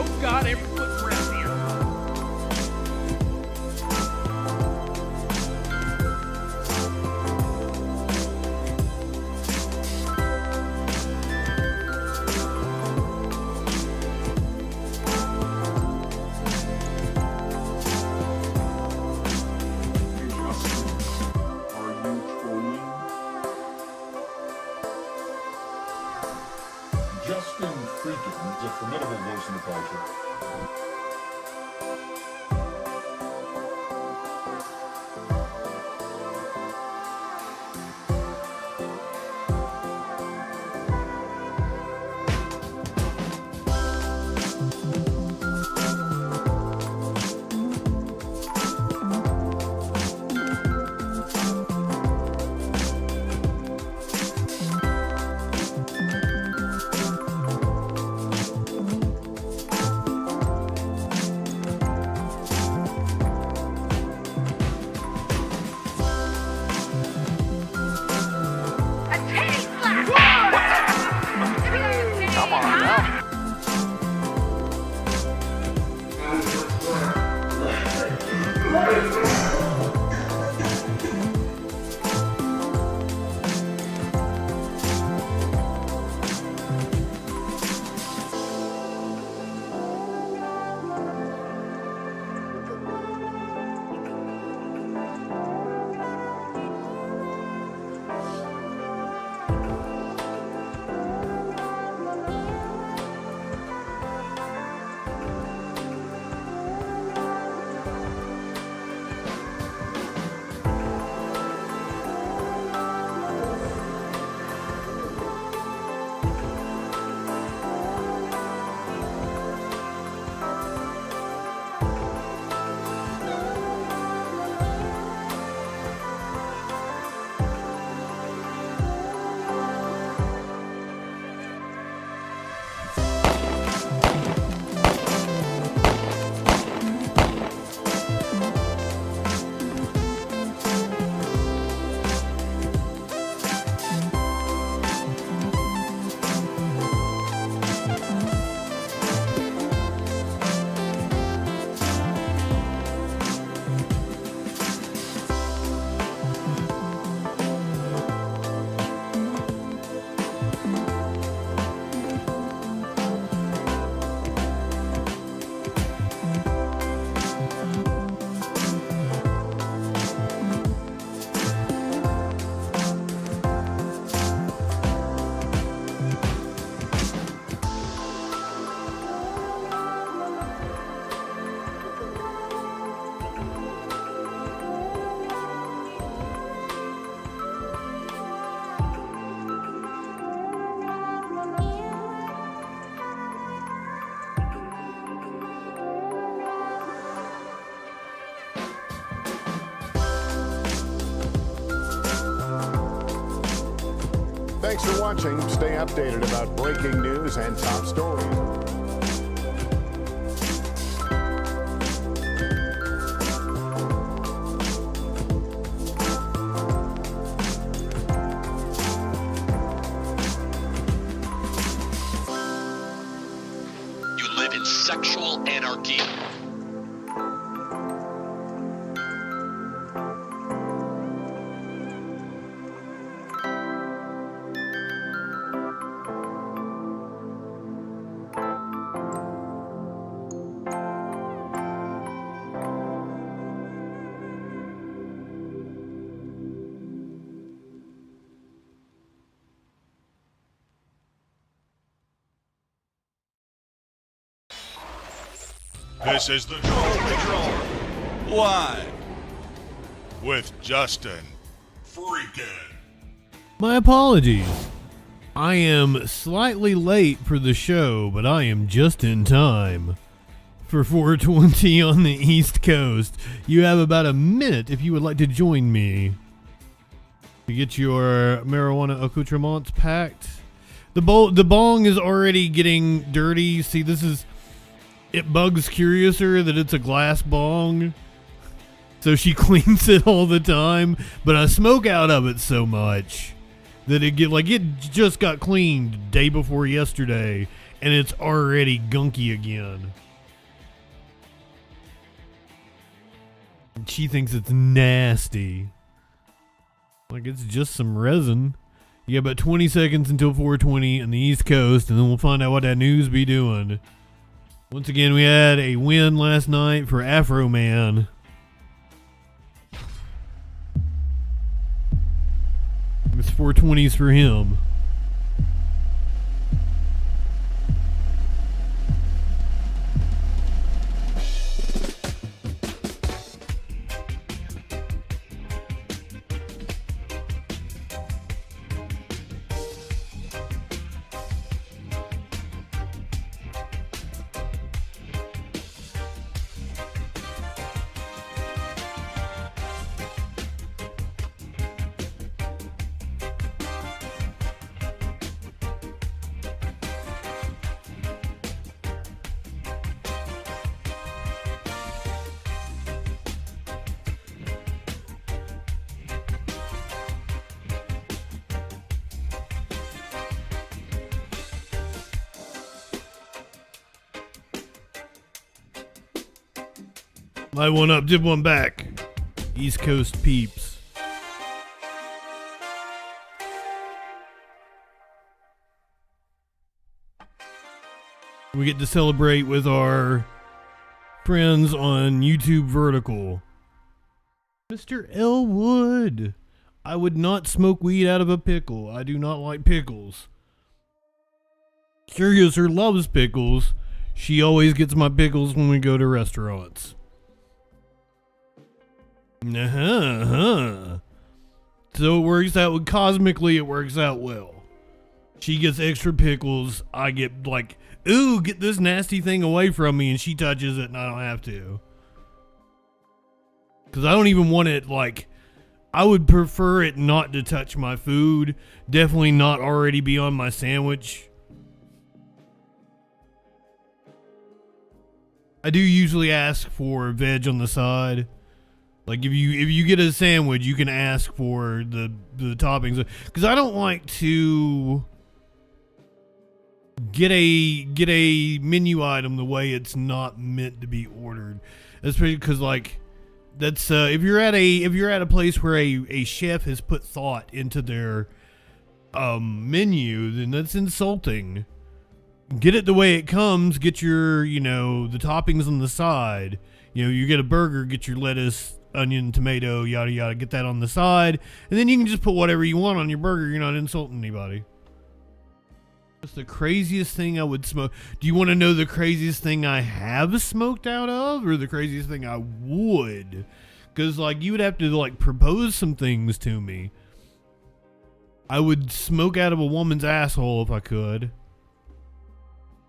Oh God, everyone's around here. Justin FREAKIN is a formidable voice in the culture. Thanks for watching. Stay updated about breaking news and top stories. You live in sexual anarchy. This is the Troll live with Justin FREAKIN. My apologies. I am slightly late for the show, but I am just in time. For 4:20 on the East Coast, you have about a minute if you would like to join me to get your marijuana accoutrements packed. The bong is already getting dirty. See, it bugs Curiouser that it's a glass bong, so she cleans it all the time, but I smoke out of it so much that it just got cleaned day before yesterday, and it's already gunky again. And she thinks it's nasty. Like, it's just some resin. You got about 20 seconds until 420 on the East Coast, and then we'll find out what that news be doing. Once again, we had a win last night for Afro Man. It's 420s for him. Light one up, did one back. East Coast peeps. We get to celebrate with our friends on YouTube Vertical. Mr. Elwood. I would not smoke weed out of a pickle. I do not like pickles. Curiouser loves pickles. She always gets my pickles when we go to restaurants. So it works out, cosmically it works out well. She gets extra pickles, I get like, ooh, get this nasty thing away from me, and she touches it and I don't have to. Cause I don't even want it, like, I would prefer it not to touch my food. Definitely not already be on my sandwich. I do usually ask for veg on the side. Like if you get a sandwich, you can ask for the toppings, because I don't like to get a menu item the way it's not meant to be ordered, especially because like that's if you're at a place where a chef has put thought into their menu, then that's insulting. Get it the way it comes. Get your the toppings on the side. You get a burger, get your lettuce, onion, tomato, yada yada, get that on the side, and then you can just put whatever you want on your burger. You're not insulting anybody. What's the craziest thing I would smoke? Do you want to know the craziest thing I have smoked out of, or the craziest thing I would? Because like you would have to like propose some things to me. I would smoke out of a woman's asshole if I could.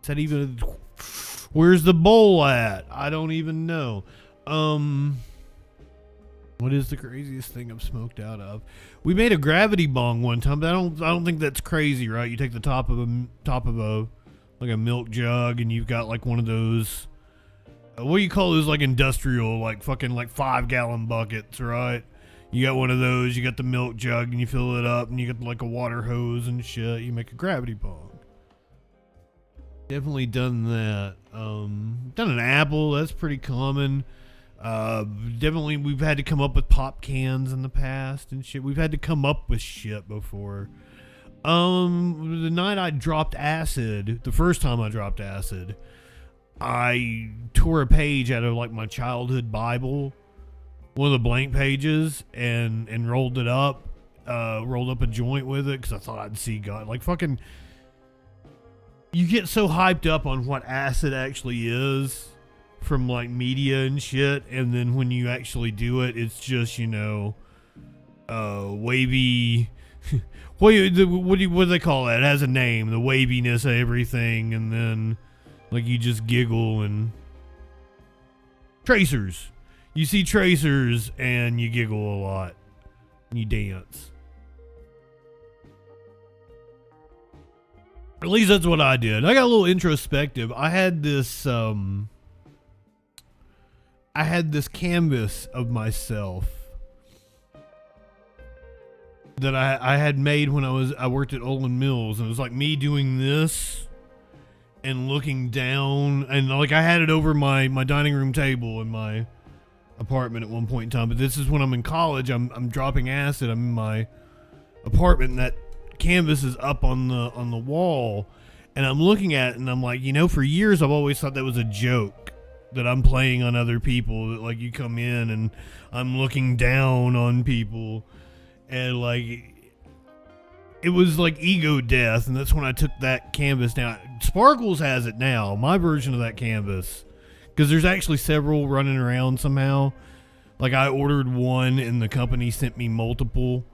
Is that even? Where's the bowl at? I don't even know. What is the craziest thing I've smoked out of? We made a gravity bong one time, but I don't think that's crazy, right? You take the top of a like a milk jug, and you've got like one of those. What do you call those? Like industrial, like fucking like 5-gallon buckets, right? You got one of those. You got the milk jug, and you fill it up, and you got like a water hose and shit. You make a gravity bong. Definitely done that. Done an apple. That's pretty common. Definitely we've had to come up with pop cans in the past and shit. We've had to come up with shit before. The night I dropped acid, the first time I dropped acid, I tore a page out of like my childhood Bible, one of the blank pages, and rolled it up, rolled up a joint with it because I thought I'd see God. Like fucking, you get so hyped up on what acid actually is from like media and shit, and then when you actually do it, it's just wavy. what do they call that? It has a name, the waviness of everything, and then like you just giggle. And tracers, you see tracers and you giggle a lot and you dance. At least that's what I did. I got a little introspective. I had this canvas of myself that I had made when I worked at Olin Mills, and it was like me doing this, and looking down, and like I had it over my dining room table in my apartment at one point in time. But this is when I'm in college. I'm dropping acid. I'm in my apartment, and that canvas is up on the wall, and I'm looking at it, and I'm like, for years I've always thought that was a joke that I'm playing on other people. That like you come in and I'm looking down on people, and like. It was like ego death, and that's when I took that canvas down. Sparkles has it now, my version of that canvas, because there's actually several running around somehow. Like I ordered one, and the company sent me multiple,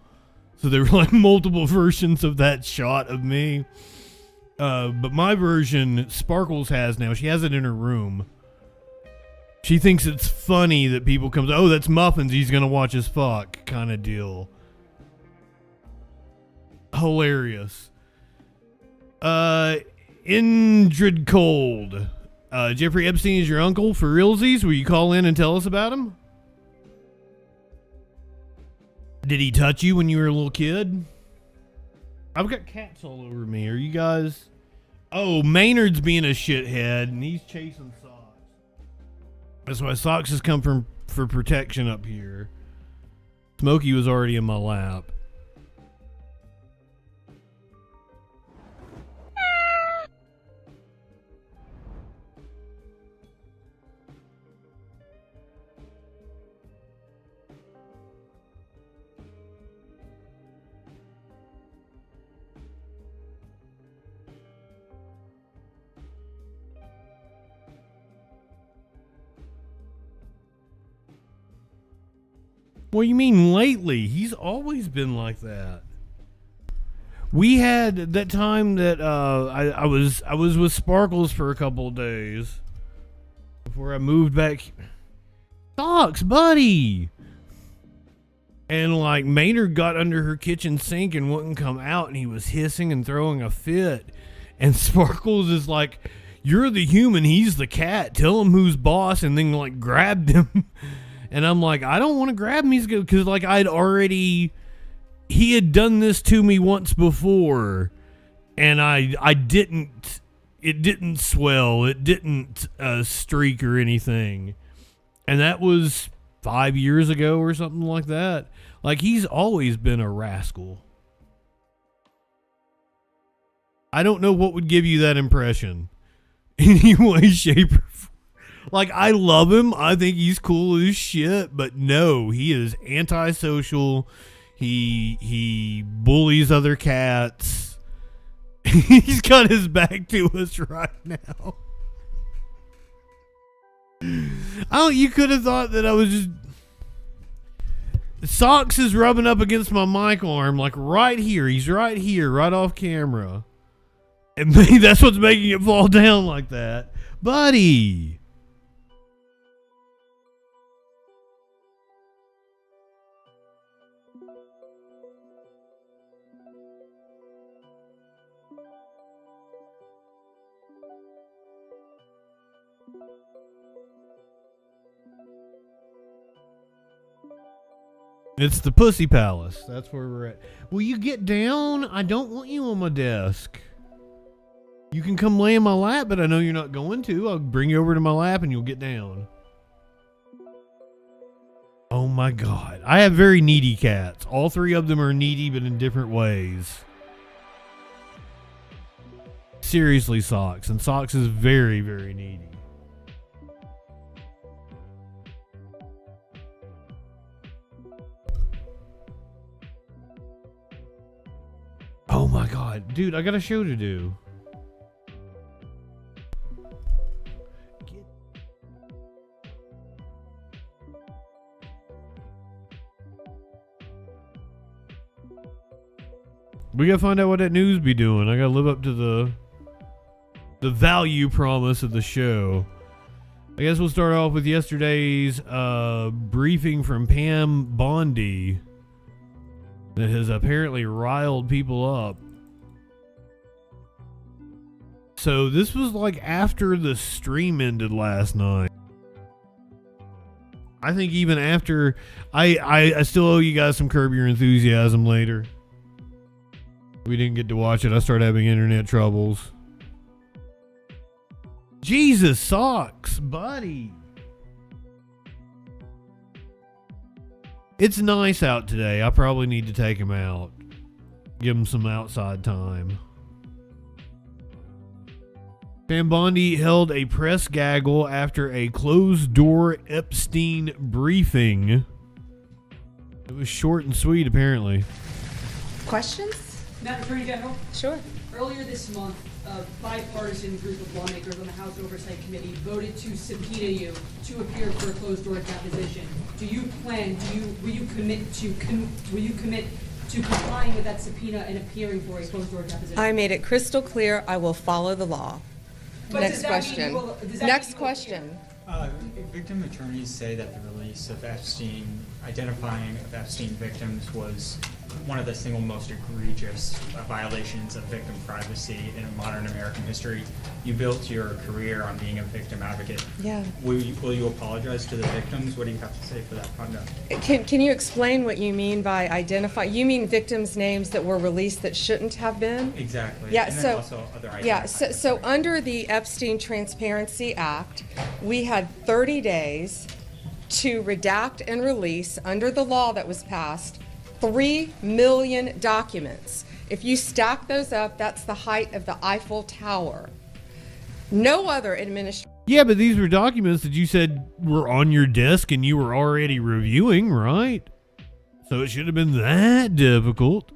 so there were like multiple versions of that shot of me. But my version, Sparkles has now. She has it in her room. She thinks it's funny that people come, oh, that's Muffins, he's gonna watch us fuck, kind of deal. Hilarious. Indrid Cold. Jeffrey Epstein is your uncle for realsies? Will you call in and tell us about him? Did he touch you when you were a little kid? I've got cats all over me. Are you guys? Oh, Maynard's being a shithead and he's chasing Socks. That's why Socks has come for protection up here. Smokey was already in my lap. What do you mean lately? He's always been like that. We had that time that I was with Sparkles for a couple of days before I moved back. Socks, buddy. And like Maynard got under her kitchen sink and wouldn't come out, and he was hissing and throwing a fit. And Sparkles is like, "You're the human, he's the cat. Tell him who's boss," and then like grabbed him. And I'm like, I don't want to grab him. He's good, because like he had done this to me once before, and I didn't. It didn't swell. It didn't streak or anything, and that was 5 years ago or something like that. Like he's always been a rascal. I don't know what would give you that impression, in any way, shape, or form. Like, I love him. I think he's cool as shit. But no, he is antisocial. He bullies other cats. He's got his back to us right now. You could have thought that I was just... Socks is rubbing up against my mic arm, like right here. He's right here, right off camera. And maybe that's what's making it fall down like that. Buddy! It's the Pussy Palace. That's where we're at. Will you get down? I don't want you on my desk. You can come lay in my lap, but I know you're not going to. I'll bring you over to my lap and you'll get down. Oh my God. I have very needy cats. All three of them are needy, but in different ways. Seriously, Socks. And Socks is very, very needy. Oh my God. Dude, I got a show to do. We gotta find out what that news be doing. I gotta live up to the value promise of the show. I guess we'll start off with yesterday's briefing from Pam Bondi that has apparently riled people up. So this was like after the stream ended last night. I think even after I still owe you guys some Curb Your Enthusiasm later. We didn't get to watch it. I started having internet troubles. Jesus socks, buddy. It's nice out today. I probably need to take him out. Give him some outside time. Sam Bondi held a press gaggle after a closed-door Epstein briefing. It was short and sweet, apparently. Questions? Madam Attorney General, Sure. earlier this month, a bipartisan group of lawmakers on the House Oversight Committee voted to subpoena you to appear for a closed-door deposition. Do you plan? Will you commit to complying with that subpoena and appearing for a closed-door deposition? I made it crystal clear I will follow the law. But Next does that mean question. you will- does that Next mean you will question. Victim attorneys say that the release of Epstein, identifying of Epstein victims, was one of the single most egregious violations of victim privacy in modern American history. You built your career on being a victim advocate. Yeah. Will you apologize to the victims? What do you have to say for that conduct? Can you explain what you mean by identify? You mean victims' names that were released that shouldn't have been? Exactly. Yeah, And then so, also other yeah, identifiers. so under the Epstein Transparency Act, we had 30 days to redact and release, under the law that was passed, 3 million documents. If you stack those up, that's the height of the Eiffel Tower. No other administration. Yeah, but these were documents that you said were on your desk and you were already reviewing, right? So it should have been that difficult.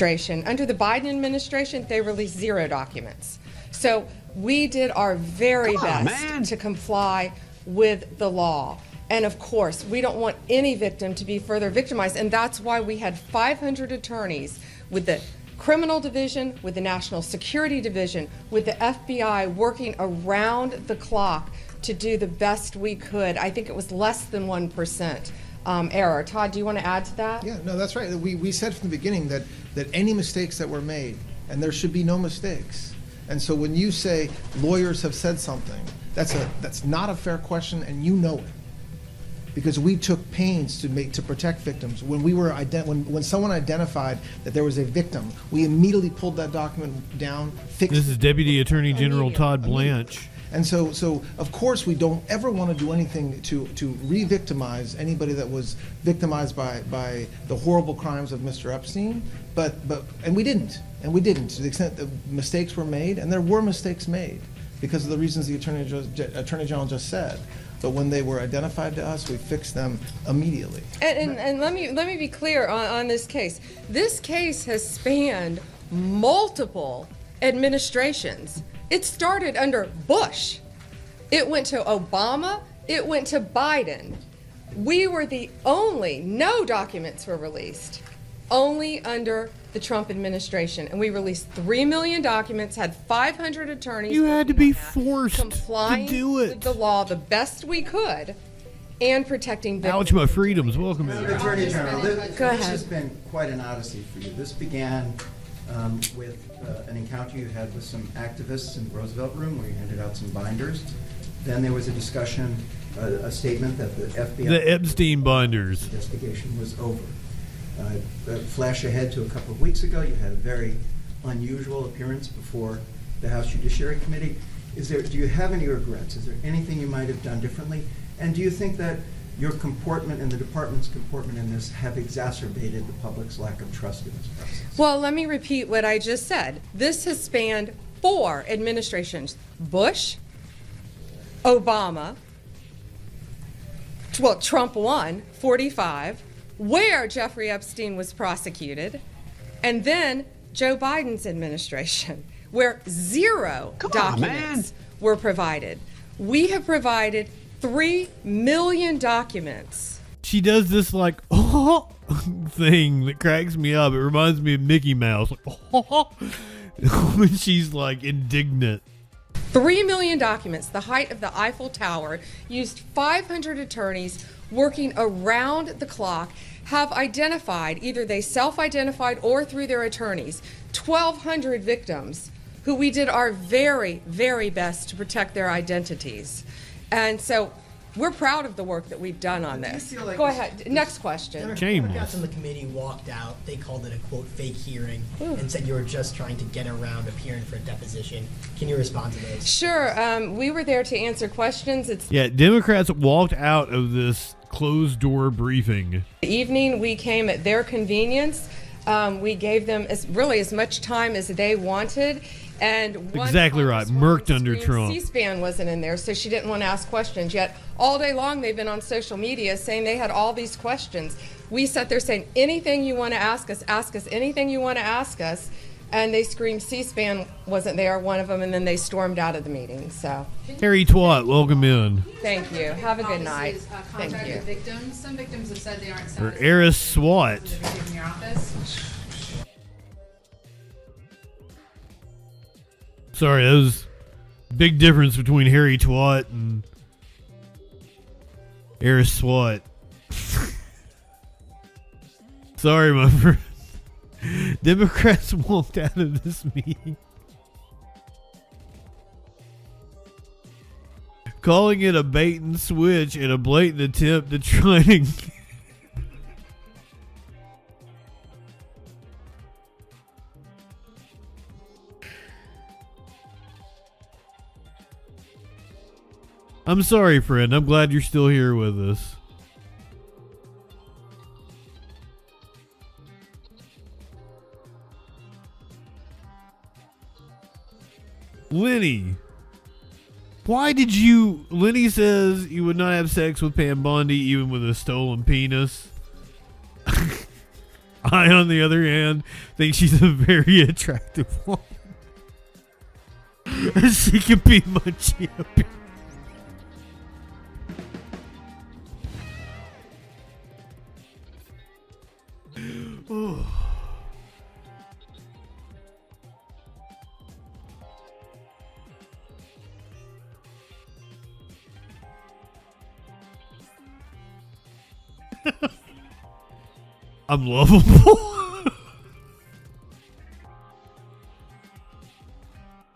Under the Biden administration, they released 0 documents. So we did our very best to comply with the law. And of course, we don't want any victim to be further victimized. And that's why we had 500 attorneys with the Criminal Division, with the National Security Division, with the FBI working around the clock to do the best we could. I think it was less than 1% error. Todd, do you want to add to that? Yeah, no, that's right. We said from the beginning that any mistakes that were made, and there should be no mistakes. And so when you say lawyers have said something, that's not a fair question, and you know it. Because we took pains to protect victims. When when someone identified that there was a victim, we immediately pulled that document down, fixed This is Deputy Attorney General Todd Blanche. And so of course we don't ever want to do anything to re-victimize anybody that was victimized by the horrible crimes of Mr. Epstein, and we didn't. To the extent that mistakes were made, and there were mistakes made because of the reasons the Attorney General just said. But when they were identified to us, we fixed them immediately. And let me be clear on this case. This case has spanned multiple administrations. It started under Bush. It went to Obama. It went to Biden. We were the only, no documents were released, only under the Trump administration. And we released 3 million documents, had 500 attorneys. You had to be forced complying to do it. with the law the best we could and protecting victims. Ouch, my freedoms. Welcome in. Attorney General, this Go has ahead. been quite an odyssey for you. This began with an encounter you had with some activists in the Roosevelt Room where you handed out some binders. Then there was a discussion, a statement that the FBI The Epstein binders. investigation was over. Flash ahead to a couple of weeks ago, you had a very unusual appearance before the House Judiciary Committee. Do you have any regrets? Is there anything you might have done differently? And do you think that your comportment and the department's comportment in this have exacerbated the public's lack of trust in this process? Well, let me repeat what I just said. This has spanned 4 administrations. Bush, Obama, well, Trump won, 45, where Jeffrey Epstein was prosecuted, and then Joe Biden's administration, where 0 documents were provided. We have provided 3 million documents. She does this like thing that cracks me up. It reminds me of Mickey Mouse. When she's like indignant. 3 million documents, the height of the Eiffel Tower, used 500 attorneys working around the clock, have identified, either they self-identified or through their attorneys, 1,200 victims who we did our very, very best to protect their identities. And so we're proud of the work that we've done on this. feel like Go this- ahead. Next question. Shameless. on the committee walked out. They called it a quote fake hearing and said you were just trying to get around appearing for a deposition. Can you respond to those? Sure. We were there to answer questions. It's Yeah, Democrats walked out of this closed door briefing. the evening. We came at their convenience. We gave them as much time as they wanted. And one Exactly right. Murked under screamed Trump. C-SPAN wasn't in there, so she didn't want to ask questions. Yet all day long they've been on social media saying they had all these questions. We sat there saying, anything you want to ask us anything you want to ask us. And they screamed C-SPAN wasn't there, one of them, and then they stormed out of the meeting. So Harry Twat, welcome in. thank you. Have a good night. Thank Contact you. the victims. Some victims have said they aren't Or satisfied Eris Swat. with your office. Sorry, that was big difference between Harry Twat and Eris Swat. Sorry, my friend. Democrats walked out of this meeting calling it a bait and switch and a blatant attempt to try to I'm sorry, friend. I'm glad you're still here with us. Lenny, why did you... Lenny says you would not have sex with Pam Bondi even with a stolen penis. I, on the other hand, think she's a very attractive woman. She could be my champion. I'm lovable.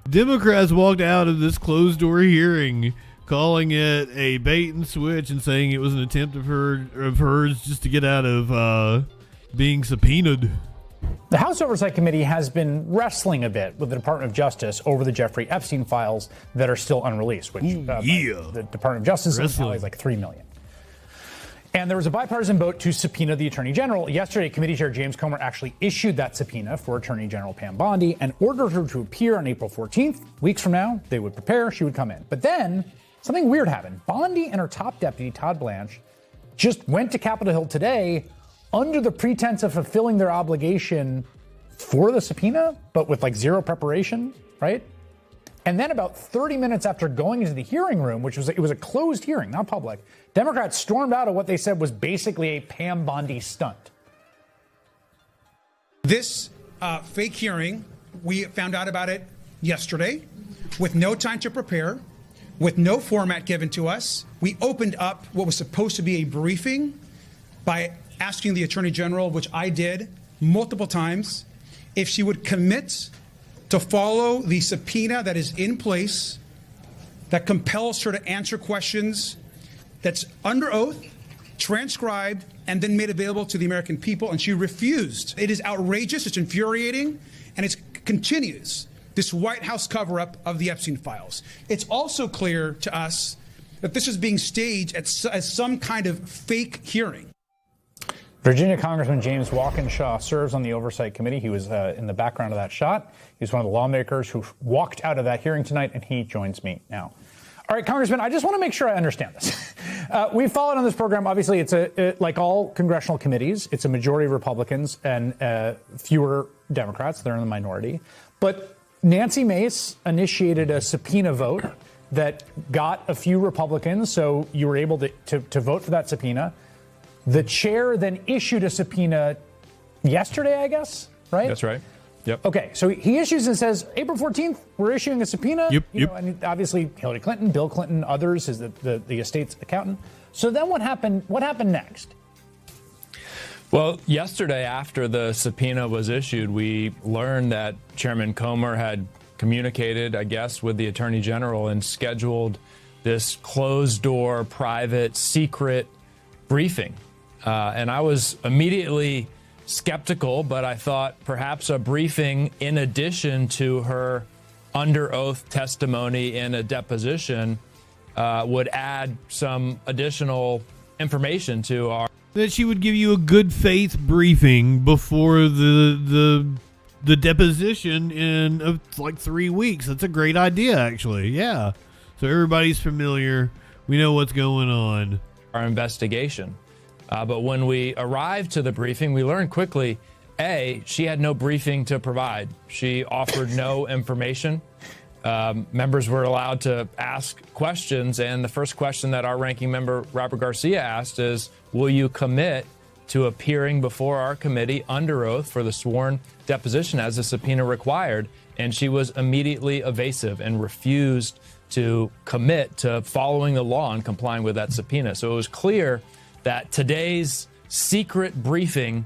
Democrats walked out of this closed door hearing calling it a bait and switch and saying it was an attempt of hers just to get out of being subpoenaed. The House Oversight Committee has been wrestling a bit with the Department of Justice over the Jeffrey Epstein files that are still unreleased, which the Department of Justice is like 3 million. And there was a bipartisan vote to subpoena the Attorney General. Yesterday, Committee Chair James Comer actually issued that subpoena for Attorney General Pam Bondi and ordered her to appear on April 14th. Weeks from now, they would prepare, she would come in. But then something weird happened. Bondi and her top deputy, Todd Blanche, just went to Capitol Hill today under the pretense of fulfilling their obligation for the subpoena, but with like zero preparation, right? And then about 30 minutes after going into the hearing room, it was a closed hearing, not public, Democrats stormed out of what they said was basically a Pam Bondi stunt. This fake hearing, we found out about it yesterday with no time to prepare, with no format given to us. We opened up what was supposed to be a briefing by asking the Attorney General, which I did multiple times, if she would commit to follow the subpoena that is in place that compels her to answer questions that's under oath, transcribed, and then made available to the American people, and she refused. It is outrageous, it's infuriating, and it continues this White House cover-up of the Epstein files. It's also clear to us that this is being staged as some kind of fake hearing. Virginia Congressman James Walkinshaw serves on the Oversight Committee. He was in the background of that shot. He's one of the lawmakers who walked out of that hearing tonight, and he joins me now. All right, Congressman, I just want to make sure I understand this. We've followed on this program. Obviously, it's like all congressional committees, it's a majority of Republicans and fewer Democrats. They're in the minority. But Nancy Mace initiated a subpoena vote that got a few Republicans, so you were able to vote for that subpoena. The chair then issued a subpoena yesterday, I guess, right? That's right. Yep. Okay, so he issues and says, April 14th, we're issuing a subpoena. Yep. You know, and obviously Hillary Clinton, Bill Clinton, others is the estate's accountant. So then what happened? What happened next? Well, yesterday after the subpoena was issued, we learned that Chairman Comer had communicated, I guess, with the Attorney General and scheduled this closed door, private, secret briefing. And I was immediately skeptical, but I thought perhaps a briefing in addition to her under oath testimony in a deposition would add some additional information to our. That she would give you a good faith briefing before the deposition in like 3 weeks. That's a great idea, actually. Yeah. So everybody's familiar. We know what's going on. Our investigation. But when we arrived to the briefing, we learned quickly, A, she had no briefing to provide. She offered no information. Members were allowed to ask questions, and the first question that our ranking member, Robert Garcia, asked is, will you commit to appearing before our committee under oath for the sworn deposition as the subpoena required? And she was immediately evasive and refused to commit to following the law and complying with that subpoena. So it was clear that today's secret briefing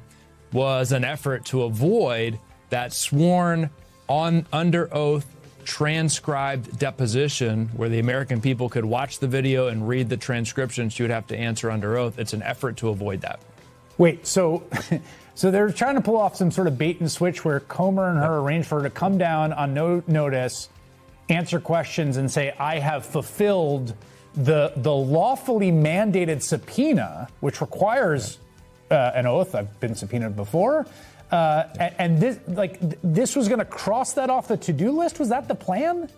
was an effort to avoid that sworn under oath transcribed deposition where the American people could watch the video and read the transcription. She would have to answer under oath. It's an effort to avoid that. Wait, so they're trying to pull off some sort of bait and switch where Comer and her arranged for her to come down on no notice, answer questions, and say, I have fulfilled the lawfully mandated subpoena, which requires an oath. I've been subpoenaed before. And this was going to cross that off the to-do list? Was that the plan?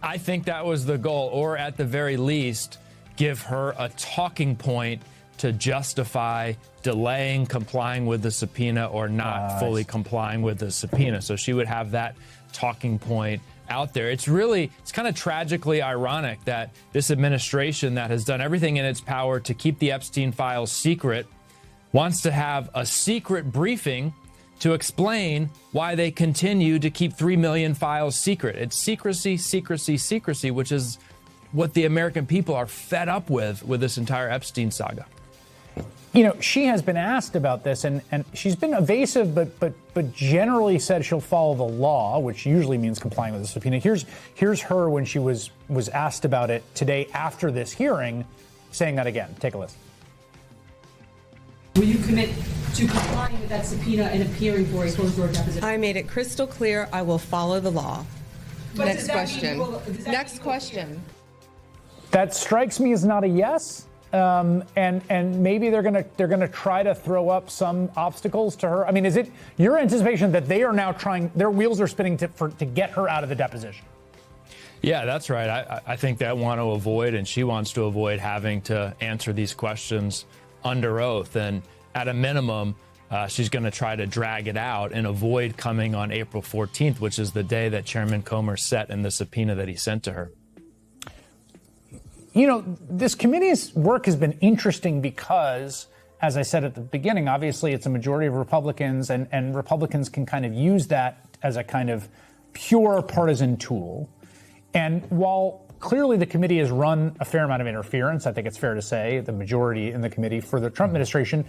I think that was the goal, or at the very least, give her a talking point to justify delaying complying with the subpoena or not fully complying with the subpoena. So she would have that talking point out there. It's kind of tragically ironic that this administration that has done everything in its power to keep the Epstein files secret wants to have a secret briefing to explain why they continue to keep 3 million files secret. It's secrecy, secrecy, secrecy, which is what the American people are fed up with this entire Epstein saga. You know, she has been asked about this, and she's been evasive, but generally said she'll follow the law, which usually means complying with the subpoena. Here's her when she was asked about it today after this hearing, saying that again. Take a listen. Will you commit to complying with that subpoena and appearing for a closed-door deposition? I made it crystal clear I will follow the law. But Next does that question. mean Next question. That strikes me as not a yes. And maybe they're gonna try to throw up some obstacles to her. I mean, is it your anticipation that they are now trying, their wheels are spinning to get her out of the deposition? Yeah, that's right. I think they want to avoid, and she wants to avoid having to answer these questions under oath. And at a minimum, she's going to try to drag it out and avoid coming on April 14th, which is the day that Chairman Comer set in the subpoena that he sent to her. You know, this committee's work has been interesting because, as I said at the beginning, obviously it's a majority of Republicans, and Republicans can kind of use that as a kind of pure partisan tool. And while clearly the committee has run a fair amount of interference, I think it's fair to say, the majority in the committee for the Trump administration,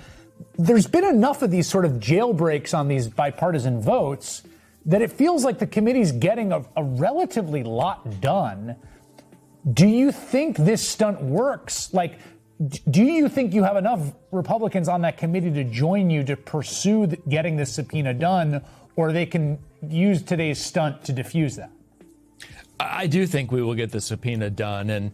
there's been enough of these sort of jailbreaks on these bipartisan votes that it feels like the committee's getting a relatively lot done. Do you think this stunt works? Like, do you think you have enough Republicans on that committee to join you to pursue getting this subpoena done, or they can use today's stunt to diffuse that? I do think we will get the subpoena done, and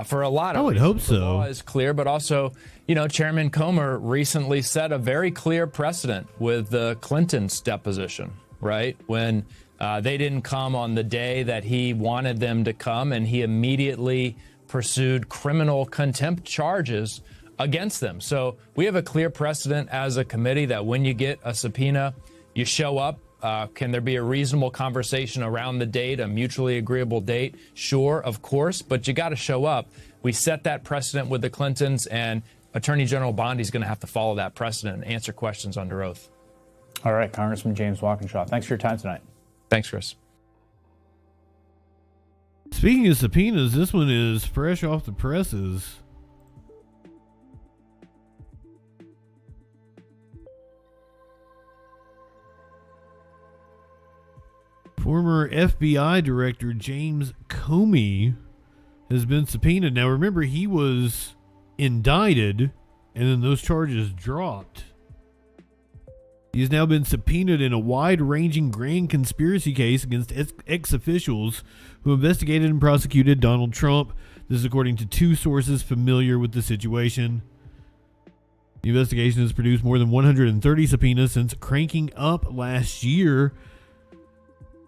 for a lot of I would reasons, hope so. The law is clear, but also, you know, Chairman Comer recently set a very clear precedent with the Clintons' deposition, right? When they didn't come on the day that he wanted them to come, and he immediately pursued criminal contempt charges against them. So we have a clear precedent as a committee that when you get a subpoena, you show up. Can there be a reasonable conversation around the date, a mutually agreeable date? Sure, of course, but you got to show up. We set that precedent with the Clintons, and Attorney General Bondi is going to have to follow that precedent and answer questions under oath. All right, Congressman James Walkinshaw, thanks for your time tonight. Thanks, Chris. Speaking of subpoenas, this one is fresh off the presses. Former FBI Director James Comey has been subpoenaed. Now, remember, he was indicted, and then those charges dropped. He's now been subpoenaed in a wide-ranging grand conspiracy case against ex-officials who investigated and prosecuted Donald Trump. This is according to two sources familiar with the situation. The investigation has produced more than 130 subpoenas since cranking up last year.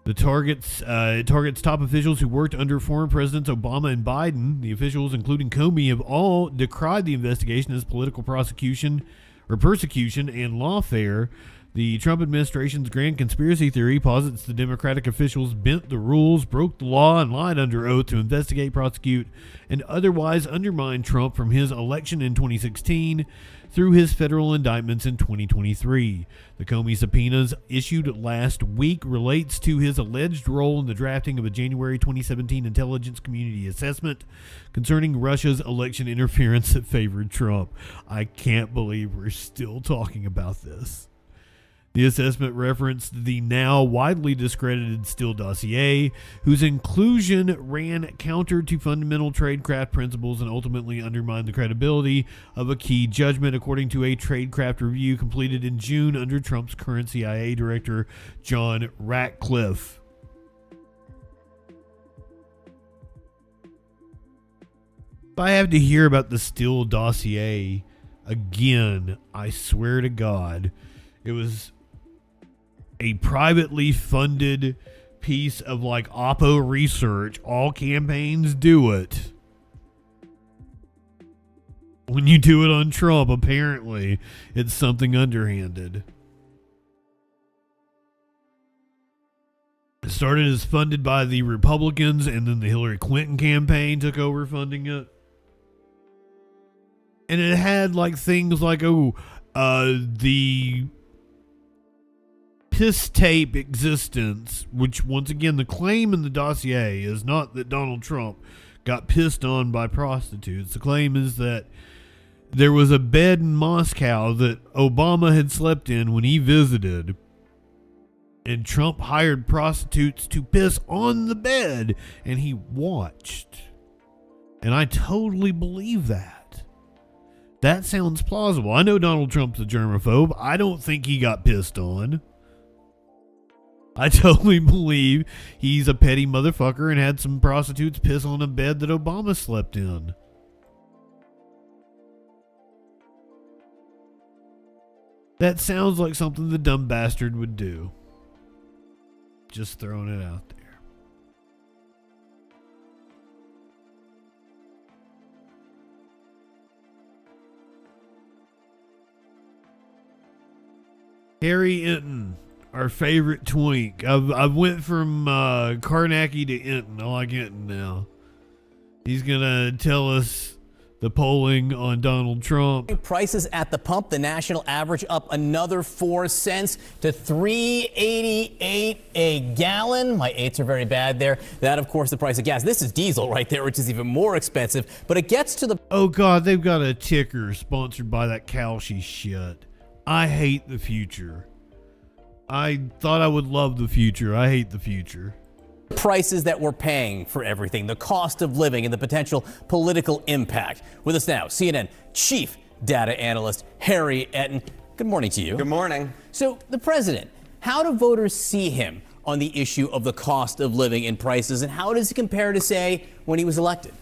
It targets top officials who worked under former presidents Obama and Biden. The officials, including Comey, have all decried the investigation as political persecution and lawfare. The Trump administration's grand conspiracy theory posits the Democratic officials bent the rules, broke the law, and lied under oath to investigate, prosecute, and otherwise undermine Trump from his election in 2016 through his federal indictments in 2023. The Comey subpoenas issued last week relates to his alleged role in the drafting of a January 2017 intelligence community assessment concerning Russia's election interference that favored Trump. I can't believe we're still talking about this. The assessment referenced the now widely discredited Steele dossier, whose inclusion ran counter to fundamental tradecraft principles and ultimately undermined the credibility of a key judgment, according to a tradecraft review completed in June under Trump's current CIA director, John Ratcliffe. If I have to hear about the Steele dossier again, I swear to God, it was a privately funded piece of like Oppo research. All campaigns do it. When you do it on Trump, apparently it's something underhanded. It started as funded by the Republicans, and then the Hillary Clinton campaign took over funding it. And it had like things like, the piss tape existence, which once again, the claim in the dossier is not that Donald Trump got pissed on by prostitutes. The claim is that there was a bed in Moscow that Obama had slept in when he visited, and Trump hired prostitutes to piss on the bed, and he watched. And I totally believe that. That sounds plausible. I know Donald Trump's a germaphobe. I don't think he got pissed on. I totally believe he's a petty motherfucker and had some prostitutes piss on a bed that Obama slept in. That sounds like something the dumb bastard would do. Just throwing it out there. Harry Enton, our favorite twink. I've went from Karnacki to Enton. I like Enton now. He's gonna tell us the polling on Donald Trump. Prices at the pump, the national average up another 4 cents to $3.88 a gallon. My eights are very bad there. That, of course, the price of gas. This is diesel right there, which is even more expensive. But it gets to the... Oh, God, they've got a ticker sponsored by that Kalshi shit. I hate the future. I thought I would love the future. I hate the future. Prices that we're paying for everything, the cost of living, and the potential political impact. With us now, CNN chief data analyst Harry Enton. Good morning to you. Good morning. So, the president, how do voters see him on the issue of the cost of living and prices, and how does he compare to, say, when he was elected?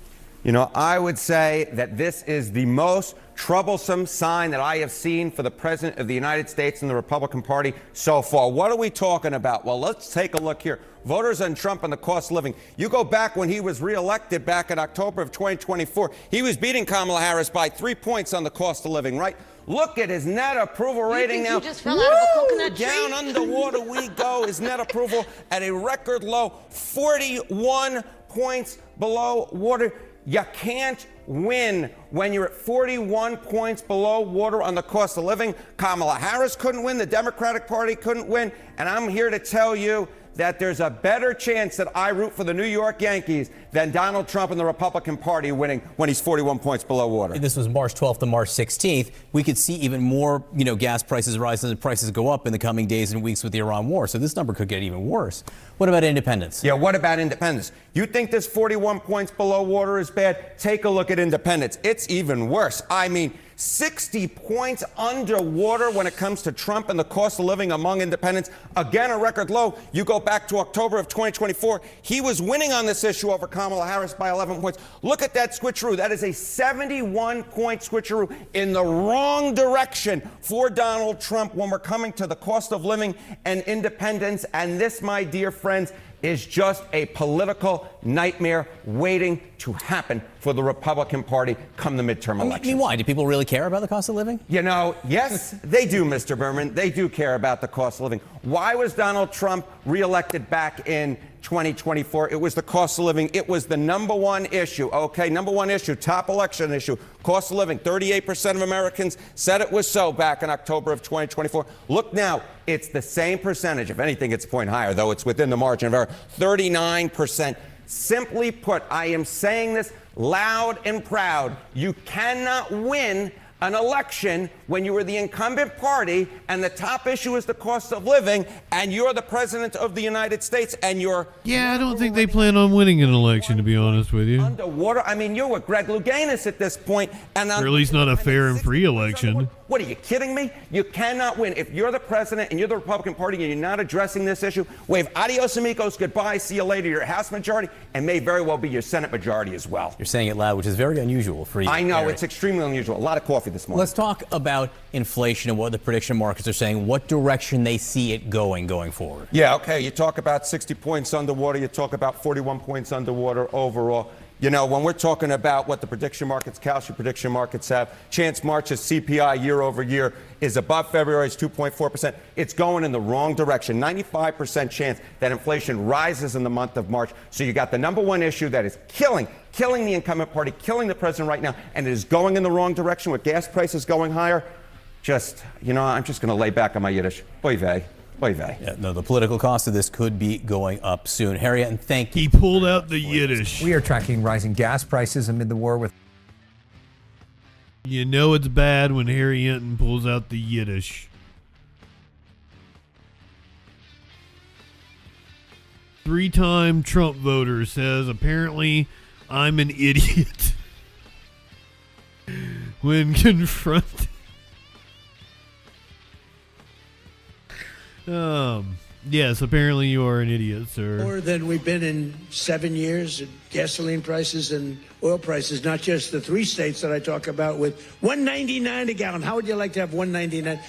You know, I would say that this is the most troublesome sign that I have seen for the President of the United States and the Republican Party so far. What are we talking about? Well, let's take a look here. Voters on Trump and the cost of living. You go back when he was reelected back in October of 2024, he was beating Kamala Harris by 3 points on the cost of living, right? Look at his net approval rating now. You just fell out of a coconut tree? Down underwater we go. His net approval at a record low, 41 points below water. You can't win when you're at 41 points below water on the cost of living. Kamala Harris couldn't win. The Democratic Party couldn't win. And I'm here to tell you that there's a better chance that I root for the New York Yankees than Donald Trump and the Republican Party winning when he's 41 points below water. This was March 12th to March 16th. We could see even more, gas prices rise and prices go up in the coming days and weeks with the Iran war. So this number could get even worse. What about independence? Yeah, what about independence? You think this 41 points below water is bad? Take a look at independence. It's even worse. I mean, 60 points underwater when it comes to Trump and the cost of living among independents. Again, a record low. You go back to October of 2024. He was winning on this issue over Kamala Harris by 11 points. Look at that switcheroo. That is a 71-point switcheroo in the wrong direction for Donald Trump when we're coming to the cost of living and independence. And this, my dear friends, is just a political nightmare waiting to happen for the Republican Party come the midterm elections. I mean, why? Do people really care about the cost of living? Yes, they do, Mr. Berman. They do care about the cost of living. Why was Donald Trump reelected back in 2024? It was the cost of living. It was the number one issue, okay? Number one issue, top election issue, cost of living. 38% of Americans said it was so back in October of 2024. Look now, it's the same percentage. If anything, it's a point higher, though it's within the margin of error. 39%. Simply put, I am saying this loud and proud. You cannot win an election when you are the incumbent party and the top issue is the cost of living and you're the president of the United States and you're... Yeah, I don't think they plan on winning an election, to be honest with you. Underwater. I mean, you're with Greg Louganis at this point, and or at least not a fair and free election. What, are you kidding me? You cannot win. If you're the president and you're the Republican Party and you're not addressing this issue, wave adios amigos, goodbye, see you later, your House majority, and may very well be your Senate majority as well. You're saying it loud, which is very unusual for you. I know, it's extremely unusual. A lot of coffee this morning. Let's talk about inflation and what the prediction markets are saying, what direction they see it going forward. Yeah, okay, you talk about 60 points underwater, you talk about 41 points underwater overall. When we're talking about what the prediction markets, Kalshi prediction markets have, Chance March's CPI year over year is above February's 2.4%. It's going in the wrong direction. 95% chance that inflation rises in the month of March. So you got the number one issue that is killing the incumbent party, killing the president right now, and it is going in the wrong direction with gas prices going higher. I'm just going to lay back on my Yiddish. Oy vey. Yeah, no, the political cost of this could be going up soon. Harriet, and thank you. He pulled out the Yiddish. We are tracking rising gas prices amid the war with... You know it's bad when Harry Hinton pulls out the Yiddish. Three-time Trump voter says, apparently, I'm an idiot. When confronted. Yes, apparently you are an idiot, sir. More than we've been in 7 years. Gasoline prices and oil prices, not just the three states that I talk about, with $1.99 a gallon. How would you like to have $1.99?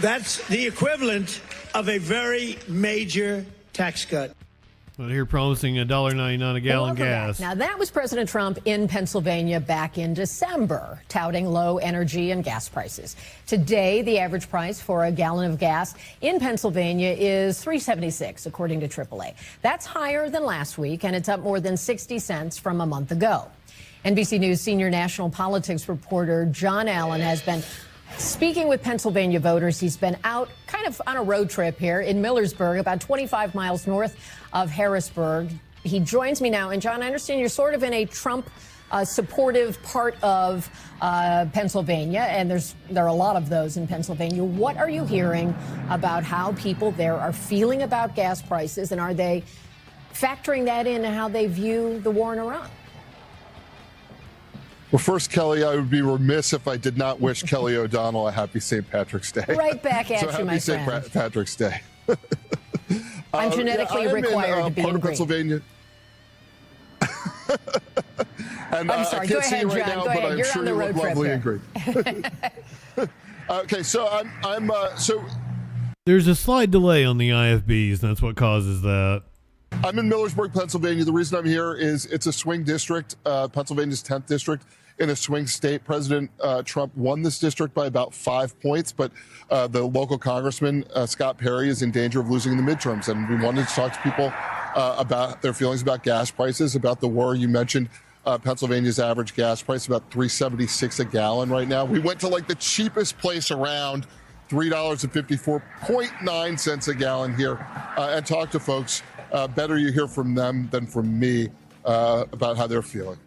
That's the equivalent of a very major tax cut. But here promising $1.99 a gallon gas. Now, that was President Trump in Pennsylvania back in December, touting low energy and gas prices. Today, the average price for a gallon of gas in Pennsylvania is $3.76, according to AAA. That's higher than last week, and it's up more than 60 cents from a month ago. NBC News senior national politics reporter John Allen has been speaking with Pennsylvania voters. He's been out kind of on a road trip here in Millersburg, about 25 miles north of Harrisburg. He joins me now. And John, I understand you're sort of in a Trump supportive part of Pennsylvania, and there are a lot of those in Pennsylvania. What are you hearing about how people there are feeling about gas prices, and are they factoring that in how they view the war in Iran? Well, first, Kelly, I would be remiss if I did not wish Kelly O'Donnell a happy St. Patrick's Day. Right back at you, my friend. Happy St. Patrick's Day. I'm genetically required to be in green. Pennsylvania. And, I'm sorry. I can't Go ahead, see you right John. now, Go but ahead. I'm You're sure on the you road look trip lovely here. and green. Okay, so so there's a slight delay on the IFBs, and that's what causes that. I'm in Millersburg, Pennsylvania. The reason I'm here is it's a swing district, Pennsylvania's 10th district in a swing state. President Trump won this district by about 5 points, but the local congressman, Scott Perry, is in danger of losing the midterms. And we wanted to talk to people about their feelings about gas prices, about the war. You mentioned Pennsylvania's average gas price, about $3.76 a gallon right now. We went to like the cheapest place around $3.54.9 a gallon here, and talk to folks. Better you hear from them than from me about how they're feeling.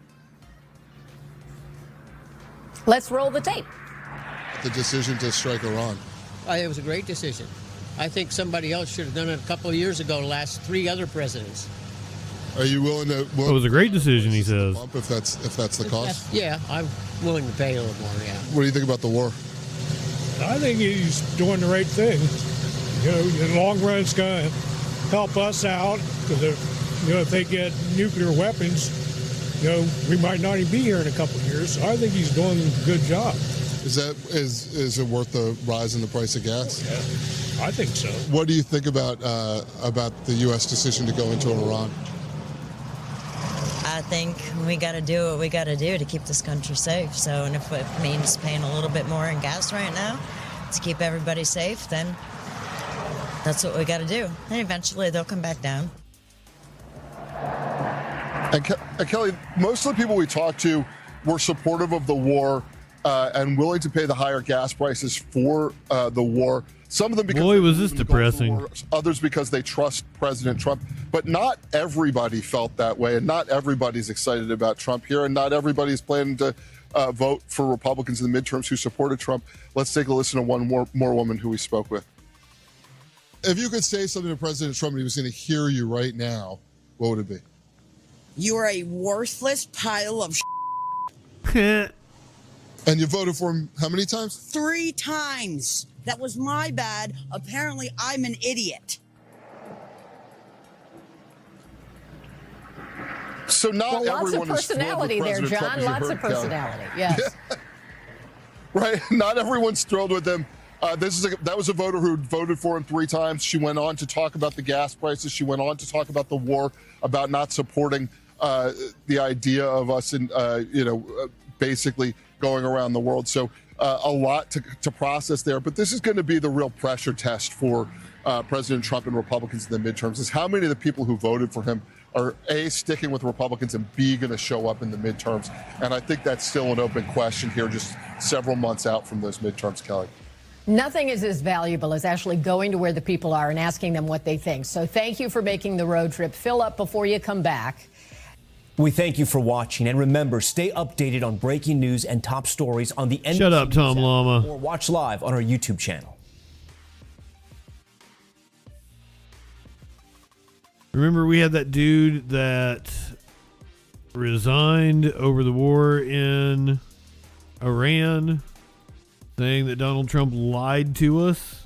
Let's roll the tape. The decision to strike Iran. It was a great decision. I think somebody else should have done it a couple of years ago, the last 3 other presidents. Are you willing to? It was a great decision, he says. If that's the cost. Yeah, I'm willing to pay a little more. Yeah. What do you think about the war? I think he's doing the right thing. You know, in the long run, it's going to help us out because if they get nuclear weapons, we might not even be here in a couple of years. So I think he's doing a good job. Is it worth the rise in the price of gas? Yeah, I think so. What do you think about the U.S. decision to go into Iran? I think we got to do what we got to do to keep this country safe. So, and if it means paying a little bit more in gas right now to keep everybody safe, then that's what we got to do. And eventually they'll come back down. And Kelly, most of the people we talked to were supportive of the war and willing to pay the higher gas prices for the war. Some of them because boy, was this depressing. War, others because they trust President Trump. But not everybody felt that way, and not everybody's excited about Trump here, and not everybody's planning to vote for Republicans in the midterms who supported Trump. Let's take a listen to one more woman who we spoke with. If you could say something to President Trump and he was going to hear you right now, what would it be? You're a worthless pile of And you voted for him how many times? 3 times. That was my bad. Apparently, I'm an idiot. So not well, everyone lots of personality is there, thrilled with John. President Lots Trump, of personality. Yes. Yeah. Right. Not everyone's thrilled with him. That was a voter who voted for him 3 times. She went on to talk about the gas prices. She went on to talk about the war, about not supporting the idea of us in, basically going around the world. So a lot to process there. But this is going to be the real pressure test for President Trump and Republicans in the midterms, is how many of the people who voted for him are A, sticking with Republicans, and B, going to show up in the midterms. And I think that's still an open question here, just several months out from those midterms, Kelly. Nothing is as valuable as actually going to where the people are and asking them what they think. So thank you for making the road trip. Fill up before you come back. We thank you for watching, and remember, stay updated on breaking news and top stories on the NBC Shut up, Tom News app, Llama. or watch live on our YouTube channel. Remember, we had that dude that resigned over the war in Iran, saying that Donald Trump lied to us?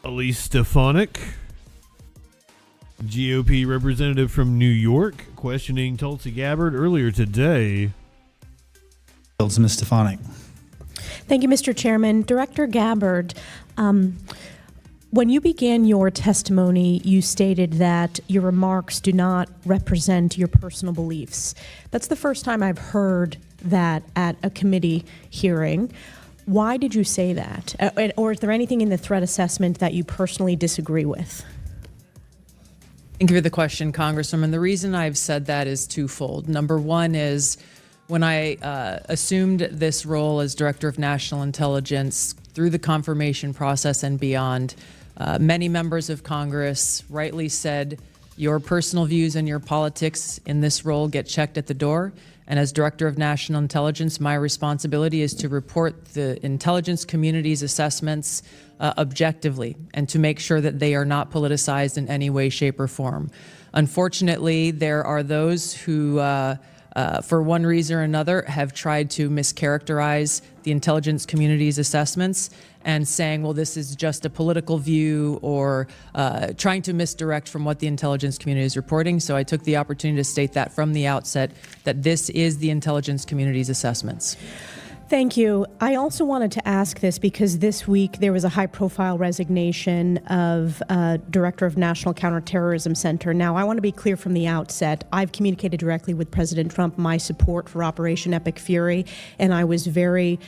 Elise Stefanik, GOP representative from New York, questioning Tulsi Gabbard earlier today. Ms. Stefanik. Thank you, Mr. Chairman. Director Gabbard, when you began your testimony, you stated that your remarks do not represent your personal beliefs. That's the first time I've heard that at a committee hearing. Why did you say that? Or is there anything in the threat assessment that you personally disagree with? Thank you for the question, Congresswoman. The reason I've said that is twofold. Number one is when I assumed this role as Director of National Intelligence through the confirmation process and beyond, many members of Congress rightly said your personal views and your politics in this role get checked at the door. And as Director of National Intelligence, my responsibility is to report the intelligence community's assessments objectively and to make sure that they are not politicized in any way, shape, or form. Unfortunately, there are those who, for one reason or another, have tried to mischaracterize the intelligence community's assessments and saying, well, this is just a political view, or trying to misdirect from what the intelligence community is reporting. So I took the opportunity to state that from the outset, that this is the intelligence community's assessments. Thank you. I also wanted to ask this because this week there was a high-profile resignation of Director of National Counterterrorism Center. Now, I want to be clear from the outset. I've communicated directly with President Trump my support for Operation Epic Fury, and I was very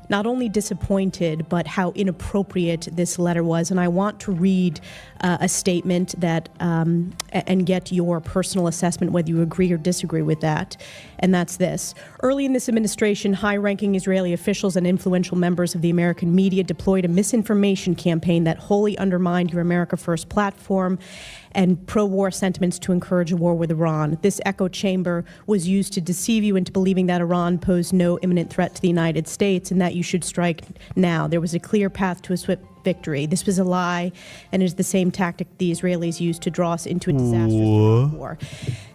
not only disappointed, but how inappropriate this letter was. And I want to read a statement that and get your personal assessment, whether you agree or disagree with that. And that's this. Early in this administration, high high-ranking Israeli officials and influential members of the American media deployed a misinformation campaign that wholly undermined your America First platform and pro-war sentiments to encourage a war with Iran. This echo chamber was used to deceive you into believing that Iran posed no imminent threat to the United States and that you should strike now. There was a clear path to a swift victory. This was a lie and is the same tactic the Israelis used to draw us into a disastrous war.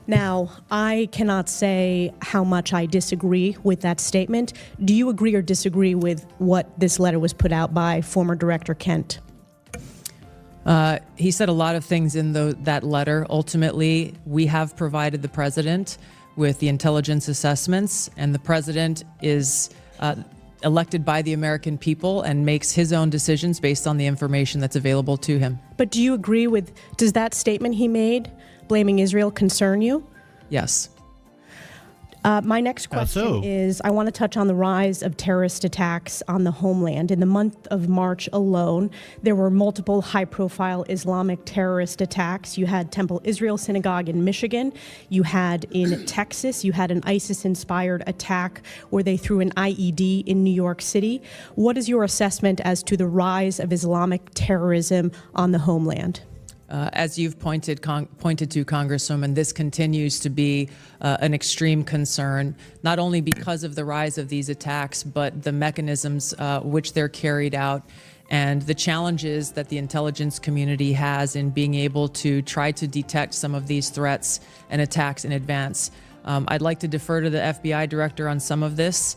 Now, I cannot say how much I disagree with that statement. Do you agree or disagree with what this letter was put out by former Director Kent? He said a lot of things in that letter. Ultimately, we have provided the president with the intelligence assessments, and the president is elected by the American people and makes his own decisions based on the information that's available to him. But do you agree with, does that statement he made, blaming Israel, concern you? Yes. My next question is, I want to touch on the rise of terrorist attacks on the homeland. In the month of March alone, there were multiple high-profile Islamic terrorist attacks. You had Temple Israel Synagogue in Michigan. You had in Texas, you had an ISIS-inspired attack where they threw an IED in New York City. What is your assessment as to the rise of Islamic terrorism on the homeland? As you've pointed to, Congresswoman, this continues to be an extreme concern, not only because of the rise of these attacks, but the mechanisms which they're carried out and the challenges that the intelligence community has in being able to try to detect some of these threats and attacks in advance. I'd like to defer to the FBI director on some of this.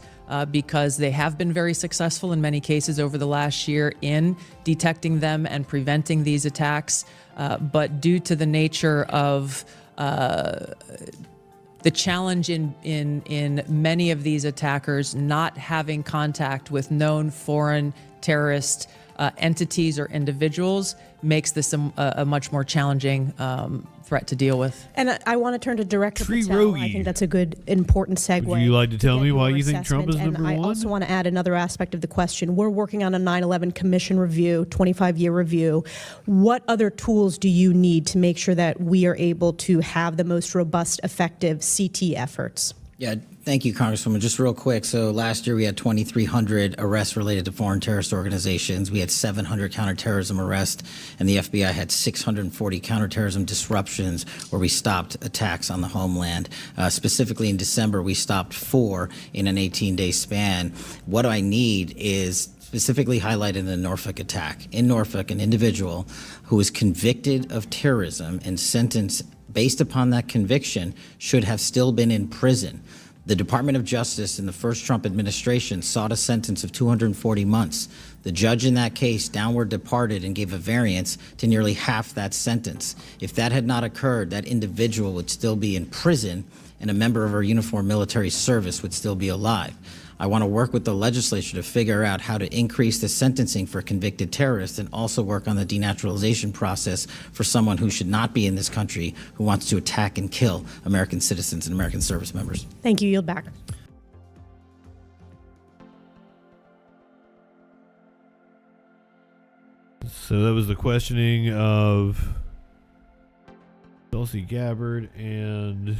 Because they have been very successful in many cases over the last year in detecting them and preventing these attacks. But due to the nature of the challenge in many of these attackers not having contact with known foreign terrorist entities or individuals makes this a much more challenging threat to deal with. And I want to turn to Director Patel. I think that's a good, important segue. Would you like to tell me why you think Trump is number one? I also want to add another aspect of the question. We're working on a 9/11 Commission review, 25-year review. What other tools do you need to make sure that we are able to have the most robust, effective CT efforts? Yeah, thank you, Congresswoman. Just real quick. So last year we had 2,300 arrests related to foreign terrorist organizations. We had 700 counterterrorism arrests, and the FBI had 640 counterterrorism disruptions where we stopped attacks on the homeland. Specifically in December, we stopped 4 in an 18-day span. What I need is specifically highlighted in the Norfolk attack. In Norfolk, an individual who was convicted of terrorism and sentenced based upon that conviction should have still been in prison. The Department of Justice in the first Trump administration sought a sentence of 240 months. The judge in that case downward departed and gave a variance to nearly half that sentence. If that had not occurred, that individual would still be in prison and a member of our uniformed military service would still be alive. I want to work with the legislature to figure out how to increase the sentencing for convicted terrorists and also work on the denaturalization process for someone who should not be in this country who wants to attack and kill American citizens and American service members. Thank you. Yield back. So that was the questioning of Tulsi Gabbard and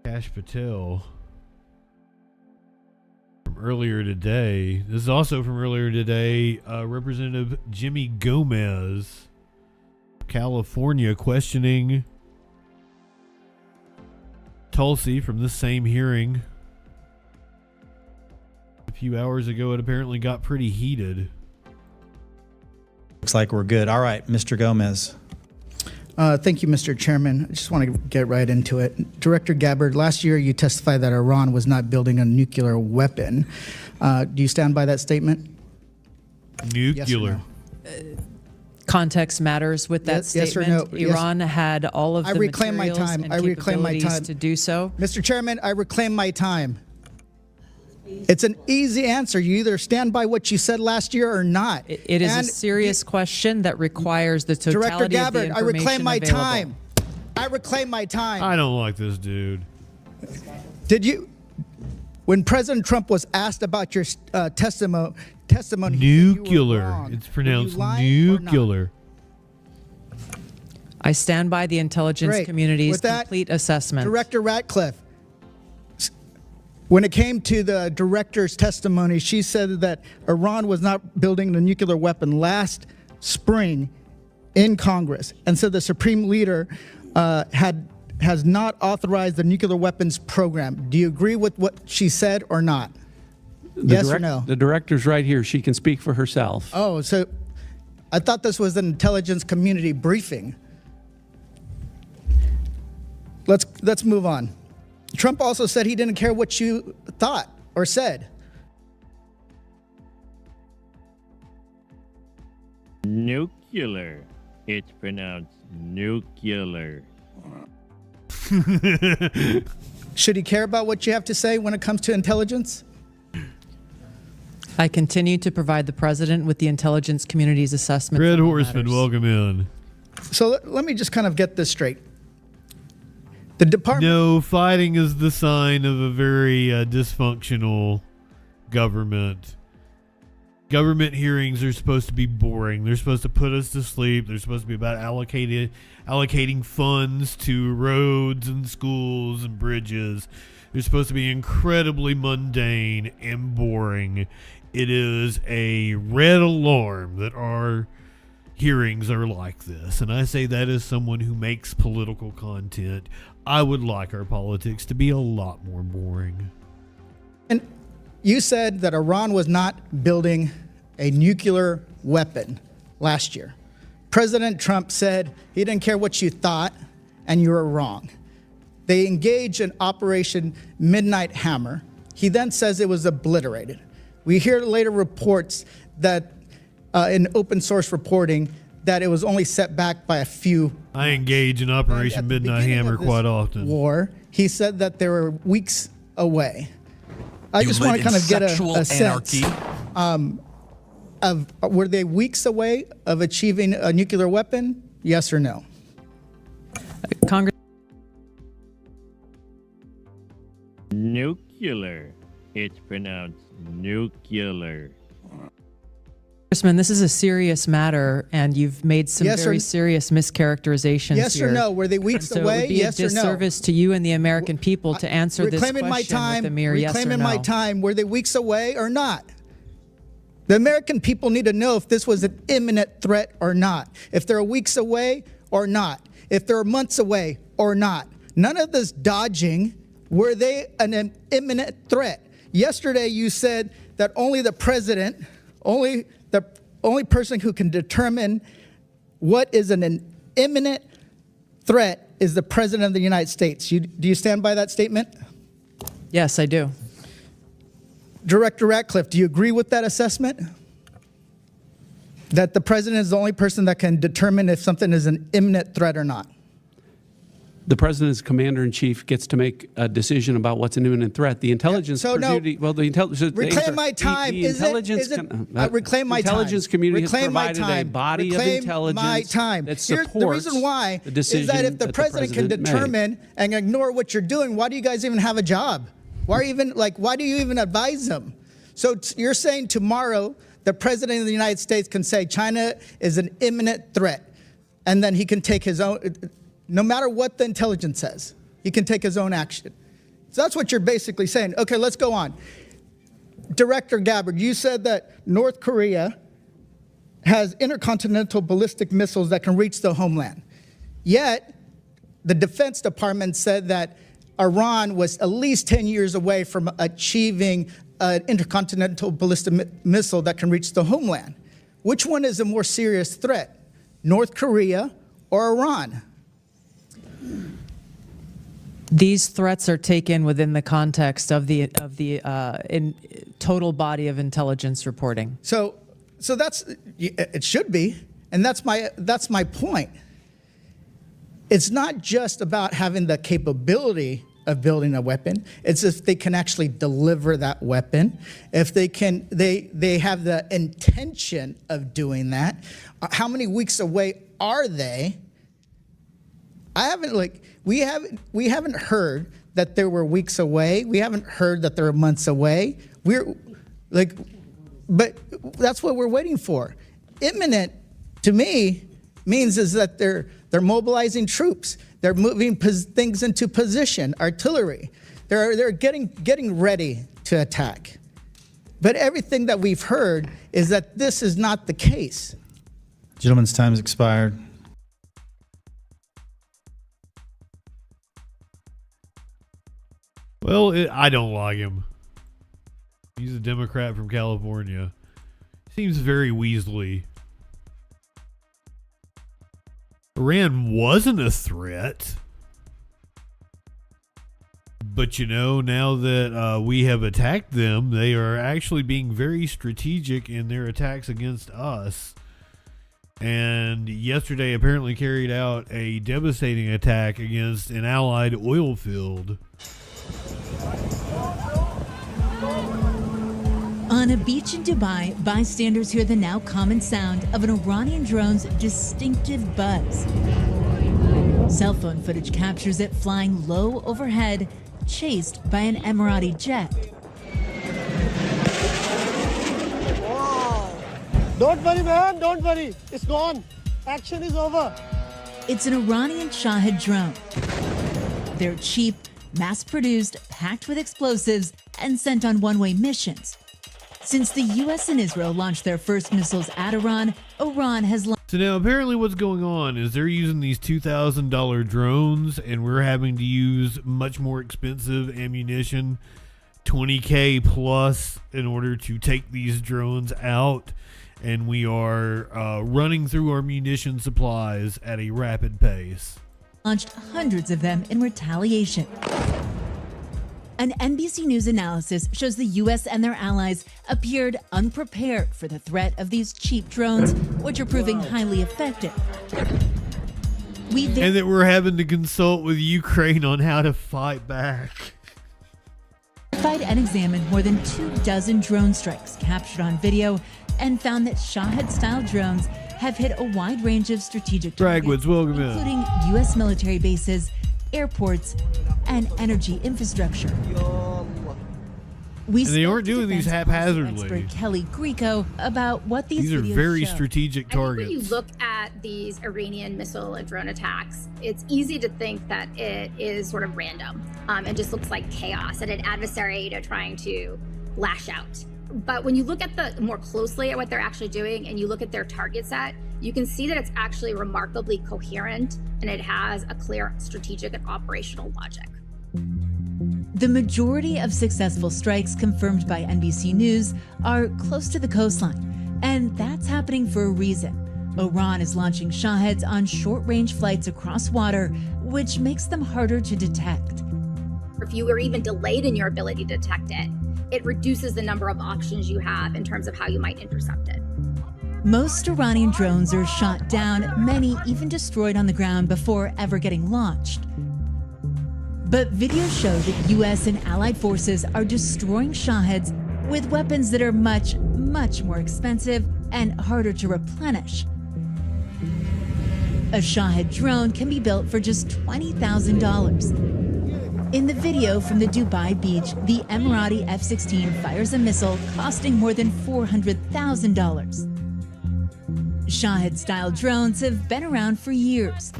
Kash Patel from earlier today. This is also from earlier today. Representative Jimmy Gomez, California, questioning Tulsi from the same hearing a few hours ago. It apparently got pretty heated. Looks like we're good. All right, Mr. Gomez. Thank you, Mr. Chairman. I just want to get right into it. Director Gabbard, last year you testified that Iran was not building a nuclear weapon. Do you stand by that statement? Nuclear. Yes, context matters with that statement. Yes or no? Iran had all of the materials and capabilities to do so. Mr. Chairman, I reclaim my time. It's an easy answer. You either stand by what you said last year or not. It is a serious question that requires the totality Director Gabbard, of the information I reclaim my available. time. I reclaim my time. I don't like this dude. Did you, when President Trump was asked about your testimony, nuclear. It's pronounced nuclear. I stand by the intelligence Great. community's With that, complete assessment. Director Ratcliffe, when it came to the director's testimony, she said that Iran was not building a nuclear weapon last spring in Congress, and so the Supreme Leader has not authorized the nuclear weapons program. Do you agree with what she said or not? Yes or no? The director's right here. She can speak for herself. Oh, so I thought this was an intelligence community briefing. Let's move on. Trump also said he didn't care what you thought or said. Nuclear. It's pronounced nuclear. Should he care about what you have to say when it comes to intelligence? I continue to provide the president with the intelligence community's assessment. Red Horseman, welcome in. So let me just kind of get this straight. The department. No, fighting is the sign of a very dysfunctional government. Government hearings are supposed to be boring. They're supposed to put us to sleep. They're supposed to be about allocating funds to roads and schools and bridges. They're supposed to be incredibly mundane and boring. It is a red alarm that our hearings are like this. And I say that as someone who makes political content. I would like our politics to be a lot more boring. And you said that Iran was not building a nuclear weapon last year. President Trump said he didn't care what you thought, and you were wrong. They engaged in Operation Midnight Hammer. He then says it was obliterated. We hear later reports that in open source reporting that it was only set back by a few. I engage in Operation Midnight Hammer quite often. War. He said that they were weeks away. I just want to kind of get a sense of were they weeks away of achieving a nuclear weapon? Yes or no? Congress. Nuclear. It's pronounced nuclear. Congressman, this is a serious matter, and you've made some very serious mischaracterizations yes here. or no? Were they weeks so away? It would be yes a or no? disservice to you and the American people to answer this question with a mere yes or no. Reclaiming my time. Were they weeks away or not? The American people need to know if this was an imminent threat or not. If they're weeks away or not. If they're months away or not. None of this dodging. Were they an imminent threat? Yesterday you said that only the president, the only person who can determine what is an imminent threat is the president of the United States. Do you stand by that statement? Yes, I do. Director Ratcliffe, do you agree with that assessment? That the president is the only person that can determine if something is an imminent threat or not? The president's commander-in-chief gets to make a decision about what's an imminent threat. The intelligence community, the intelligence. Reclaim my time. Reclaim my time. Intelligence community has provided a body of intelligence that supports the reason why the decision is that if the president can determine and ignore what you're doing, why do you guys even have a job? Why do you even advise them? So you're saying tomorrow the president of the United States can say China is an imminent threat, and then he can take his own. No matter what the intelligence says, he can take his own action. So that's what you're basically saying. Okay, let's go on. Director Gabbard, you said that North Korea has intercontinental ballistic missiles that can reach the homeland. Yet, the Defense Department said that Iran was at least 10 years away from achieving an intercontinental ballistic missile that can reach the homeland. Which one is a more serious threat, North Korea or Iran? These threats are taken within the context of the in total body of intelligence reporting. So that's it should be, and that's my point. It's not just about having the capability of building a weapon. It's if they can actually deliver that weapon, if they can, they have the intention of doing that. How many weeks away are they? We haven't heard that there were weeks away. We haven't heard that there were months away. But that's what we're waiting for. Imminent, to me, means is that they're mobilizing troops. They're moving things into position, artillery. They're getting ready to attack. But everything that we've heard is that this is not the case. Gentleman's time has expired. Well, I don't like him. He's a Democrat from California. Seems very weaselly. Iran wasn't a threat. But, you know, now that we have attacked them, they are actually being very strategic in their attacks against us. And yesterday apparently carried out a devastating attack against an allied oil field. On a beach in Dubai, bystanders hear the now common sound of an Iranian drone's distinctive buzz. Cell phone footage captures it flying low overhead, chased by an Emirati jet. Wow. Don't worry, man, don't worry. It's gone. Action is over. It's an Iranian Shahed drone. They're cheap, mass-produced, packed with explosives, and sent on one-way missions. Since the U.S. and Israel launched their first missiles at Iran, Iran has launched. So now apparently what's going on is they're using these $2,000 drones, and we're having to use much more expensive ammunition, $20K plus, in order to take these drones out. And we are running through our munition supplies at a rapid pace. Launched hundreds of them in retaliation. An NBC News analysis shows the U.S. and their allies appeared unprepared for the threat of these cheap drones, which are proving highly effective. And that we're having to consult with Ukraine on how to fight back. Verified and examined more than 24 drone strikes captured on video and found that Shahed-style drones have hit a wide range of strategic targets, including U.S. military bases, airports, and energy infrastructure. And they aren't doing these haphazardly. Expert Kelly Greco about what these are videos very show. strategic targets. When you look at these Iranian missile and drone attacks, it's easy to think that it is sort of random and just looks like chaos and an adversary trying to lash out. But when you look at more closely at what they're actually doing and you look at their target set, you can see that it's actually remarkably coherent and it has a clear strategic and operational logic. The majority of successful strikes confirmed by NBC News are close to the coastline, and that's happening for a reason. Iran is launching Shaheds on short-range flights across water, which makes them harder to detect. If you are even delayed in your ability to detect it, it reduces the number of options you have in terms of how you might intercept it. Most Iranian drones are shot down, many even destroyed on the ground before ever getting launched. But videos show that U.S. and allied forces are destroying Shaheds with weapons that are much, much more expensive and harder to replenish. A Shahed drone can be built for just $20,000. In the video from the Dubai beach, the Emirati F-16 fires a missile costing more than $400,000. Shahed-style drones have been around for years.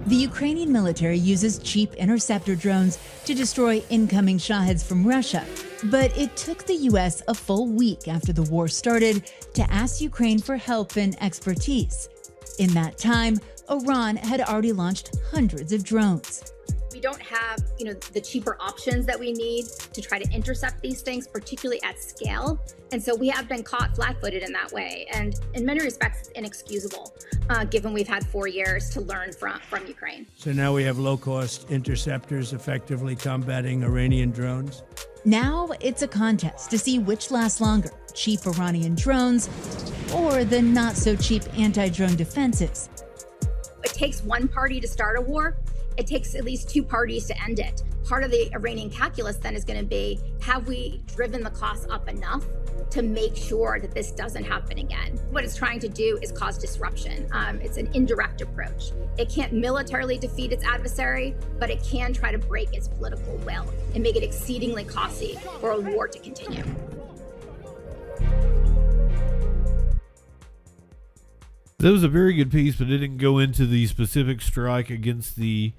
The Ukrainian military uses cheap interceptor drones to destroy incoming Shaheds from Russia, but it took the U.S. a full week after the war started to ask Ukraine for help and expertise. In that time, Iran had already launched hundreds of drones. We don't have, the cheaper options that we need to try to intercept these things, particularly at scale. And so we have been caught flat-footed in that way. And in many respects, it's inexcusable, given we've had 4 years to learn from Ukraine. So now we have low-cost interceptors effectively combating Iranian drones? Now it's a contest to see which lasts longer, cheap Iranian drones or the not-so-cheap anti-drone defenses. It takes one party to start a war. It takes at least two parties to end it. Part of the Iranian calculus then is going to be, have we driven the costs up enough to make sure that this doesn't happen again? What it's trying to do is cause disruption. It's an indirect approach. It can't militarily defeat its adversary, but it can try to break its political will and make it exceedingly costly for a war to continue. That was a very good piece, but it didn't go into the specific strike against the.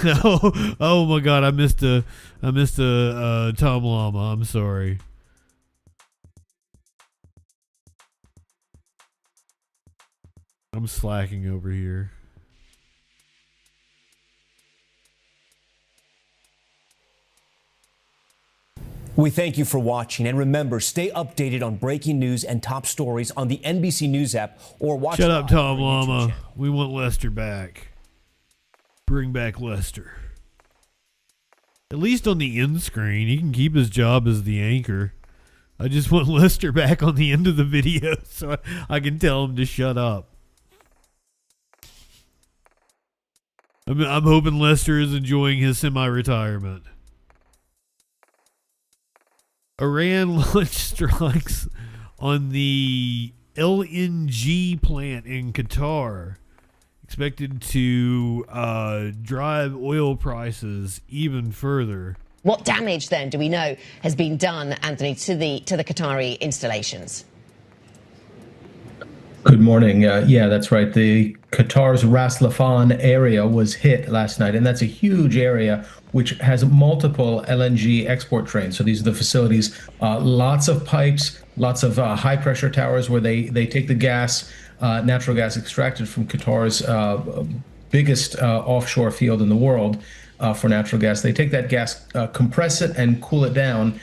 Oh my God! I missed a Tom Llama. I'm sorry. I'm slacking over here. We thank you for watching, and remember, stay updated on breaking news and top stories on the NBC News app or watch. Shut up, Tom Llama. We want Lester back. Bring back Lester. At least on the end screen, he can keep his job as the anchor. I just want Lester back on the end of the video so I can tell him to shut up. I'm hoping Lester is enjoying his semi-retirement. Iran launched strikes on the LNG plant in Qatar, expected to drive oil prices even further. What damage then do we know has been done, Anthony, to the Qatari installations? Good morning. Yeah, that's right. The Qatar's Ras Laffan area was hit last night, and that's a huge area which has multiple LNG export trains. So these are the facilities, lots of pipes, lots of high pressure towers where they take the gas, natural gas extracted from Qatar's biggest offshore field in the world for natural gas. They take that gas, compress it and cool it down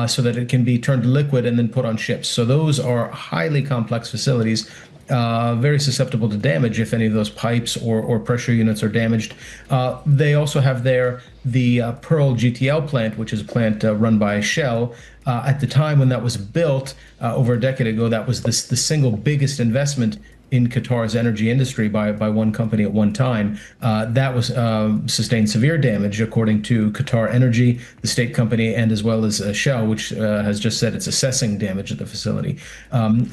so that it can be turned to liquid and then put on ships. So those are highly complex facilities, very susceptible to damage if any of those pipes or pressure units are damaged. They also have there the Pearl GTL plant, which is a plant run by Shell. At the time when that was built over a decade ago, that was the single biggest investment in Qatar's energy industry by one company at one time. That was sustained severe damage, according to Qatar Energy, the state company, and as well as Shell, which has just said it's assessing damage at the facility.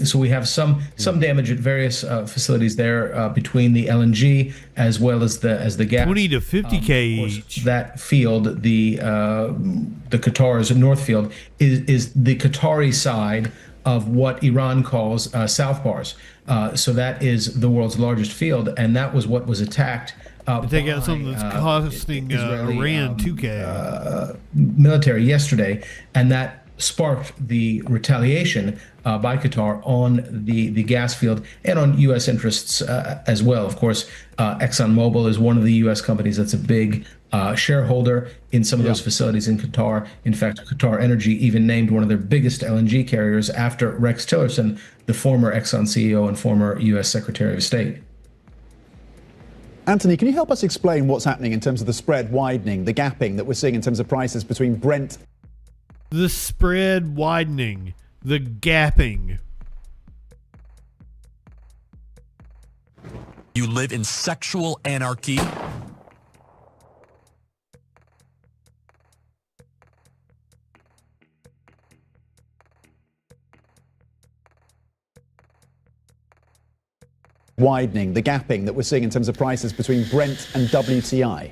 So we have some damage at various facilities there between the LNG as well as the gas. 20 to 50K each. That field, the Qatar's North Field, is the Qatari side of what Iran calls South Bars. So that is the world's largest field, and that was what was attacked. Take out something that's costing Iran 2K. Military yesterday, and that sparked the retaliation by Qatar on the gas field and on U.S. interests as well. Of course, ExxonMobil is one of the U.S. companies that's a big shareholder in some of those facilities in Qatar. In fact, Qatar Energy even named one of their biggest LNG carriers after Rex Tillerson, the former Exxon CEO and former U.S. Secretary of State. Anthony, can you help us explain what's happening in terms of the spread widening, the gapping that we're seeing in terms of prices between Brent? The spread widening, the gapping. You live in sexual anarchy. Widening, the gapping that we're seeing in terms of prices between Brent and WTI.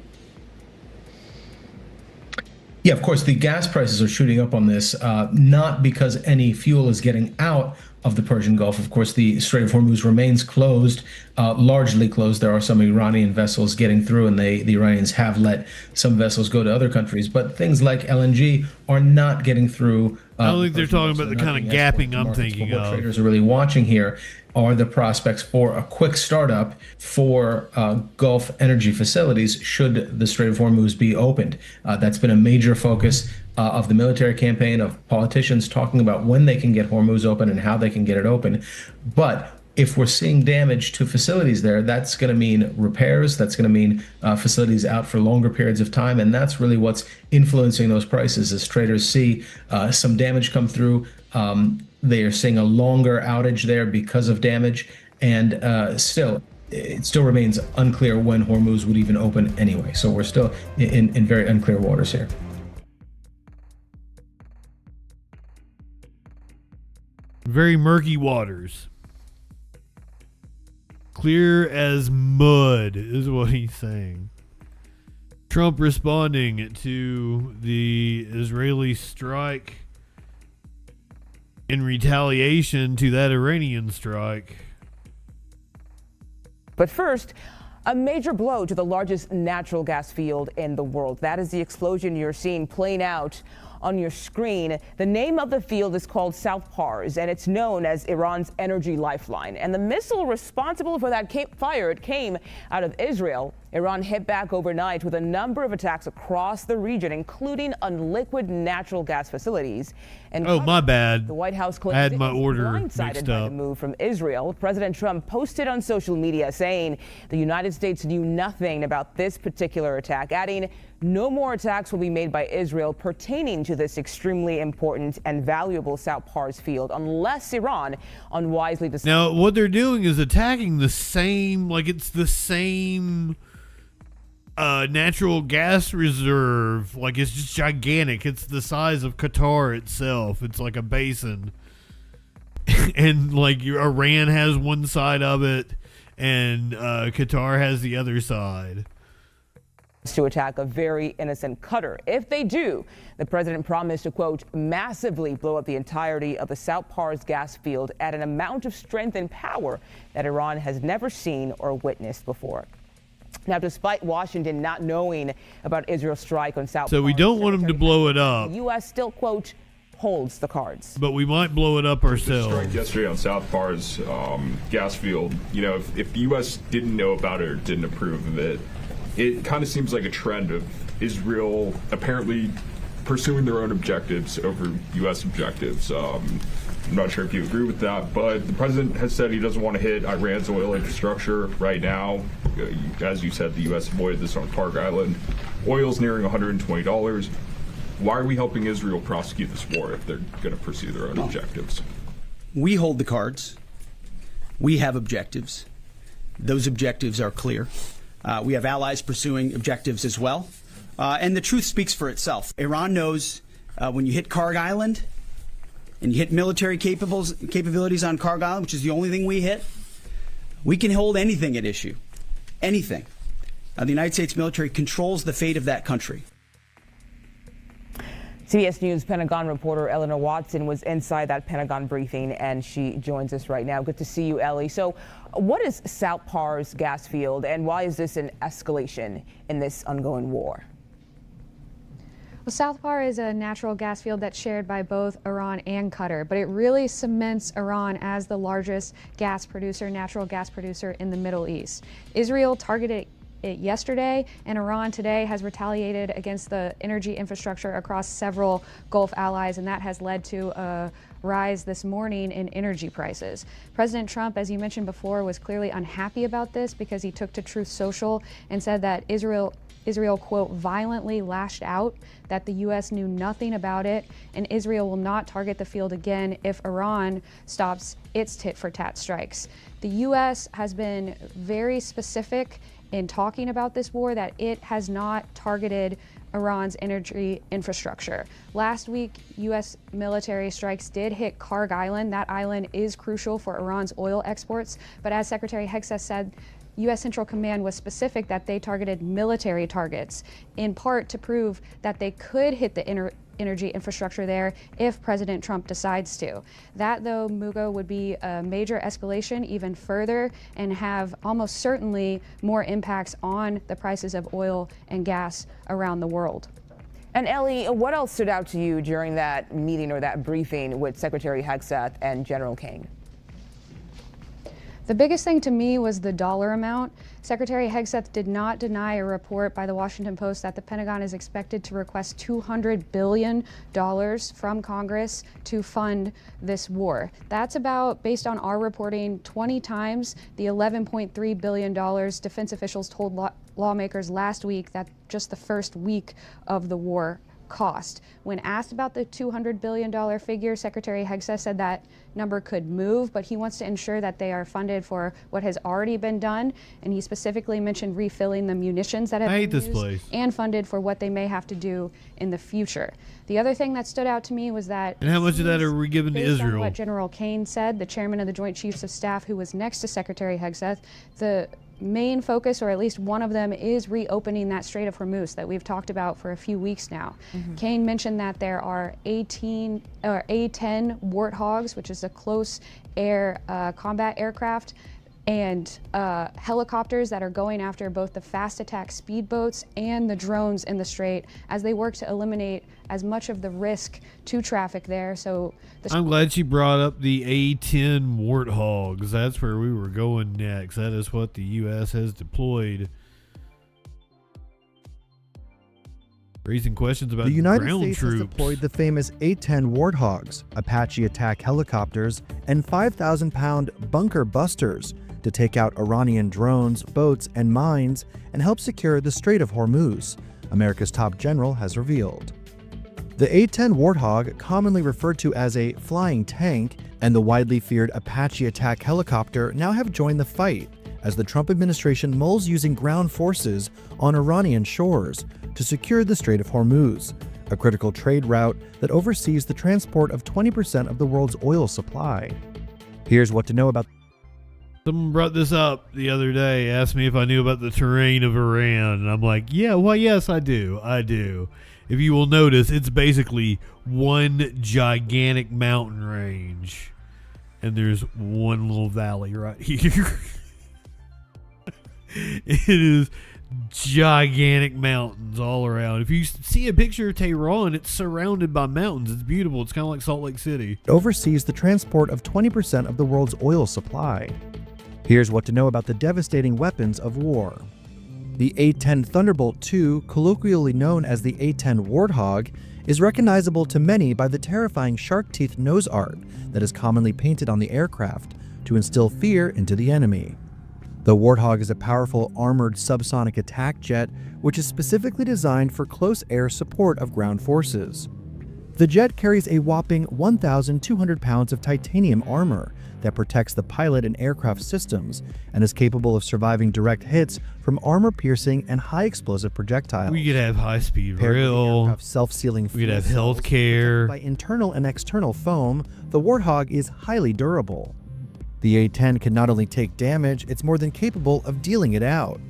Yeah, of course, the gas prices are shooting up on this, not because any fuel is getting out of the Persian Gulf. Of course, the Strait of Hormuz remains closed, largely closed. There are some Iranian vessels getting through, and the Iranians have let some vessels go to other countries. But things like LNG are not getting through. I don't think they're talking about the kind of gapping I'm thinking of. What traders are really watching here are the prospects for a quick startup for Gulf energy facilities should the Strait of Hormuz be opened. That's been a major focus of the military campaign, of politicians talking about when they can get Hormuz open and how they can get it open. But if we're seeing damage to facilities there, that's going to mean repairs. That's going to mean facilities out for longer periods of time. And that's really what's influencing those prices as traders see some damage come through. They are seeing a longer outage there because of damage. And it still remains unclear when Hormuz would even open anyway. So we're still in very unclear waters here. Very murky waters. Clear as mud is what he's saying. Trump responding to the Israeli strike in retaliation to that Iranian strike. But first, a major blow to the largest natural gas field in the world. That is the explosion you're seeing playing out on your screen. The name of the field is called South Pars, and it's known as Iran's energy lifeline. And the missile responsible for that fire, it came out of Israel. Iran hit back overnight with a number of attacks across the region, including on liquid natural gas facilities. And oh, my bad. The White House I had my order blindsided mixed by up. the move from Israel. President Trump posted on social media saying the United States knew nothing about this particular attack, adding no more attacks will be made by Israel pertaining to this extremely important and valuable South Pars field unless Iran unwisely decides. Now, what they're doing is attacking the same, like it's the same natural gas reserve. Like it's just gigantic. It's the size of Qatar itself. It's like a basin. And like Iran has one side of it and Qatar has the other side. To attack a very innocent Qatar. If they do, the president promised to, quote, massively blow up the entirety of the South Pars gas field at an amount of strength and power that Iran has never seen or witnessed before. Now, despite Washington not knowing about Israel's strike on South Pars, so we don't want them to blow it up. The U.S. still, quote, holds the cards. But we might blow it up ourselves. The strike yesterday on South Pars gas field, you know, if the U.S. didn't know about it or didn't approve of it, it kind of seems like a trend of Israel apparently pursuing their own objectives over U.S. objectives. I'm not sure if you agree with that, but the president has said he doesn't want to hit Iran's oil infrastructure right now. As you said, the U.S. avoided this on Park Island. Oil's nearing $120. Why are we helping Israel prosecute this war if they're going to pursue their own objectives? We hold the cards. We have objectives. Those objectives are clear. We have allies pursuing objectives as well. And the truth speaks for itself. Iran knows when you hit Karg Island and you hit military capabilities on Karg Island, which is the only thing we hit, we can hold anything at issue. Anything. The United States military controls the fate of that country. CBS News Pentagon reporter Eleanor Watson was inside that Pentagon briefing, and she joins us right now. Good to see you, Ellie. So what is South Pars gas field, and why is this an escalation in this ongoing war? Well, South Pars is a natural gas field that's shared by both Iran and Qatar, but it really cements Iran as the largest gas producer, natural gas producer in the Middle East. Israel targeted it yesterday, and Iran today has retaliated against the energy infrastructure across several Gulf allies, and that has led to a rise this morning in energy prices. President Trump, as you mentioned before, was clearly unhappy about this because he took to Truth Social and said that Israel, quote, violently lashed out, that the U.S. knew nothing about it, and Israel will not target the field again if Iran stops its tit-for-tat strikes. The U.S. has been very specific in talking about this war that it has not targeted Iran's energy infrastructure. Last week, U.S. military strikes did hit Karg Island. That island is crucial for Iran's oil exports, but as Secretary Hegseth said, U.S. Central Command was specific that they targeted military targets, in part to prove that they could hit the energy infrastructure there if President Trump decides to. That, though, Mugo, would be a major escalation even further and have almost certainly more impacts on the prices of oil and gas around the world. And Ellie, what else stood out to you during that meeting or that briefing with Secretary Hegseth and General King? The biggest thing to me was the dollar amount. Secretary Hegseth did not deny a report by the Washington Post that the Pentagon is expected to request $200 billion from Congress to fund this war. That's about, based on our reporting, 20 times the $11.3 billion defense officials told lawmakers last week that just the first week of the war cost. When asked about the $200 billion figure, Secretary Hegseth said that number could move, but he wants to ensure that they are funded for what has already been done, and he specifically mentioned refilling the munitions that have been used and funded for what they may have to do in the future. The other thing that stood out to me was that, and how much of that are we giving to Israel? On what General Kane said, the chairman of the Joint Chiefs of Staff, who was next to Secretary Hegseth, the main focus, or at least one of them, is reopening that Strait of Hormuz that we've talked about for a few weeks now. Kane mentioned that there are A-10 Warthogs, which is a close air combat aircraft, and helicopters that are going after both the fast attack speedboats and the drones in the strait as they work to eliminate as much of the risk to traffic there. So I'm glad she brought up the A-10 Warthogs. That's where we were going next. That is what the U.S. has deployed. Raising questions about the United ground States troops. has deployed the famous A-10 Warthogs, Apache attack helicopters, and 5,000-pound bunker busters to take out Iranian drones, boats, and mines and help secure the Strait of Hormuz, America's top general has revealed. The A-10 Warthog, commonly referred to as a flying tank, and the widely feared Apache attack helicopter now have joined the fight as the Trump administration mulls using ground forces on Iranian shores to secure the Strait of Hormuz, a critical trade route that oversees the transport of 20% of the world's oil supply. Here's what to know about. Someone brought this up the other day, asked me if I knew about the terrain of Iran, and I'm like, yeah, well, yes, I do. If you will notice, it's basically one gigantic mountain range, and there's one little valley right here. It is gigantic mountains all around. If you see a picture of Tehran, it's surrounded by mountains. It's beautiful. It's kind of like Salt Lake City. It oversees the transport of 20% of the world's oil supply. Here's what to know about the devastating weapons of war. The A-10 Thunderbolt II, colloquially known as the A-10 Warthog, is recognizable to many by the terrifying shark teeth nose art that is commonly painted on the aircraft to instill fear into the enemy. The Warthog is a powerful armored subsonic attack jet which is specifically designed for close air support of ground forces. The jet carries a whopping 1,200 pounds of titanium armor that protects the pilot and aircraft systems and is capable of surviving direct hits from armor-piercing and high-explosive projectiles. We could have high-speed rail, self-sealing we could have healthcare. By internal and external foam, the Warthog is highly durable. The A-10 can not only take damage, it's more than capable of dealing it out.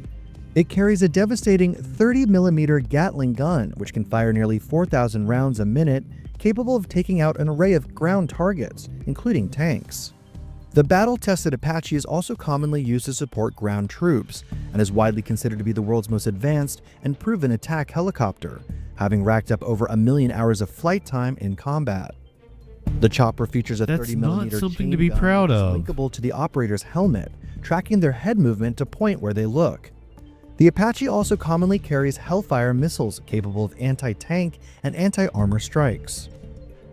It carries a devastating 30mm Gatling gun, which can fire nearly 4,000 rounds a minute, capable of taking out an array of ground targets, including tanks. The battle-tested Apache is also commonly used to support ground troops and is widely considered to be the world's most advanced and proven attack helicopter, having racked up over 1 million hours of flight time in combat. The chopper features a 30mm not something chain to be gun proud which is of. linkable to the operator's helmet, tracking their head movement to point where they look. The Apache also commonly carries Hellfire missiles capable of anti-tank and anti-armor strikes.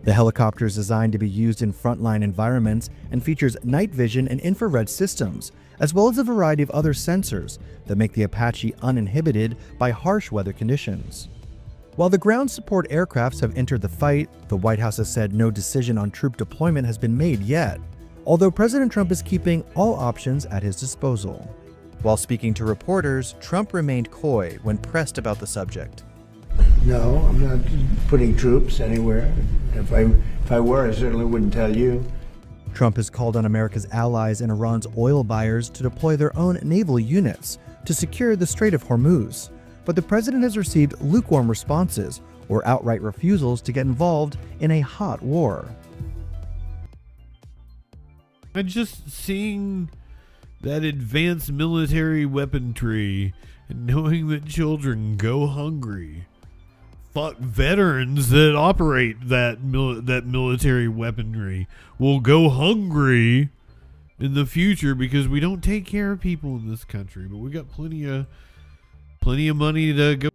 The helicopter is designed to be used in frontline environments and features night vision and infrared systems, as well as a variety of other sensors that make the Apache uninhibited by harsh weather conditions. While the ground support aircrafts have entered the fight, the White House has said no decision on troop deployment has been made yet, although President Trump is keeping all options at his disposal. While speaking to reporters, Trump remained coy when pressed about the subject. No, I'm not putting troops anywhere. If I were, I certainly wouldn't tell you. Trump has called on America's allies and Iran's oil buyers to deploy their own naval units to secure the Strait of Hormuz, but the president has received lukewarm responses or outright refusals to get involved in a hot war. And just seeing that advanced military weaponry and knowing that children go hungry. Fuck, veterans that operate that military weaponry will go hungry in the future because we don't take care of people in this country, but we got plenty of money to go.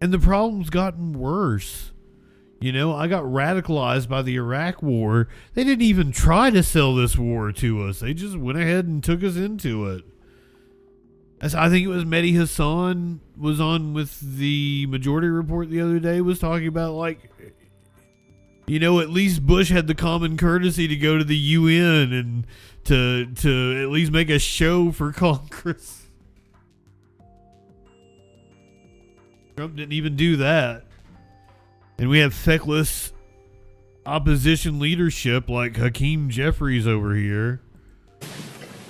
And the problem's gotten worse. You know, I got radicalized by the Iraq war. They didn't even try to sell this war to us. They just went ahead and took us into it. As I think it was Mehdi Hassan was on with the Majority Report the other day, was talking about, like, you know, at least Bush had the common courtesy to go to the UN and to at least make a show for Congress. Trump didn't even do that. And we have feckless opposition leadership like Hakeem Jeffries over here.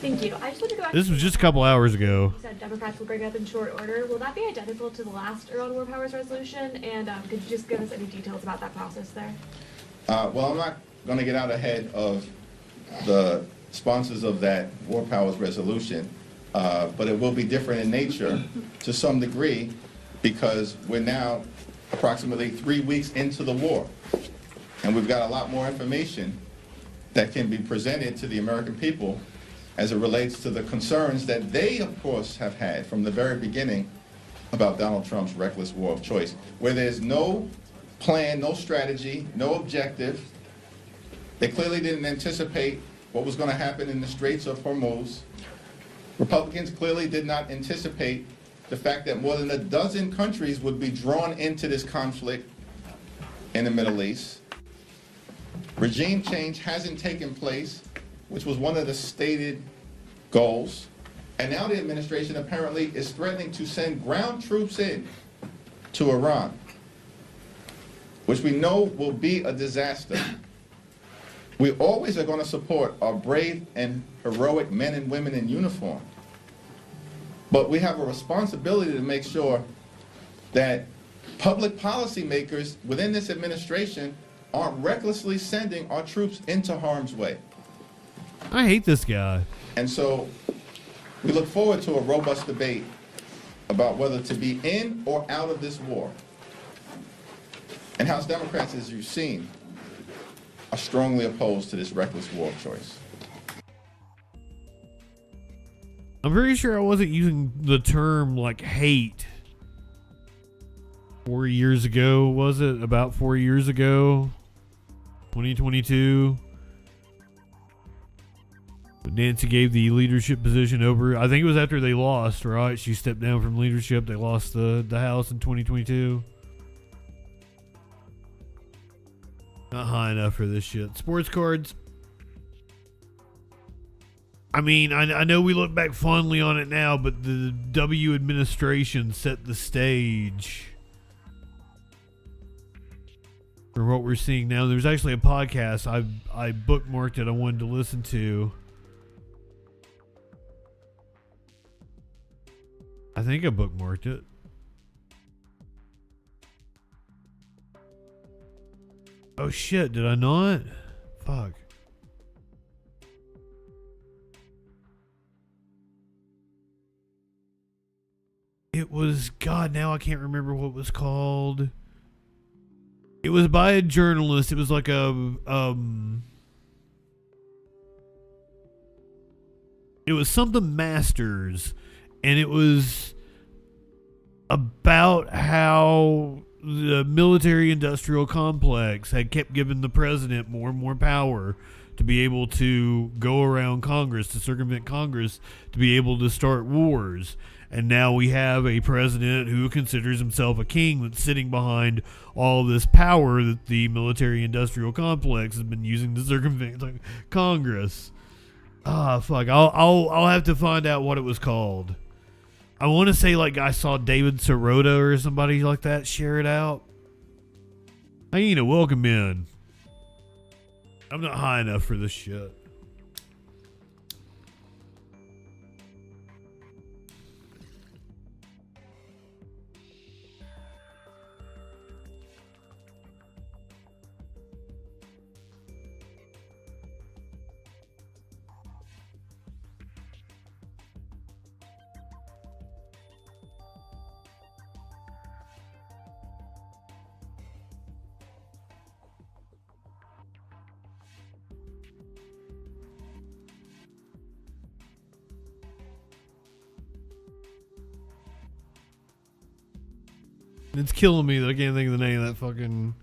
Thank you. I just wanted to go back. This was just a couple hours ago. You said Democrats will bring it up in short order. Will that be identical to the last Iran War Powers resolution? And could you just give us any details about that process there? Well, I'm not going to get out ahead of the sponsors of that War Powers resolution, but it will be different in nature to some degree because we're now approximately 3 weeks into the war, and we've got a lot more information that can be presented to the American people as it relates to the concerns that they, of course, have had from the very beginning about Donald Trump's reckless war of choice, where there's no plan, no strategy, no objective. They clearly didn't anticipate what was going to happen in the Straits of Hormuz. Republicans clearly did not anticipate the fact that more than a dozen countries would be drawn into this conflict in the Middle East. Regime change hasn't taken place, which was one of the stated goals. And now the administration apparently is threatening to send ground troops in to Iran, which we know will be a disaster. We always are going to support our brave and heroic men and women in uniform. But we have a responsibility to make sure that public policymakers within this administration aren't recklessly sending our troops into harm's way. I hate this guy. And so we look forward to a robust debate about whether to be in or out of this war. And House Democrats, as you've seen, are strongly opposed to this reckless war of choice. I'm pretty sure I wasn't using the term like hate 4 years ago, was it? About 4 years ago? 2022? Nancy gave the leadership position over. I think it was after they lost, right? She stepped down from leadership. They lost the House in 2022. Not high enough for this shit. Sports cards. I mean, I know we look back fondly on it now, but the W administration set the stage for what we're seeing now. There's actually a podcast I bookmarked it. I wanted to listen to. I think I bookmarked it. Oh shit, did I not? Fuck. It was, God, now I can't remember what it was called. It was by a journalist. It was like it was something Masters, and it was about how the military-industrial complex had kept giving the president more and more power to be able to go around Congress, to circumvent Congress, to be able to start wars. And now we have a president who considers himself a king that's sitting behind all this power that the military-industrial complex has been using to circumvent Congress. Ah, fuck. I'll have to find out what it was called. I want to say like I saw David Sirota or somebody like that share it out. Hyena, welcome in. I'm not high enough for this shit. It's killing me that I can't think of the name of that fucking...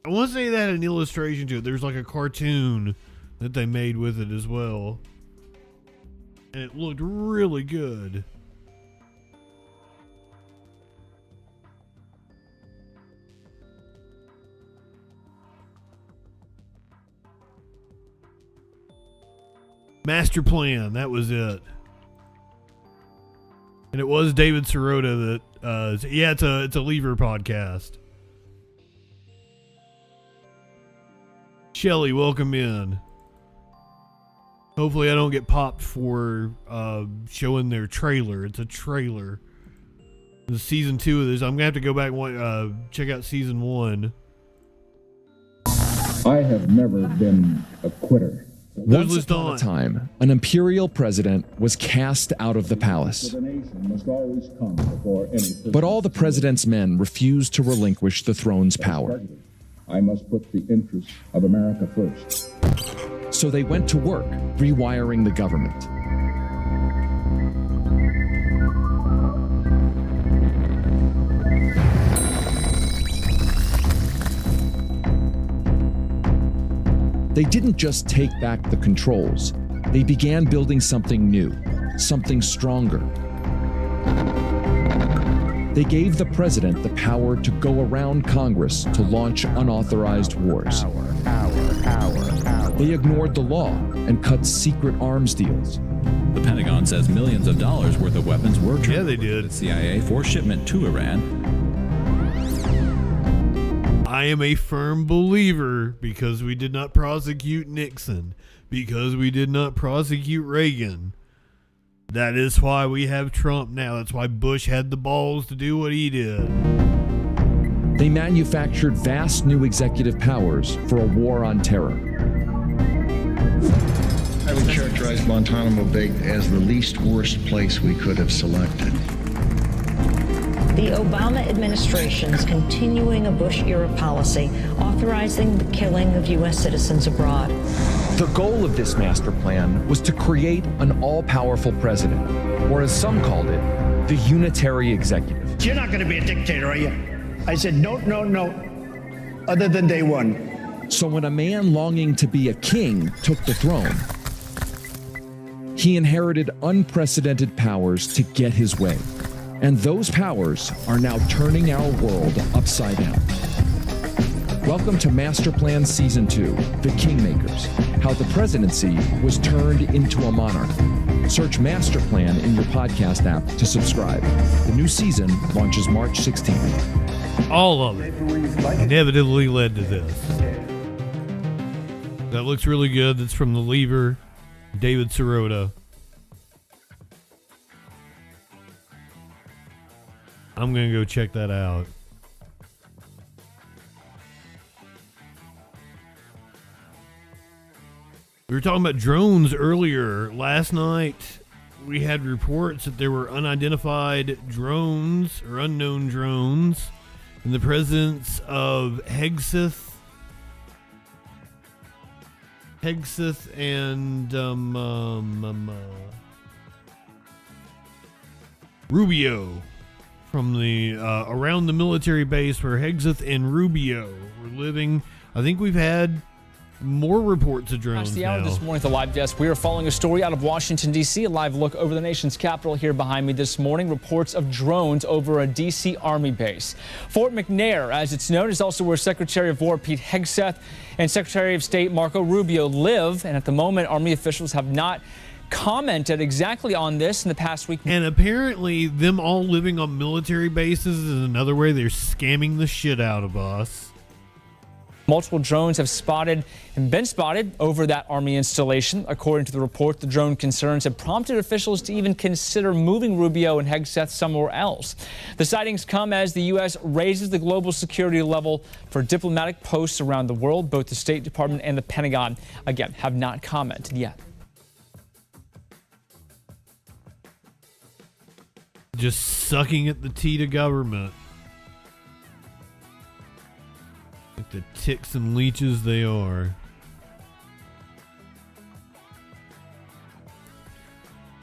I want to say that an illustration to it. There's like a cartoon that they made with it as well. And it looked really good. Master Plan, that was it. And it was David Sirota that yeah, it's a Lever podcast. Shelly, welcome in. Hopefully I don't get popped for showing their trailer. It's a trailer. The season 2 of this. I'm gonna have to go back and check out season 1. I have never been a quitter. Once upon a time, an imperial president was cast out of the palace. But all the president's men refused to relinquish the throne's power. I must put the interests of America first. So they went to work rewiring the government. They didn't just take back the controls. They began building something new, something stronger. They gave the president the power to go around Congress to launch unauthorized wars. They ignored the law and cut secret arms deals. The Pentagon says millions of dollars worth of weapons were Yeah, they did. to the CIA for shipment to Iran. I am a firm believer, because we did not prosecute Nixon, because we did not prosecute Reagan. That is why we have Trump now. That's why Bush had the balls to do what he did. They manufactured vast new executive powers for a war on terror. I would characterize Guantanamo Bay as the least worst place we could have selected. The Obama administration's continuing a Bush-era policy authorizing the killing of U.S. citizens abroad. The goal of this master plan was to create an all-powerful president, or as some called it, the unitary executive. You're not going to be a dictator, are you? I said no, other than day one. So when a man longing to be a king took the throne, he inherited unprecedented powers to get his way. And those powers are now turning our world upside down. Welcome to Master Plan Season 2, The Kingmakers, how the presidency was turned into a monarchy. Search Master Plan in your podcast app to subscribe. The new season launches March 16th. All of it inevitably led to this. That looks really good. That's from The Lever, David Sirota. I'm going to go check that out. We were talking about drones earlier. Last night, we had reports that there were unidentified drones or unknown drones in the presence of Hegseth and Rubio from the around the military base where Hegseth and Rubio were living. I think we've had more reports of drones The hour now. this morning at the live desk, we are following a story out of Washington, D.C. A live look over the nation's capital here behind me this morning. Reports of drones over a D.C. Army base. Fort McNair, as it's known, is also where Secretary of War Pete Hegseth and Secretary of State Marco Rubio live. And at the moment, Army officials have not commented exactly on this in the past week. And apparently them all living on military bases is another way they're scamming the shit out of us. Multiple drones have been spotted over that Army installation. According to the report, the drone concerns have prompted officials to even consider moving Rubio and Hegseth somewhere else. The sightings come as the U.S. raises the global security level for diplomatic posts around the world. Both the State Department and the Pentagon, again, have not commented yet. Just sucking at the teat of government. Like the ticks and leeches they are.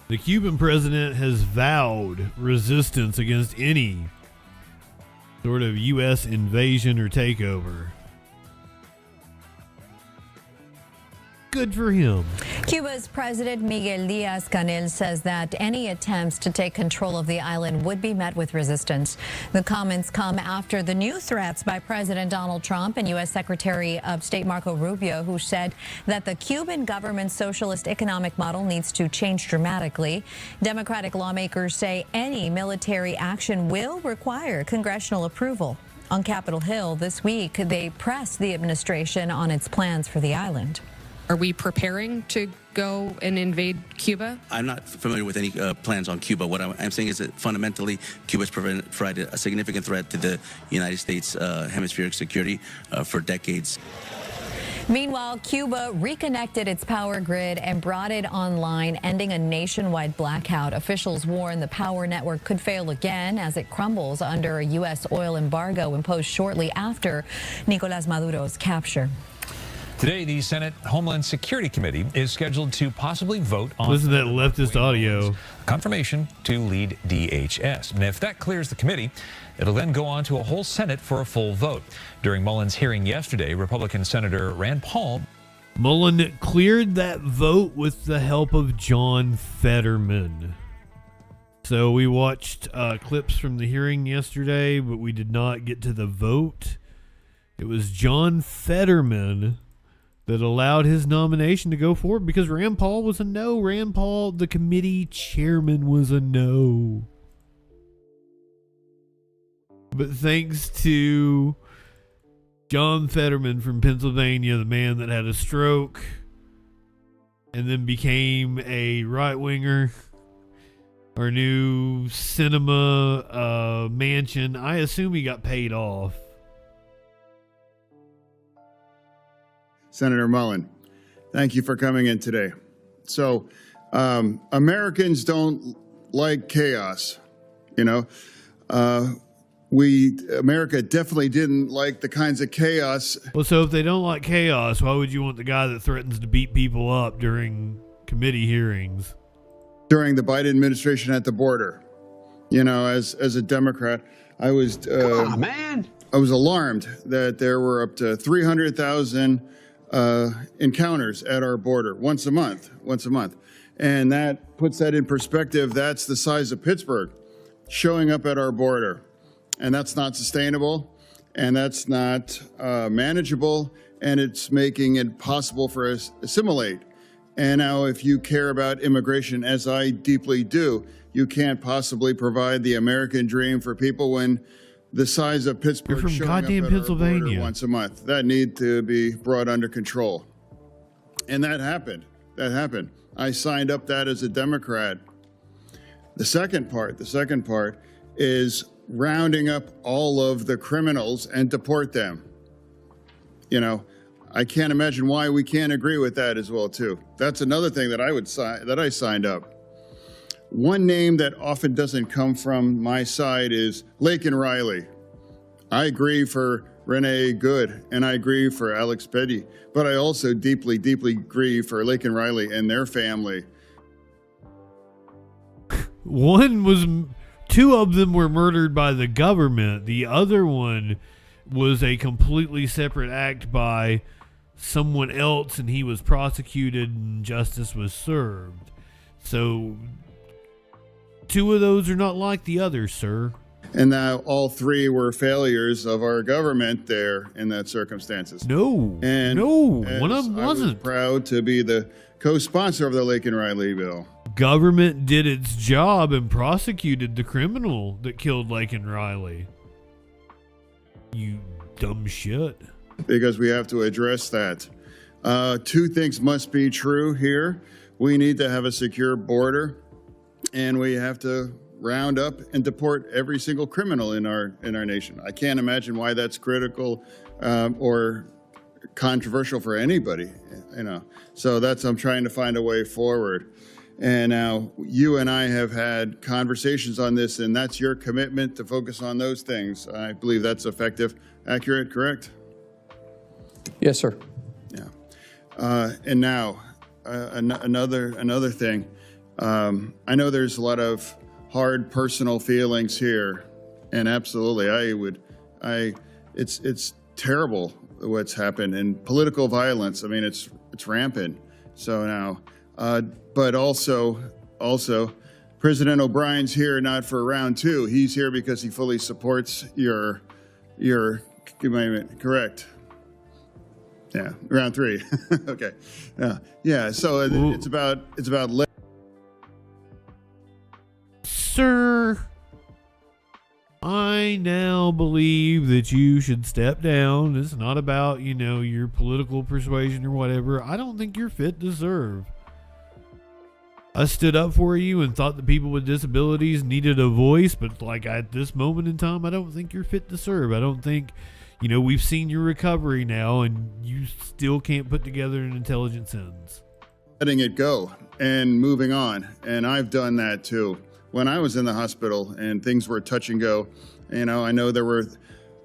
The Cuban president has vowed resistance against any sort of U.S. invasion or takeover. Good for him. Cuba's President Miguel Díaz-Canel says that any attempts to take control of the island would be met with resistance. The comments come after the new threats by President Donald Trump and U.S. Secretary of State Marco Rubio, who said that the Cuban government's socialist economic model needs to change dramatically. Democratic lawmakers say any military action will require congressional approval. On Capitol Hill this week, they pressed the administration on its plans for the island. Are we preparing to go and invade Cuba? I'm not familiar with any plans on Cuba. What I'm saying is that fundamentally, Cuba's provided a significant threat to the United States hemispheric security for decades. Meanwhile, Cuba reconnected its power grid and brought it online, ending a nationwide blackout. Officials warn the power network could fail again as it crumbles under a U.S. oil embargo imposed shortly after Nicolás Maduro's capture. Today, the Senate Homeland Security Committee is scheduled to possibly vote on listen to that leftist audio confirmation to lead DHS. And if that clears the committee, it'll then go on to a whole Senate for a full vote. During Mullen's hearing yesterday, Republican Senator Rand Paul. Mullen cleared that vote with the help of John Fetterman. So we watched clips from the hearing yesterday, but we did not get to the vote. It was John Fetterman that allowed his nomination to go forward because Rand Paul was a no. Rand Paul, the committee chairman, was a no. But thanks to John Fetterman from Pennsylvania, the man that had a stroke and then became a right-winger, our new cinema mansion, I assume he got paid off. Senator Mullen, thank you for coming in today. So, Americans don't like chaos, you know. America definitely didn't like the kinds of chaos. Well, so if they don't like chaos, why would you want the guy that threatens to beat people up during committee hearings? During the Biden administration at the border, you know, as a Democrat, I was come on, man. I was alarmed that there were up to 300,000 encounters at our border once a month, and that puts that in perspective. That's the size of Pittsburgh showing up at our border, and that's not sustainable, and that's not manageable, and it's making it possible for us to assimilate. And now, if you care about immigration, as I deeply do, you can't possibly provide the American dream for people when the size of Pittsburgh. You're from goddamn Pennsylvania. Once a month. That need to be brought under control. And that happened. I signed up that as a Democrat. The second part is rounding up all of the criminals and deport them. You know, I can't imagine why we can't agree with that as well too. That's another thing that I signed up. One name that often doesn't come from my side is Laken Riley. I agree for Renee Good, and I agree for Alex Petty, but I also deeply, deeply agree for Laken Riley and their family. Two of them were murdered by the government. The other one was a completely separate act by someone else, and he was prosecuted and justice was served. So two of those are not like the others, sir. And now all three were failures of our government there in that circumstances. No, one of them wasn't. I was proud to be the co-sponsor of the Laken Riley bill. Government did its job and prosecuted the criminal that killed Laken Riley. You dumb shit. Because we have to address that. Two things must be true here. We need to have a secure border, and we have to round up and deport every single criminal in our nation. I can't imagine why that's critical or controversial for anybody, you know. So I'm trying to find a way forward. And now you and I have had conversations on this, and that's your commitment to focus on those things. I believe that's effective, accurate, correct? Yes, sir. Yeah. And now another thing. I know there's a lot of hard personal feelings here, and absolutely, it's terrible what's happened, and political violence. I mean, it's rampant. So now, but also, President O'Brien's here not for round two. He's here because he fully supports your commitment. Correct? Yeah, round three. Okay. Yeah. So it's about. Sir, I now believe that you should step down. It's not about, your political persuasion or whatever. I don't think you're fit to serve. I stood up for you and thought that people with disabilities needed a voice, but at this moment in time, I don't think you're fit to serve. I don't think you know, we've seen your recovery now, and you still can't put together an intelligent sentence. Letting it go and moving on. And I've done that too. When I was in the hospital and things were touch and go, you know, I know there were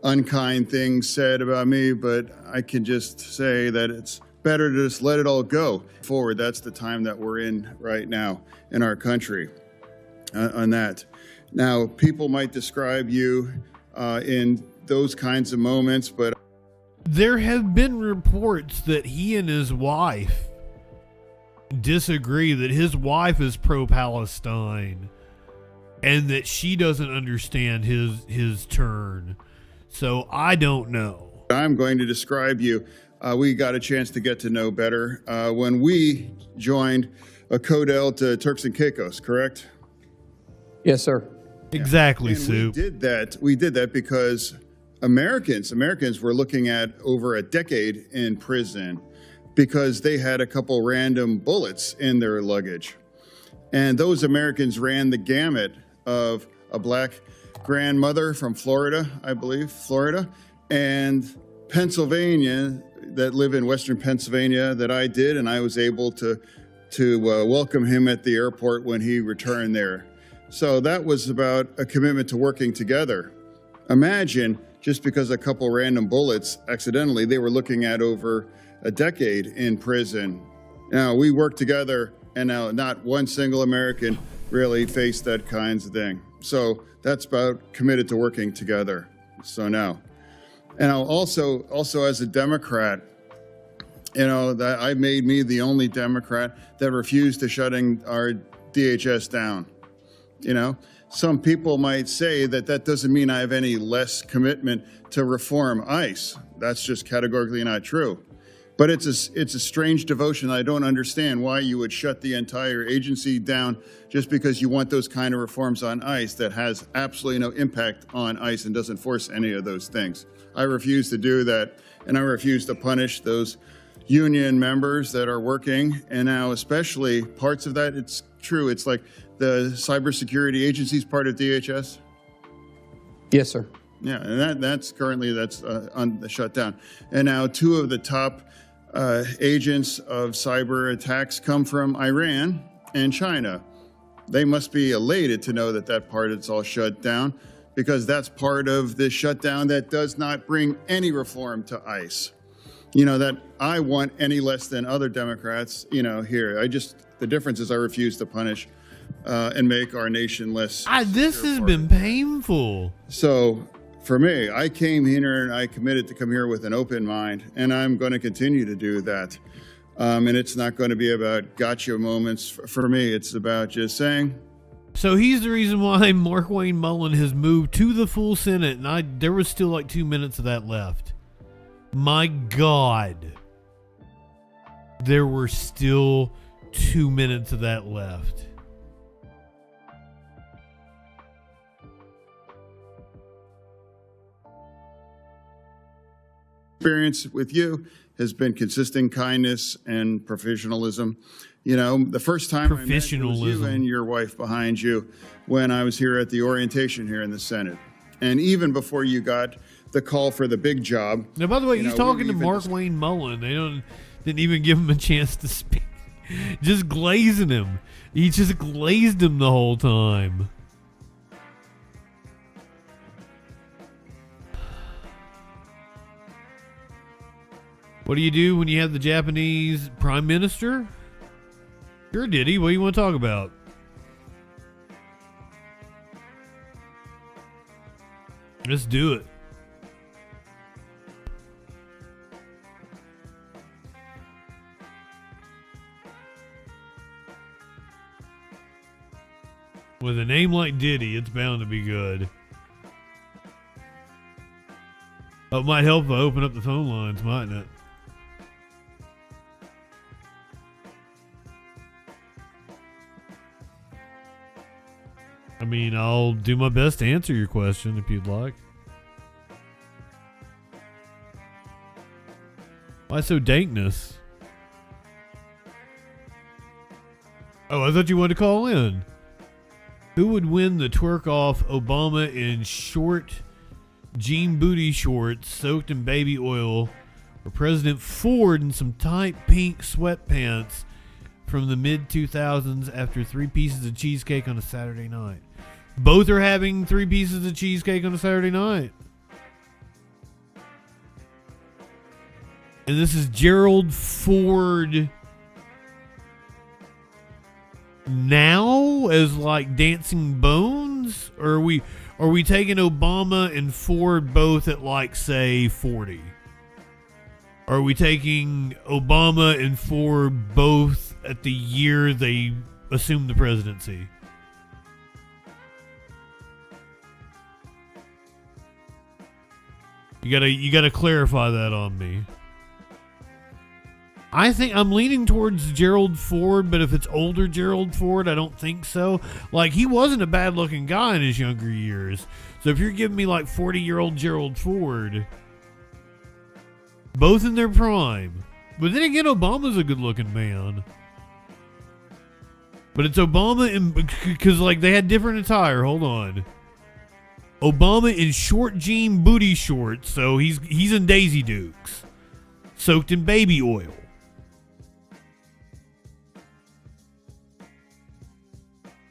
unkind things said about me, but I can just say that it's better to just let it all go forward. That's the time that we're in right now in our country on that. Now, people might describe you in those kinds of moments, but there have been reports that he and his wife disagree, that his wife is pro-Palestine and that she doesn't understand his turn. So I don't know. I'm going to describe you. We got a chance to get to know better when we joined a Codel to Turks and Caicos, correct? Yes, sir. Exactly, and Soup. We did that because Americans were looking at over a decade in prison because they had a couple random bullets in their luggage. And those Americans ran the gamut of a black grandmother from Florida, I believe, and Pennsylvania, that live in Western Pennsylvania, that I did, and I was able to welcome him at the airport when he returned there. So that was about a commitment to working together. Imagine, just because a couple random bullets accidentally, they were looking at over a decade in prison. Now, we worked together, and now not one single American really faced that kinds of thing. So that's about committed to working together. So now, and also as a Democrat, you know, that I made me the only Democrat that refused to shutting our DHS down. You know, some people might say that that doesn't mean I have any less commitment to reform ICE. That's just categorically not true. But it's a strange devotion. I don't understand why you would shut the entire agency down just because you want those kind of reforms on ICE that has absolutely no impact on ICE and doesn't force any of those things. I refuse to do that, and I refuse to punish those union members that are working. And now especially parts of that, it's true. It's like the cybersecurity agency is part of DHS. Yes, sir. Yeah, and that's currently on the shutdown. And now 2 of the top agents of cyber attacks come from Iran and China. They must be elated to know that that part is all shut down, because that's part of the shutdown that does not bring any reform to ICE. You know, that I want any less than other Democrats, you know, here. The difference is I refuse to punish and make our nation less. This has been painful. So for me, I came here and I committed to come here with an open mind, and I'm going to continue to do that. And it's not going to be about gotcha moments. For me, it's about just saying. So he's the reason why Markwayne Mullin has moved to the full Senate, and there was still like 2 minutes of that left. My God. There were still 2 minutes of that left. Experience with you has been consistent kindness and professionalism. You know, the first time I met you was you and your wife behind you when I was here at the orientation here in the Senate. And even before you got the call for the big job. Now, by the way, he's talking to Markwayne Mullin. They didn't even give him a chance to speak. Just glazing him. He just glazed him the whole time. What do you do when you have the Japanese Prime Minister? Sure, Diddy. What do you want to talk about? Let's do it. With a name like Diddy, it's bound to be good. Oh, it might help if I open up the phone lines, mightn't it? I mean, I'll do my best to answer your question if you'd like. Why so dankness? Oh, I thought you wanted to call in. Who would win the twerk off Obama in short jean booty shorts soaked in baby oil, or President Ford in some tight pink sweatpants from the mid-2000s after 3 pieces of cheesecake on a Saturday night. Both are having 3 pieces of cheesecake on a Saturday night. And this is Gerald Ford now as like Dancing Bones? Or are we taking Obama and Ford both at like say 40? Are we taking Obama and Ford both at the year they assumed the presidency? You gotta clarify that on me. I think I'm leaning towards Gerald Ford, but if it's older Gerald Ford, I don't think so. Like, he wasn't a bad looking guy in his younger years. So if you're giving me like 40-year-old Gerald Ford, both in their prime. But then again, Obama's a good looking man. But it's Obama in, because like they had different attire. Hold on. Obama in short jean booty shorts, so he's in Daisy Dukes, soaked in baby oil.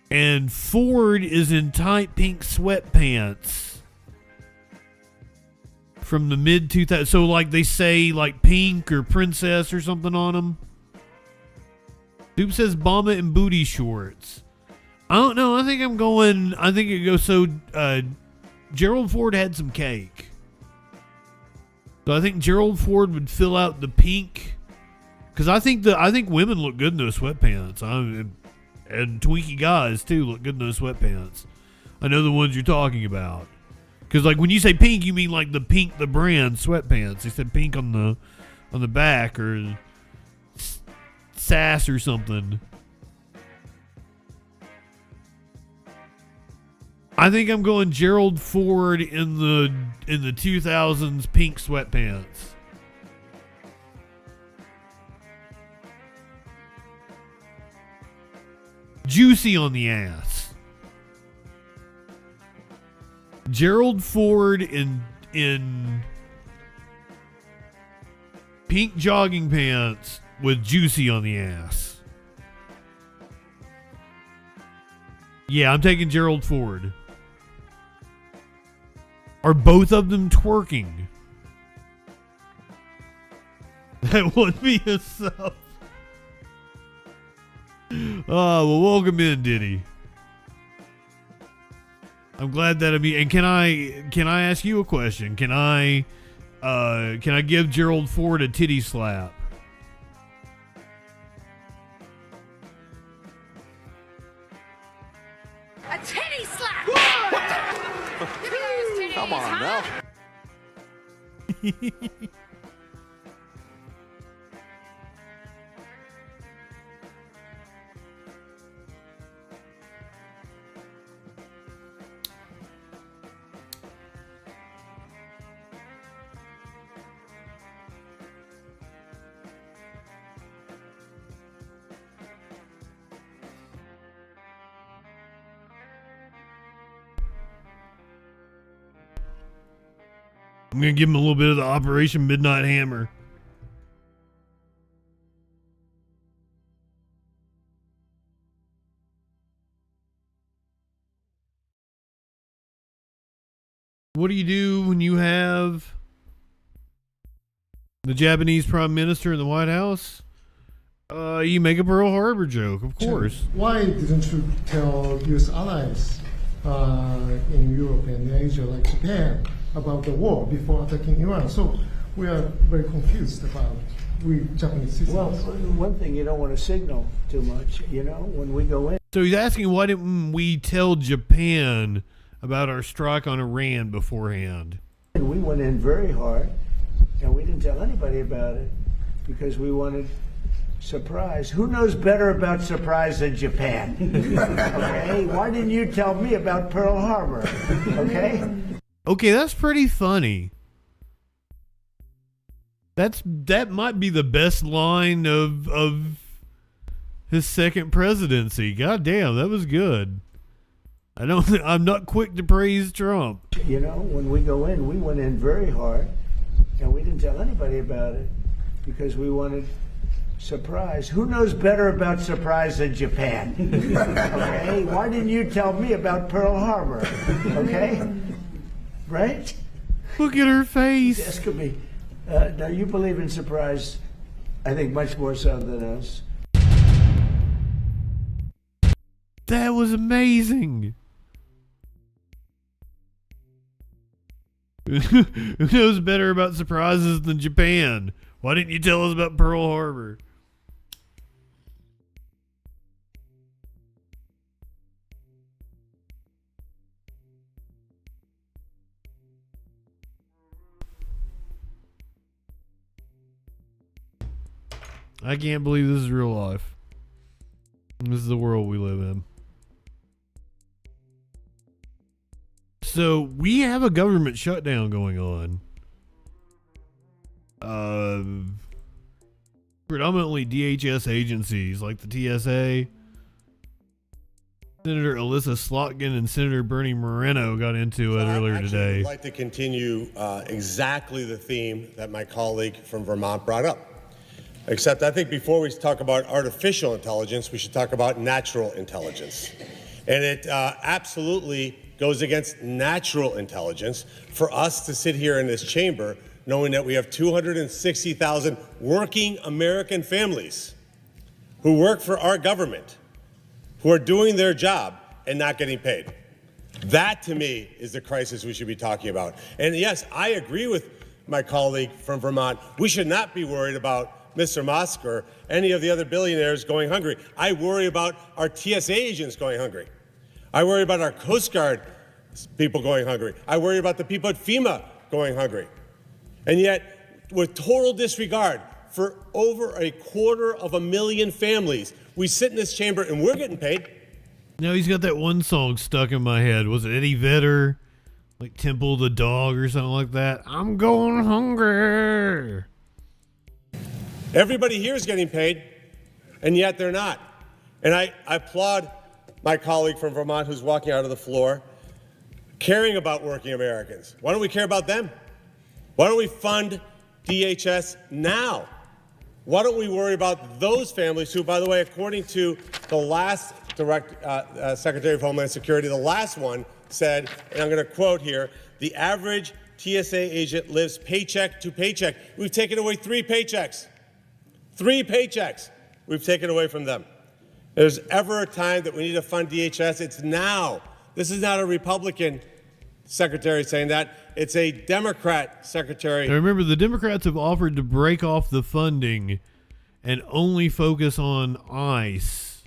And Ford is in tight pink sweatpants from the mid-2000s. So like they say like pink or princess or something on them. Dupe says Obama in booty shorts. I don't know. I think it goes so... Gerald Ford had some cake. So I think Gerald Ford would fill out the pink. Because I think women look good in those sweatpants. And Twinkie guys, too, look good in those sweatpants. I know the ones you're talking about. Because, like, when you say pink, you mean, like, the pink, the brand sweatpants. They said pink on the back or sass or something. I think I'm going Gerald Ford in the 2000s pink sweatpants. Juicy on the ass. Gerald Ford in pink jogging pants with juicy on the ass. Yeah, I'm taking Gerald Ford. Are both of them twerking? That would be a sub. Oh, well, welcome in, Diddy. I'm glad that and can I ask you a question? Can I give Gerald Ford a titty slap? A titty slap! Give me those titties, come on, huh? I'm going to give him a little bit of the Operation Midnight Hammer. What do you do when you have the Japanese Prime Minister in the White House? You make a Pearl Harbor joke, of course. Why didn't you tell U.S. allies in Europe and Asia, like Japan, about the war before attacking Iran? So we are very confused about we Japanese citizens. Well, one thing, you don't want to signal too much, when we go in. So he's asking, why didn't we tell Japan about our strike on Iran beforehand? And we went in very hard, and we didn't tell anybody about it because we wanted surprise. Who knows better about surprise than Japan? Okay, why didn't you tell me about Pearl Harbor? Okay, that's pretty funny. That might be the best line of his second presidency. God damn, that was good. I'm not quick to praise Trump. You know, when we go in, we went in very hard, and we didn't tell anybody about it because we wanted surprise. Who knows better about surprise than Japan? Okay? Why didn't you tell me about Pearl Harbor? Okay? Right? Look at her face. This could be. Now, you believe in surprise, I think, much more so than us. That was amazing. Who knows better about surprises than Japan? Why didn't you tell us about Pearl Harbor? I can't believe this is real life. This is the world we live in. So we have a government shutdown going on. Predominantly DHS agencies like the TSA. Senator Alyssa Slotkin and Senator Bernie Moreno got into it earlier today. I'd like to continue exactly the theme that my colleague from Vermont brought up. Except I think before we talk about artificial intelligence, we should talk about natural intelligence. And it absolutely goes against natural intelligence for us to sit here in this chamber knowing that we have 260,000 working American families who work for our government, who are doing their job and not getting paid. That, to me, is the crisis we should be talking about. And yes, I agree with my colleague from Vermont. We should not be worried about Mr. Musk or any of the other billionaires going hungry. I worry about our TSA agents going hungry. I worry about our Coast Guard people going hungry. I worry about the people at FEMA going hungry. And yet, with total disregard for over 250,000 families, we sit in this chamber and we're getting paid. Now he's got that one song stuck in my head. Was it Eddie Vedder? Like Temple the Dog or something like that? I'm going hungry. Everybody here is getting paid, and yet they're not. And I applaud my colleague from Vermont who's walking out of the floor, caring about working Americans. Why don't we care about them? Why don't we fund DHS now? Why don't we worry about those families who, by the way, according to the last Secretary of Homeland Security, the last one said, and I'm going to quote here, the average TSA agent lives paycheck to paycheck. We've taken away 3 paychecks. 3 paychecks we've taken away from them. If there's ever a time that we need to fund DHS, it's now. This is not a Republican secretary saying that. It's a Democrat secretary. Now remember, the Democrats have offered to break off the funding and only focus on ICE.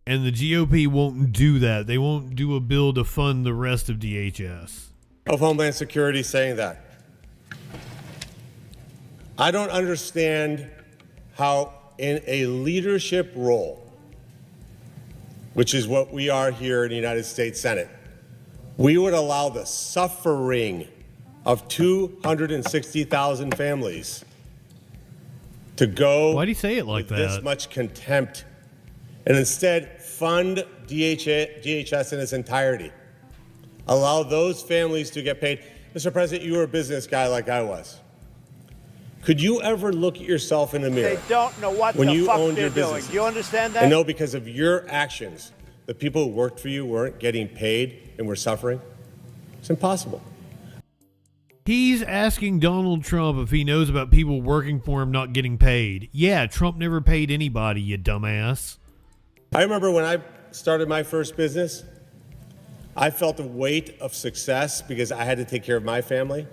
And the GOP won't do that. They won't do a bill to fund the rest of DHS. Of Homeland Security saying that. I don't understand how in a leadership role, which is what we are here in the United States Senate, we would allow the suffering of 260,000 families to go. Why do you say it like that? This much contempt, and instead fund DHS in its entirety. Allow those families to get paid. Mr. President, you were a business guy like I was. Could you ever look at yourself in the mirror? They don't know what when the you fuck owned they're your doing. business? You understand that? And know because of your actions, the people who worked for you weren't getting paid and were suffering? It's impossible. He's asking Donald Trump if he knows about people working for him not getting paid. Yeah, Trump never paid anybody, you dumbass. I remember when I started my first business, I felt the weight of success because I had to take care of my family.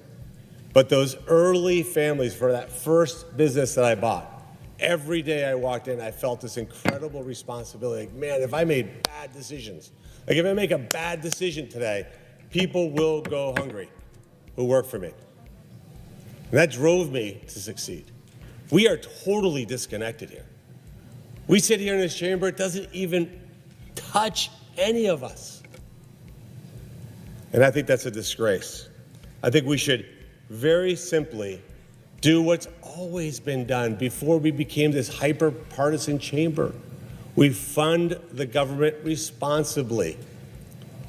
But those early families for that first business that I bought, every day I walked in, I felt this incredible responsibility. Like, man, if I made bad decisions, like if I make a bad decision today, people will go hungry who work for me. And that drove me to succeed. We are totally disconnected here. We sit here in this chamber, it doesn't even touch any of us. And I think that's a disgrace. I think we should very simply do what's always been done before we became this hyper-partisan chamber. We fund the government responsibly.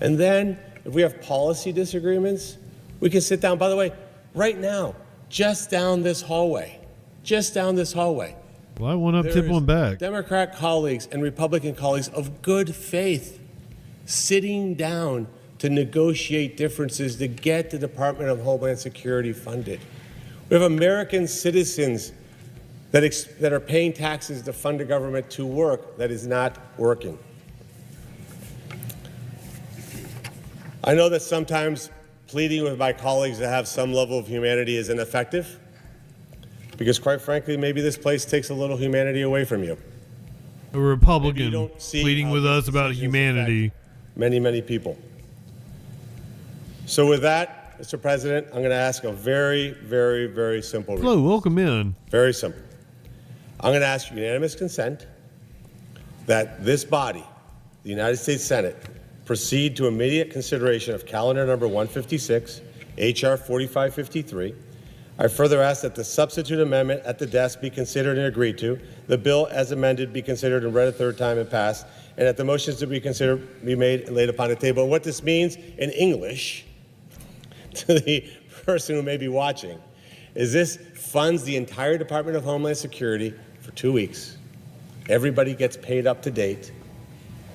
And then, if we have policy disagreements, we can sit down. By the way, right now, just down this hallway, Well, I one up, tip one back. Democrat colleagues and Republican colleagues of good faith sitting down to negotiate differences to get the Department of Homeland Security funded. We have American citizens that are paying taxes to fund a government to work that is not working. I know that sometimes pleading with my colleagues to have some level of humanity is ineffective, because quite frankly, maybe this place takes a little humanity away from you. A Republican pleading with us about humanity. Many, many people. So with that, Mr. President, I'm going to ask a very, very, very simple request. Hello, welcome in. Very simple. I'm going to ask unanimous consent that this body, the United States Senate, proceed to immediate consideration of calendar number 156, H.R. 4553. I further ask that the substitute amendment at the desk be considered and agreed to, the bill as amended be considered and read a third time and passed, and that the motions to be considered be made and laid upon the table. And what this means in English to the person who may be watching is this funds the entire Department of Homeland Security for 2 weeks. Everybody gets paid up to date.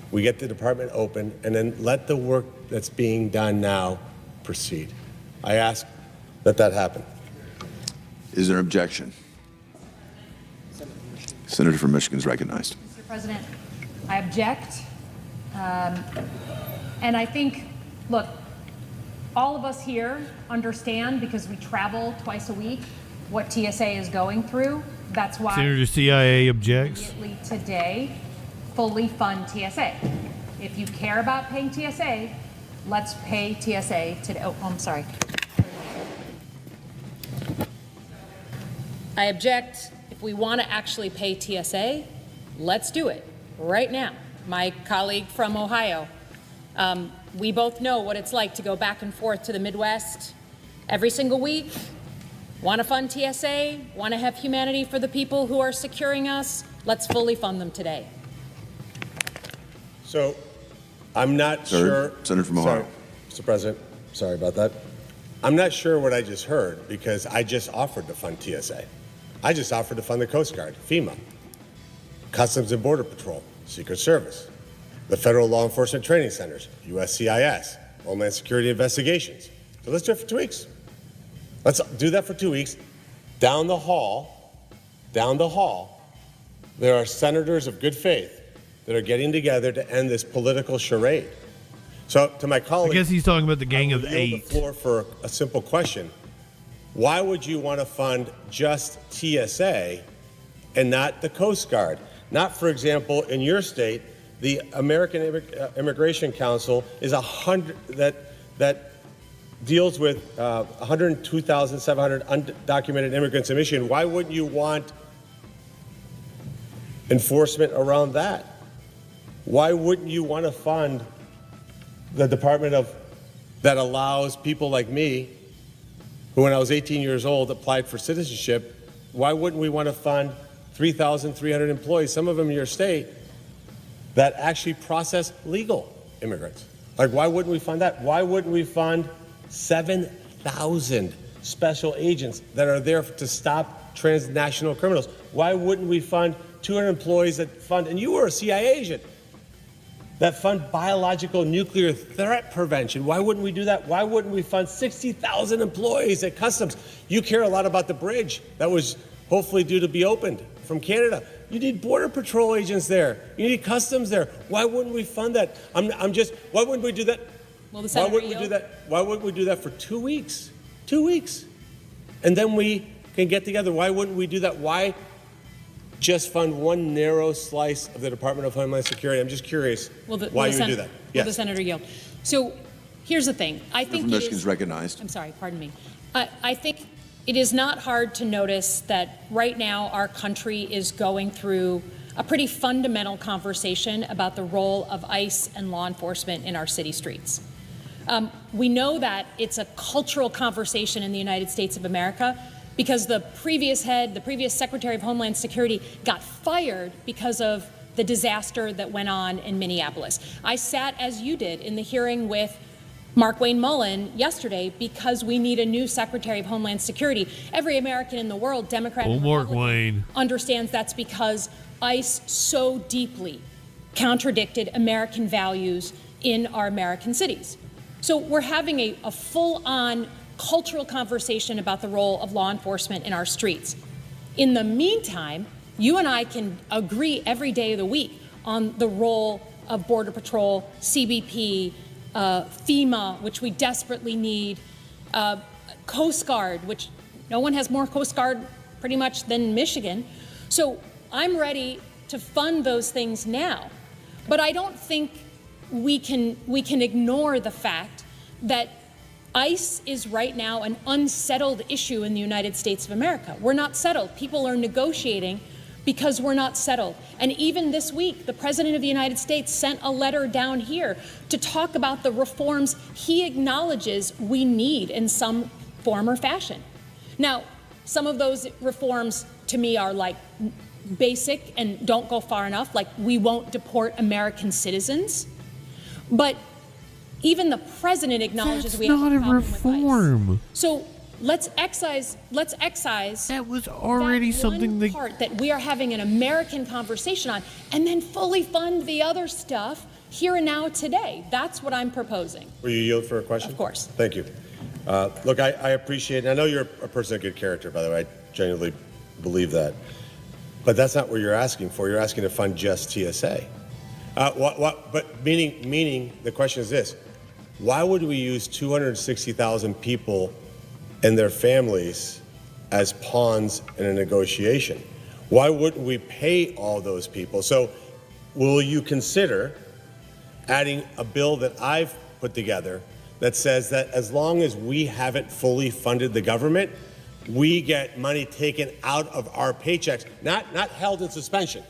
We get the department open, and then let the work that's being done now proceed. I ask that that happen. Is there an objection? Senator from Michigan is recognized. Mr. President, I object. And I think, look, all of us here understand, because we travel twice a week, what TSA is going through. That's why Senator CIA objects. immediately today, fully fund TSA. If you care about paying TSA, let's pay TSA today. Oh, I'm sorry. I object. If we want to actually pay TSA, let's do it right now. My colleague from Ohio, we both know what it's like to go back and forth to the Midwest every single week. Want to fund TSA? Want to have humanity for the people who are securing us? Let's fully fund them today. So, I'm not sure. Senator from Ohio. Sorry, Mr. President, sorry about that. I'm not sure what I just heard, because I just offered to fund TSA. I just offered to fund the Coast Guard, FEMA, Customs and Border Patrol, Secret Service, the Federal Law Enforcement Training Centers, USCIS, Homeland Security Investigations. So let's do it for 2 weeks. Let's do that for 2 weeks. Down the hall, there are senators of good faith that are getting together to end this political charade. So to my colleague, I guess he's talking about the Gang of I will Eight. yield the floor for a simple question. Why would you want to fund just TSA and not the Coast Guard? Not, for example, in your state, the American Immigration Council is that deals with 102,700 undocumented immigrants in Michigan. Why wouldn't you want enforcement around that? Why wouldn't you want to fund the department that allows people like me, who when I was 18 years old applied for citizenship? Why wouldn't we want to fund 3,300 employees, some of them in your state, that actually process legal immigrants? Like, why wouldn't we fund that? Why wouldn't we fund 7,000 special agents that are there to stop transnational criminals? Why wouldn't we fund 200 employees that fund, and you were a CIA agent, that fund biological nuclear threat prevention? Why wouldn't we do that? Why wouldn't we fund 60,000 employees at Customs? You care a lot about the bridge that was hopefully due to be opened from Canada. You need Border Patrol agents there. You need Customs there. Why wouldn't we fund that? Why wouldn't we do that? Will the Why Senator wouldn't we do that? Why wouldn't we do that for 2 weeks? 2 weeks. And then we can get together. Why wouldn't we do that? Why just fund one narrow slice of the Department of Homeland Security? I'm just curious why you would do that. Will the Senator yield? So here's the thing. I think Michigan's recognized. I'm sorry, pardon me. I think it is not hard to notice that right now our country is going through a pretty fundamental conversation about the role of ICE and law enforcement in our city streets. We know that it's a cultural conversation in the United States of America because the previous Secretary of Homeland Security got fired because of the disaster that went on in Minneapolis. I sat, as you did, in the hearing with Mark Wayne Mullen yesterday because we need a new Secretary of Homeland Security. Every American in the world, Democrat and Republican, understands that's because ICE so deeply contradicted American values in our American cities. So we're having a full-on cultural conversation about the role of law enforcement in our streets. In the meantime, you and I can agree every day of the week on the role of Border Patrol, CBP, FEMA, which we desperately need, Coast Guard, which no one has more Coast Guard pretty much than Michigan. So I'm ready to fund those things now. But I don't think we can ignore the fact that ICE is right now an unsettled issue in the United States of America. We're not settled. People are negotiating because we're not settled. And even this week, the President of the United States sent a letter down here to talk about the reforms he acknowledges we need in some form or fashion. Now, some of those reforms to me are like basic and don't go far enough, like we won't deport American citizens. But even the President acknowledges we have a problem with ICE. So let's excise that was already something that part that we are having an American conversation on, and then fully fund the other stuff here and now today. That's what I'm proposing. Will you yield for a question? Of course. Thank you. Look, I appreciate, and I know you're a person of good character, by the way. I genuinely believe that. But that's not what you're asking for. You're asking to fund just TSA. But meaning the question is this: why would we use 260,000 people and their families as pawns in a negotiation? Why wouldn't we pay all those people? So will you consider adding a bill that I've put together that says that as long as we haven't fully funded the government, we get money taken out of our paychecks, not held in suspension,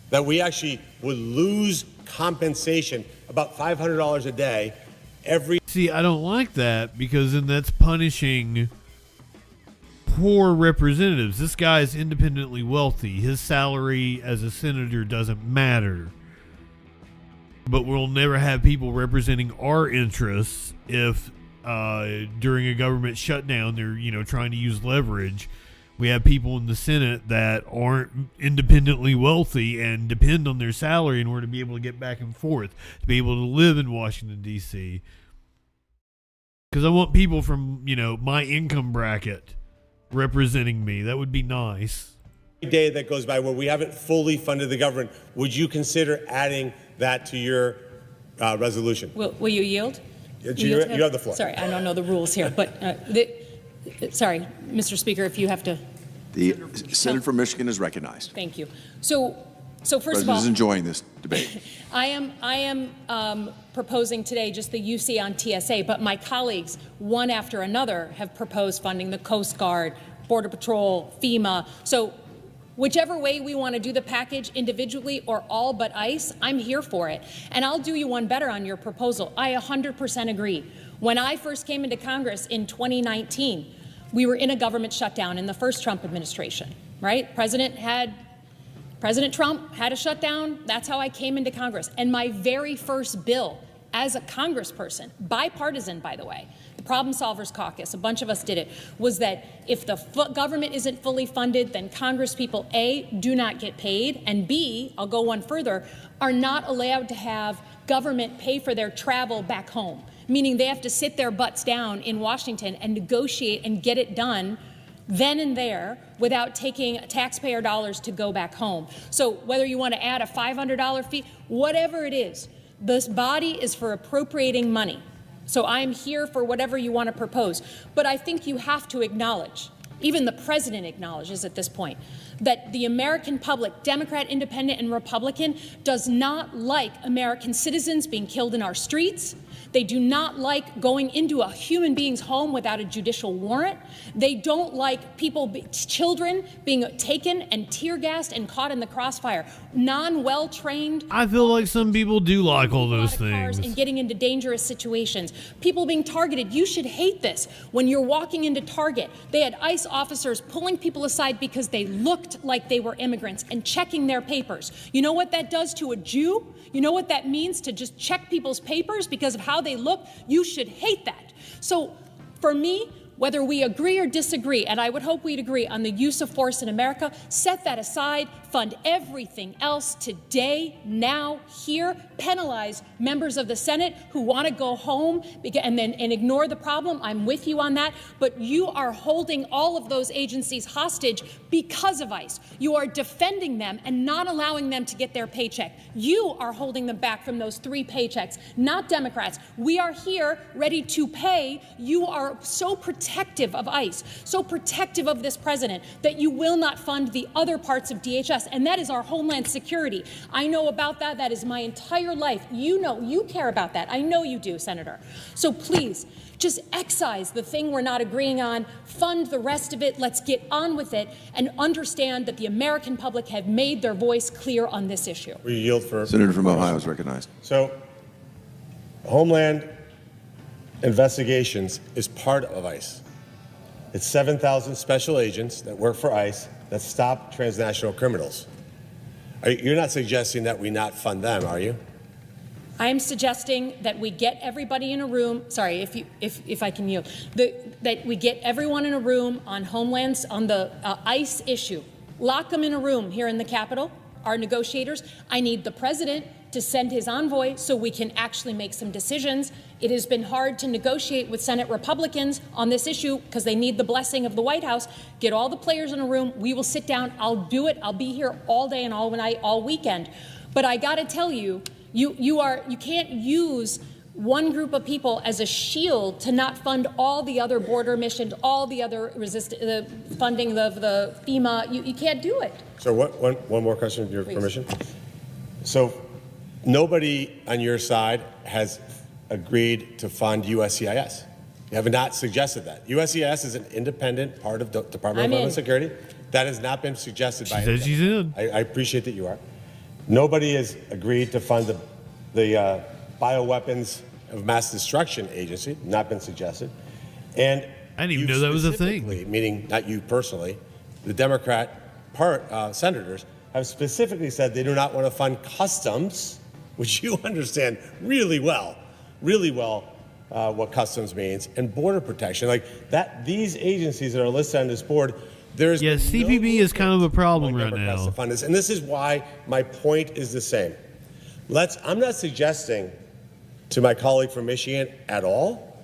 that we actually would lose compensation, about $500 a day every. See, I don't like that because then that's punishing poor representatives. This guy is independently wealthy. His salary as a senator doesn't matter. But we'll never have people representing our interests if during a government shutdown they're trying to use leverage. We have people in the Senate that aren't independently wealthy and depend on their salary in order to be able to get back and forth, to be able to live in Washington, D.C. Because I want people from, my income bracket representing me. That would be nice. Every day that goes by where we haven't fully funded the government, would you consider adding that to your resolution? Will you yield? You have the floor. Sorry, I don't know the rules here, but sorry, Mr. Speaker, if you have to. The Senator from Michigan is recognized. Thank you. So first of all, President is enjoying this debate. I am proposing today just the UC on TSA, but my colleagues, one after another, have proposed funding the Coast Guard, Border Patrol, FEMA. So whichever way we want to do the package, individually or all but ICE, I'm here for it. And I'll do you one better on your proposal. I 100% agree. When I first came into Congress in 2019, we were in a government shutdown in the first Trump administration, right? President Trump had a shutdown. That's how I came into Congress. And my very first bill as a congressperson, bipartisan, by the way, the Problem Solvers Caucus, a bunch of us did it, was that if the government isn't fully funded, then Congress people, A, do not get paid, and B, I'll go one further, are not allowed to have government pay for their travel back home, meaning they have to sit their butts down in Washington and negotiate and get it done then and there without taking taxpayer dollars to go back home. So whether you want to add a $500 fee, whatever it is, this body is for appropriating money. So I'm here for whatever you want to propose. But I think you have to acknowledge, even the president acknowledges at this point, that the American public, Democrat, Independent, and Republican, does not like American citizens being killed in our streets. They do not like going into a human being's home without a judicial warrant. They don't like children being taken and tear gassed and caught in the crossfire. Non-well-trained. I feel like some people do like all those things. And getting into dangerous situations. People being targeted. You should hate this. When you're walking into Target, they had ICE officers pulling people aside because they looked looked like they were immigrants and checking their papers. You know what that does to a Jew? You know what that means to just check people's papers because of how they look? You should hate that. So for me, whether we agree or disagree, and I would hope we'd agree on the use of force in America, set that aside, fund everything else today, now, here, penalize members of the Senate who want to go home and ignore the problem. I'm with you on that, but you are holding all of those agencies hostage because of ICE. You are defending them and not allowing them to get their paycheck. You are holding them back from those 3 paychecks, not Democrats. We are here ready to pay. You are so protective of ICE, so protective of this president that you will not fund the other parts of DHS, and that is our Homeland Security. I know about that. That is my entire life. You know, you care about that. I know you do, Senator. So please, just excise the thing we're not agreeing on, fund the rest of it, let's get on with it, and understand that the American public have made their voice clear on this issue. We yield for... Senator from Ohio is recognized. So, Homeland Investigations is part of ICE. It's 7,000 special agents that work for ICE that stop transnational criminals. You're not suggesting that we not fund them, are you? I am suggesting that we get everybody in a room. Sorry, if I can yield. That we get everyone in a room on Homelands on the ICE issue. Lock them in a room here in the Capitol. Our negotiators. I need the president to send his envoy so we can actually make some decisions. It has been hard to negotiate with Senate Republicans on this issue because they need the blessing of the White House. Get all the players in a room. We will sit down. I'll do it. I'll be here all day and all night, all weekend. But I got to tell you, you can't use one group of people as a shield to not fund all the other border missions, all the other funding of the FEMA. You can't do it. So one more question, with your permission. So nobody on your side has agreed to fund USCIS. You have not suggested that. USCIS is an independent part of the Department of Homeland Security. That has not been suggested by anybody. She's in. I appreciate that you are. Nobody has agreed to fund the Bioweapons of Mass Destruction Agency, not been suggested. And I didn't even know that was a thing. Meaning not you personally, the Democrat senators have specifically said they do not want to fund customs, which you understand really well what customs means, and border protection. Like that, these agencies that are listed on this board, there's CPB is kind of a problem right now. To fund this. And this is why my point is the same. I'm not suggesting to my colleague from Michigan at all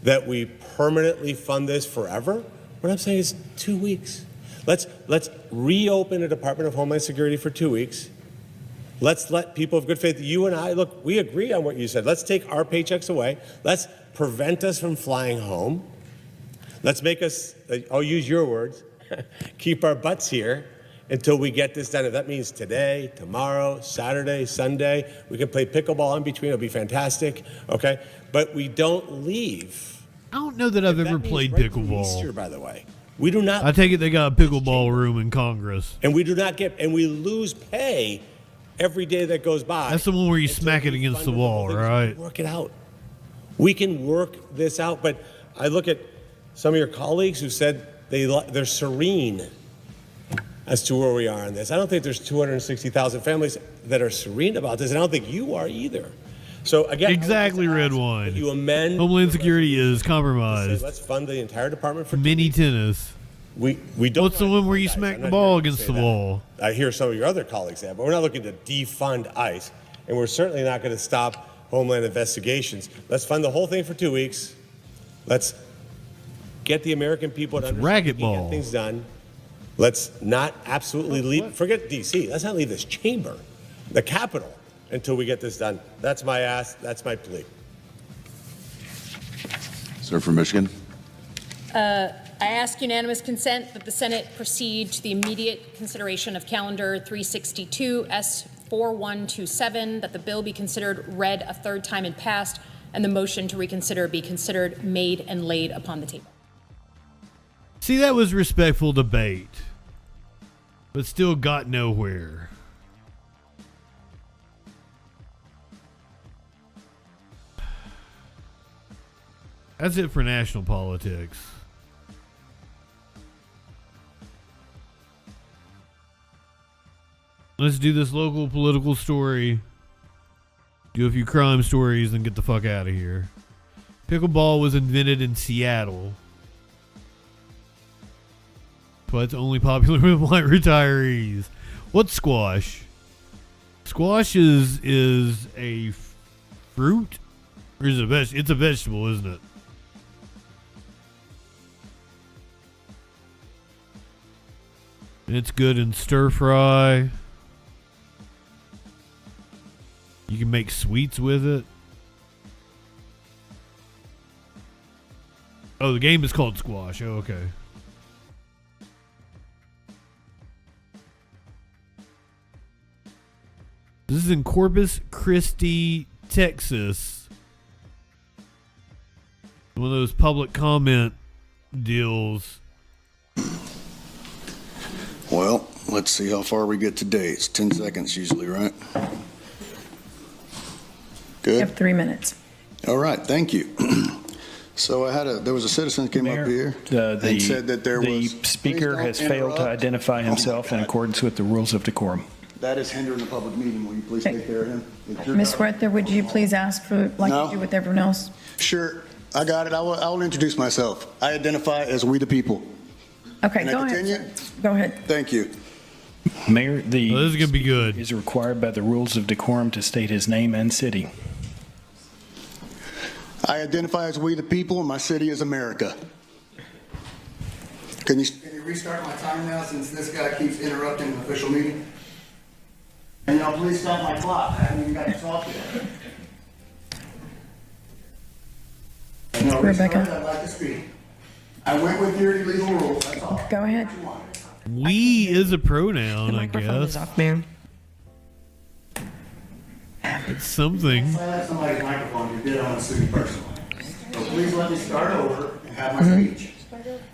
that we permanently fund this forever. What I'm saying is 2 weeks. Let's reopen the Department of Homeland Security for 2 weeks. Let's let people of good faith, you and I, look, we agree on what you said. Let's take our paychecks away. Let's prevent us from flying home. Let's make us, I'll use your words, keep our butts here until we get this done. If that means today, tomorrow, Saturday, Sunday, we can play pickleball in between. It'll be fantastic, okay? But we don't leave. I don't know that I've ever played pickleball. Easter, by the way. We do not. I take it they got a pickleball room in Congress. And we do not get, and we lose pay every day that goes by. That's the one where you smack it against the wall, right? Work it out. We can work this out. But I look at some of your colleagues who said they're serene as to where we are on this. I don't think there's 260,000 families that are serene about this, and I don't think you are either. So again, exactly, Red Wine. You amend Homeland Security is compromised. Let's fund the entire department for mini tennis. We don't. What's the one where you smack the ball against the wall? I hear some of your other colleagues say that, but we're not looking to defund ICE, and we're certainly not going to stop Homeland Investigations. Let's fund the whole thing for 2 weeks. Let's get the American people to understand we can get things done. Let's not absolutely leave. Forget D.C. Let's not leave this chamber, the Capitol, until we get this done. That's my ask. That's my plea. Sir from Michigan. I ask unanimous consent that the Senate proceed to the immediate consideration of calendar 362 S4127, that the bill be considered read a third time and passed, and the motion to reconsider be considered, made, and laid upon the table. See, that was respectful debate, but still got nowhere. That's it for national politics. Let's do this local political story. Do a few crime stories and get the fuck out of here. Pickleball was invented in Seattle. But it's only popular with white retirees. What's squash? Squash is a fruit? Or is it a vegetable? It's a vegetable, isn't it? It's good in stir fry. You can make sweets with it. Oh, the game is called squash. Oh, okay. This is in Corpus Christi, Texas. One of those public comment deals. Well, let's see how far we get today. It's 10 seconds usually, right? Good. You have 3 minutes. All right, thank you. So there was a citizen that came up here and said that the speaker has failed to identify himself in accordance with the rules of decorum. That is hindering the public meeting. Will you please take care of him? Ms. Werther, would you please ask for, like you do with everyone else? Sure, I got it. I will introduce myself. I identify as we the people. Okay, Can go I ahead. continue? Go ahead. Thank you. Mayor, this is going to be good. Is required by the rules of decorum to state his name and city. I identify as we the people, and my city is America. Can you restart my time now, since this guy keeps interrupting an official meeting? And y'all please stop my clock. I haven't even got to talk yet. Rebecca. I'd like to speak. I went with your illegal rules. That's all. Go ahead. We is a pronoun, The I microphone guess. is off, ma'am. It's something. If I let somebody's microphone, you did on a city personally. So please let me start over and have my speech.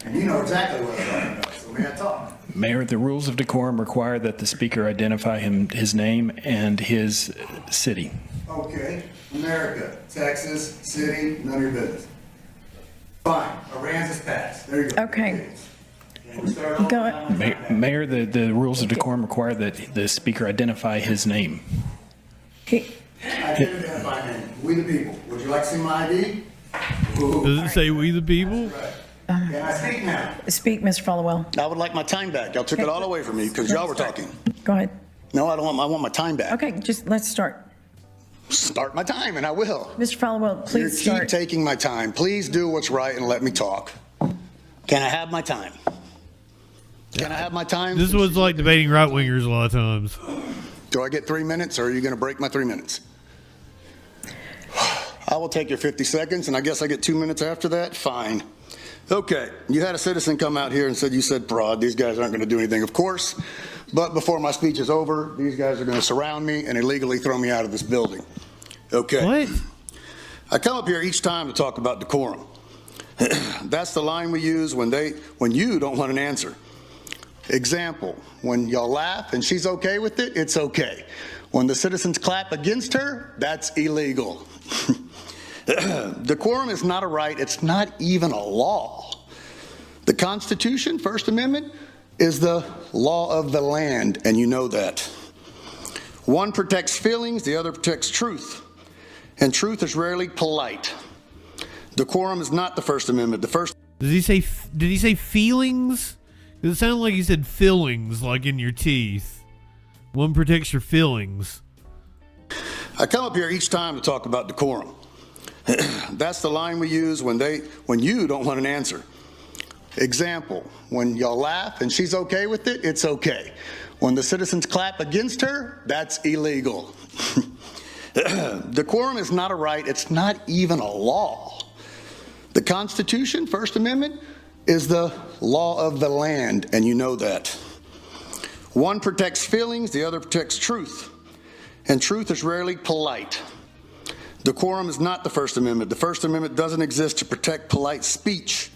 And you know exactly what I'm talking about, so may I talk? Mayor, the rules of decorum require that the speaker identify his name and his city. Okay, America, Texas, city, none of your business. Fine, Aransas passed. There you go. Okay. Can we start over? Go ahead. Mayor, the rules of decorum require that the speaker identify his name. I did identify my name. We the people. Would you like to see my ID? Does it say we the people? Can I speak now? Speak, Mr. Followell. I would like my time back. Y'all took it all away from me because y'all were talking. Go ahead. No, I don't want. I want my time back. Okay, just let's start. Start my time, and I will. Mr. Followell, please You start. keep taking my time. Please do what's right and let me talk. Can I have my time? Can I have my time? This was like debating right wingers a lot of times. Do I get 3 minutes, or are you going to break my 3 minutes? I will take your 50 seconds, and I guess I get 2 minutes after that? Fine. Okay, you had a citizen come out here and said, you said fraud. These guys aren't going to do anything, of course. But before my speech is over, these guys are going to surround me and illegally throw me out of this building. Okay. What? I come up here each time to talk about decorum. That's the line we use when you don't want an answer. Example, when y'all laugh and she's okay with it, it's okay. When the citizens clap against her, that's illegal. Decorum is not a right, it's not even a law. The Constitution, First Amendment, is the law of the land, and you know that. One protects feelings, the other protects truth. And truth is rarely polite. Decorum is not the First Amendment. Did he say feelings? It sounded like he said fillings, like in your teeth. One protects your feelings. I come up here each time to talk about decorum. That's the line we use when you don't want an answer. Example, when y'all laugh and she's okay with it, it's okay. When the citizens clap against her, that's illegal. Decorum is not a right, it's not even a law. The Constitution, First Amendment, is the law of the land, and you know that. One protects feelings, the other protects truth. And truth is rarely polite. Decorum is not the First Amendment. The First Amendment doesn't exist to protect polite speech.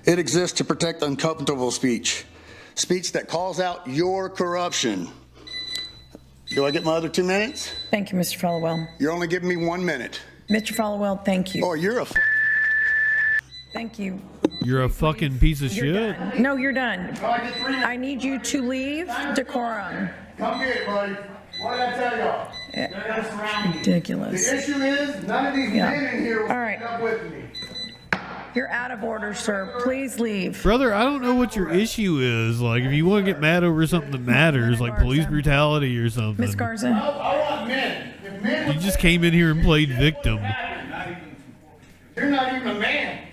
It exists to protect uncomfortable speech. Speech that calls out your corruption. Do I get my other 2 minutes? Thank you, Mr. Followell. You're only giving me 1 minute. Mr. Followell, thank you. Oh, you're a Thank you. You're a fucking piece of You're shit. done. No, you're done. I need you to leave decorum. Come get it, buddy. What did I tell y'all? They're gonna surround me. Ridiculous. The issue is none of these men in here will All right. stand up with me. You're out of order, sir. Please leave. Brother, I don't know what your issue is. Like, if you want to get mad over something that matters, like police brutality or something. Miss Garza. I want men. If men You just came in here and played victim. You're not even a man.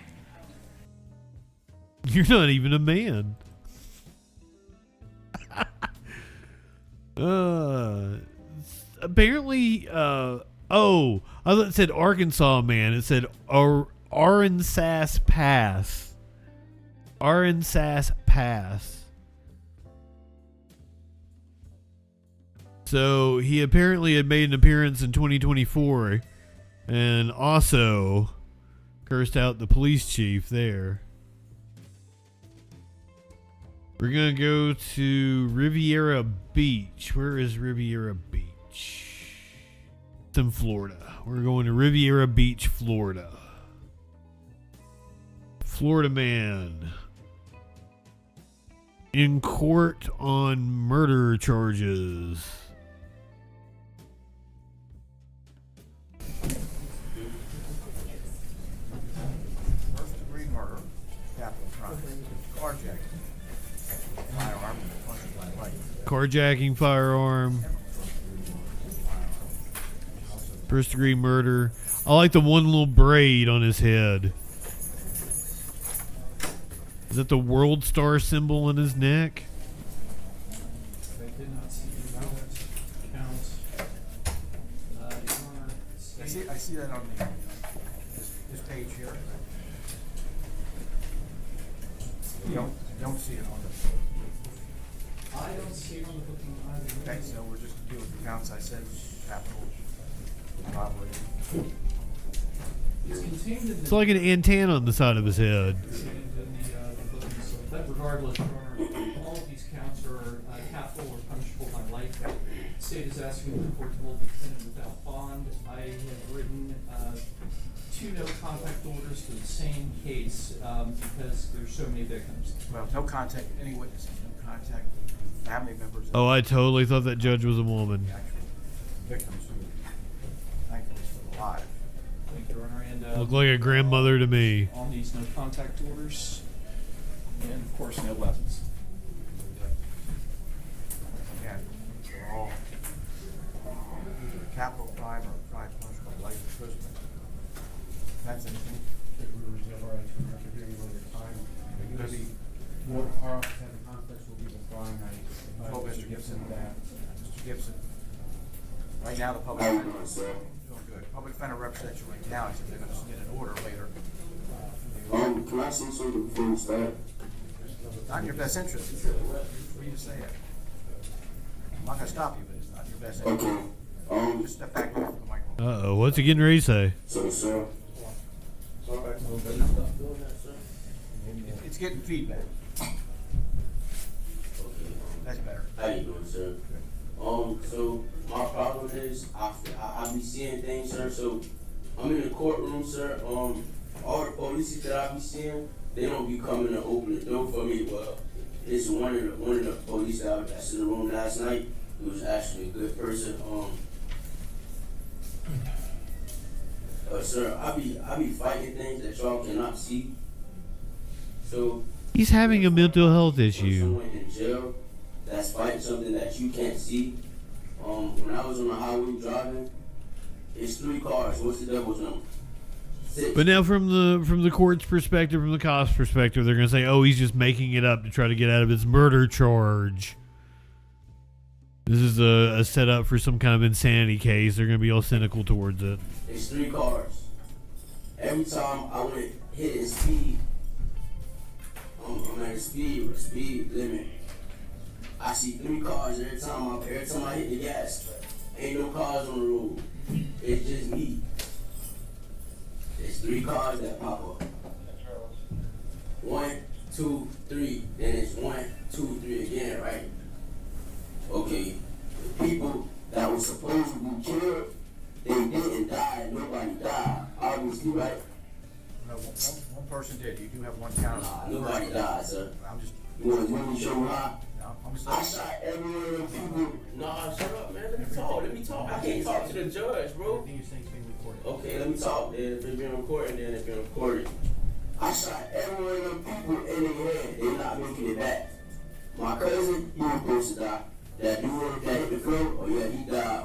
You're not even a man. Apparently, I thought it said Arkansas man. It said Arkansas Pass. Arkansas Pass. So he apparently had made an appearance in 2024 and also cursed out the police chief there. We're going to go to Riviera Beach. Where is Riviera Beach? It's in Florida. We're going to Riviera Beach, Florida. Florida man in court on murder charges. First-degree murder, capital crime, carjacking. Carjacking, firearm, first degree murder. I like the one little braid on his head. Is that the world star symbol in his neck? I see that on this page here. You don't see it on the. I don't see it on the booking either. Okay, so we're just dealing with the counts I said, capital robbery. It's contained in It's like an antenna on the side of his head. But regardless, Your Honor, all of these counts are capital or punishable by life. The state is asking the court to hold the defendant without bond. I have written 2 no contact orders for the same case because there's so many victims. Well, no contact, any witnesses, no contact, family members. Oh, I totally thought that judge was a woman. Victims who thankfully still alive. Thank you, Your Honor. And, Looked like a grandmother to me. On these no contact orders, and of course, no weapons. Again, they're all either capital crime or crime punishable by life imprisonment. That's anything. We reserve our right to interview you at your time. You're going to be, what our office having conflicts will be the flying night. Oh, Mr. Gibson, Mr. Gibson. Right now, the public defender, doing good. Public defender represents you right now. He said they're going to submit an order later. Can I say something before we start? Not in your best interest. It's for you to say it. I'm not going to stop you, but it's not in your best interest. Okay. Just step back away from the microphone. Uh-oh, what's he getting ready to say? So, sir. It's getting feedback. That's better. How you doing, sir? So my problem is I be seeing things, sir. So I'm in the courtroom, sir. All the police that I be seeing, they don't be coming to open the door for me. Well, it's one of the police that's in the room last night. He was actually a good person. Sir, I be fighting things that y'all cannot see. So He's having a mental health issue. Someone in jail that's fighting something that you can't see. When I was on the highway driving, it's 3 cars. What's the devil's number? 6. But now from the court's perspective, from the cop's perspective, they're going to say, oh, he's just making it up to try to get out of his murder charge. This is a setup for some kind of insanity case. They're going to be all cynical towards it. It's 3 cars. Every time I went hitting speed, I'm at a speed limit. I see 3 cars every time I hit the gas. Ain't no cars on the road. It's just me. It's 3 cars that pop up. 1, 2, 3. Then it's 1, 2, 3 again, right? Okay. The people that were supposed to be killed, they didn't die. Nobody died. Obviously, right? No, one person did. You do have one count. Nobody died, sir. I'm just. You want to show me how? No, I'm just. I shot every one of them people. Nah, shut up, man. Let me talk. Let me talk. I can't talk to the judge, bro. Everything you're saying is being recorded. Okay, let me talk. Then if it's being recorded, then it's being recorded. I shot every one of them people in the head. They're not making it back. My cousin, he was supposed to die. That dude that hit the floor, oh yeah, he died.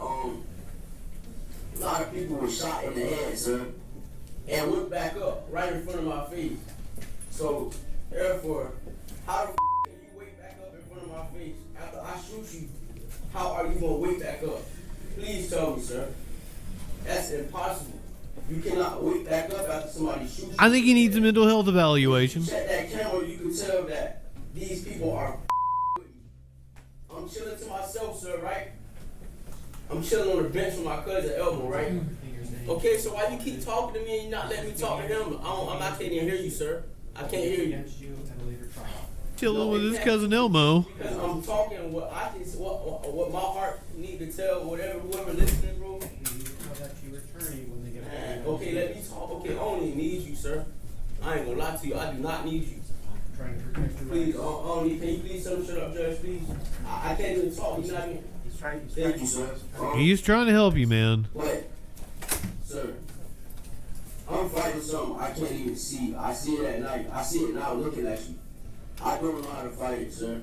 A lot of people were shot in the head, sir, and went back up right in front of my face. So, therefore, how the can you wake back up in front of my face after I shoot you? How are you gonna wake back up? Please tell me, sir. That's impossible. You cannot wake back up after somebody shoots you. I think he needs a mental health evaluation. Check that camera, you can tell that these people are with me. I'm chilling to myself, sir, right? I'm chilling on the bench with my cousin Elmo, right? Okay, so why you keep talking to me and you not letting me talk to him? I can't even hear you, sir. I can't hear you. Chilling with his cousin Elmo. Because I'm talking what I can, what my heart need to tell whoever listening, bro. Okay, let me talk. Okay, I don't even need you, sir. I ain't gonna lie to you. I do not need you. Please, can you please tell me shut up, Judge, please? I can't even talk. You're not even. Thank you, sir. He's trying to help you, man. What? Sir, I'm fighting something I can't even see. I see it at night. I see it now looking at you. I don't know how to fight it, sir.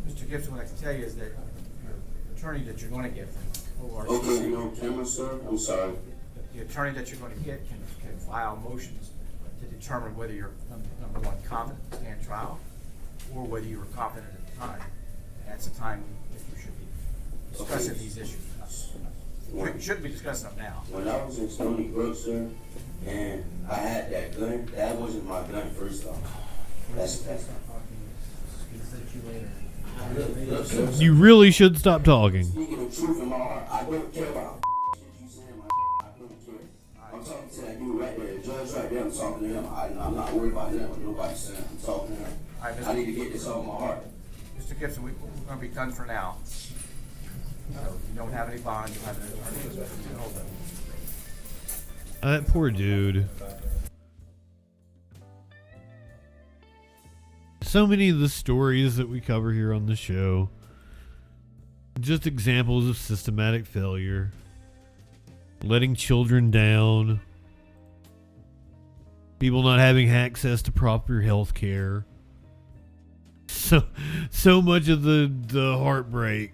Mr. Gibson, what I can tell you is that your attorney that you're going to get from ORC. Okay, no camera, sir. I'm sorry. The attorney that you're going to get can file motions to determine whether you're, number one, competent to stand trial, or whether you were competent at the time. And that's the time that you should be discussing these issues. You shouldn't be discussing them now. When I was in Stony Brook, sir, and I had that gun, that wasn't my gun, first off. That's Look, sir, You really should stop talking. speaking of truth in my heart, I don't care about shit you saying, I don't care. I'm talking to that dude right there, the judge right there, I'm talking to him. I'm not worried about that, what nobody's saying. I'm talking to him. I need to get this off my heart. Mr. Gibson, we're going to be done for now. You don't have any bond, you have an attorney. Hold on. That poor dude. So many of the stories that we cover here on the show, just examples of systematic failure, letting children down, people not having access to proper health care. So much of the heartbreak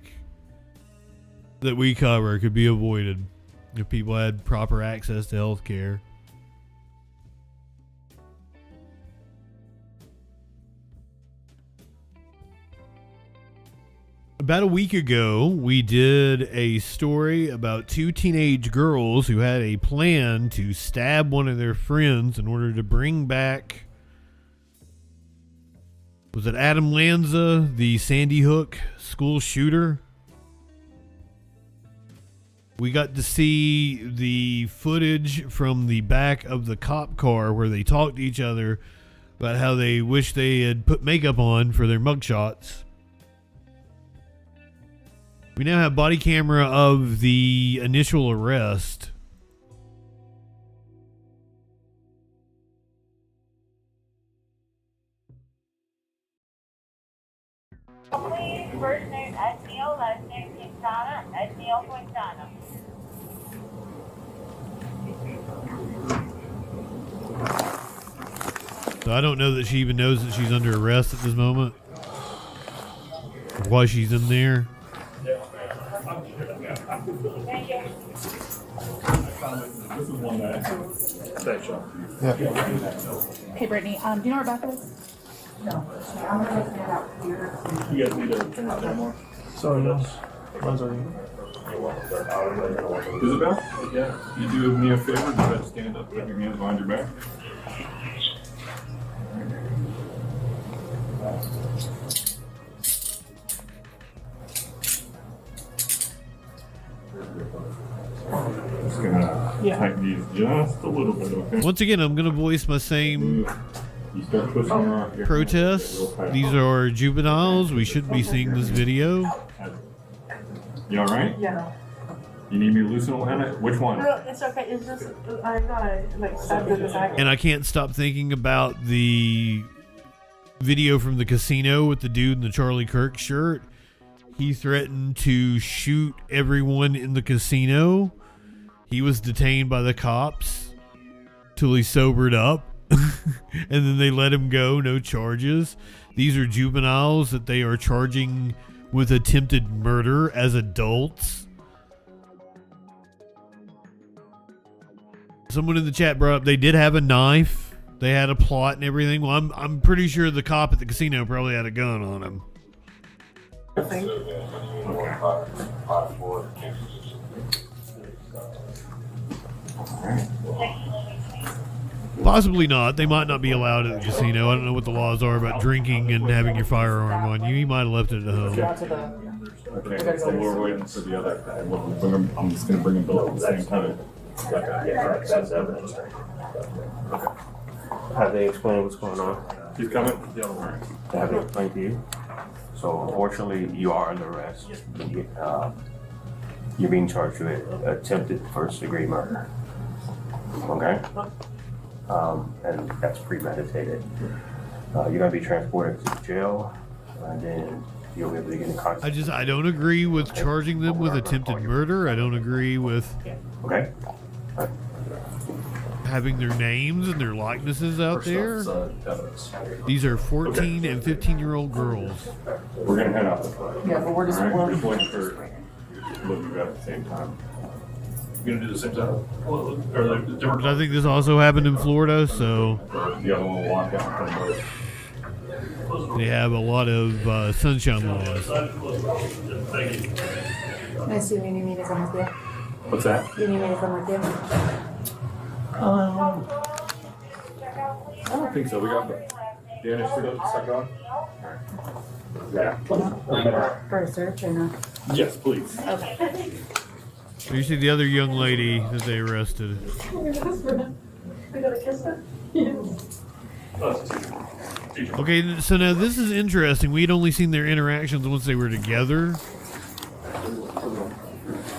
that we cover could be avoided if people had proper access to health care. About a week ago, we did a story about two teenage girls who had a plan to stab one of their friends in order to bring back, was it Adam Lanza, the Sandy Hook school shooter? We got to see the footage from the back of the cop car where they talked to each other about how they wish they had put makeup on for their mugshots. We now have body camera of the initial arrest. Please, first name Ed Neal, last name Quintana, Ed Neal Quintana. So I don't know that she even knows that she's under arrest at this moment. Or why she's in there. Thank you. This is one that. Thanks, Sean. Hey, Brittany, do you know where Rebecca is? No. I'm going to stand out here. You guys need to turn it down more. Sorry, no. Mine's already. Isabel? Yeah. You do me a favor, just stand up, put your hands behind your back. Just gonna tighten these just a little bit, okay? Once again, I'm going to voice my same You start pushing around here. protests. These are juveniles. We shouldn't be seeing this video. You alright? Yeah. You need me to loosen it, Hannah? Which one? No, it's okay. It's just I gotta like step to the back. And I can't stop thinking about the video from the casino with the dude in the Charlie Kirk shirt. He threatened to shoot everyone in the casino. He was detained by the cops till he sobered up. And then they let him go, no charges. These are juveniles that they are charging with attempted murder as adults. Someone in the chat brought up they did have a knife. They had a plot and everything. Well, I'm pretty sure the cop at the casino probably had a gun on him. Possibly not. They might not be allowed at the casino. I don't know what the laws are about drinking and having your firearm on you. You might have left it at home. Okay, so we're waiting for the other guy. I'm just going to bring them both at the same time. Have they explained what's going on? He's coming. The other way. Have they explained to you? So unfortunately, you are under arrest. You're being charged with attempted first-degree murder. Okay? And that's premeditated. You're going to be transported to jail, and then you'll be able to get in contact. I don't agree with charging them with attempted murder. I don't agree with having their names and their likenesses out there. These are 14 and 15-year-old girls. We're going to head out. Yeah, but we're just Just waiting for looking at the same time. You're going to do the same time? Or like different? I think this also happened in Florida, so The other one will walk out from both. they have a lot of sunshine laws. I assume you need me to come with you. What's that? You need me to come with you. I don't think so. We got the Danish to go suck on. Yeah. For a search or not? Yes, please. Okay. So you see the other young lady that they arrested. We gotta kiss her? Okay, so now this is interesting. We'd only seen their interactions once they were together.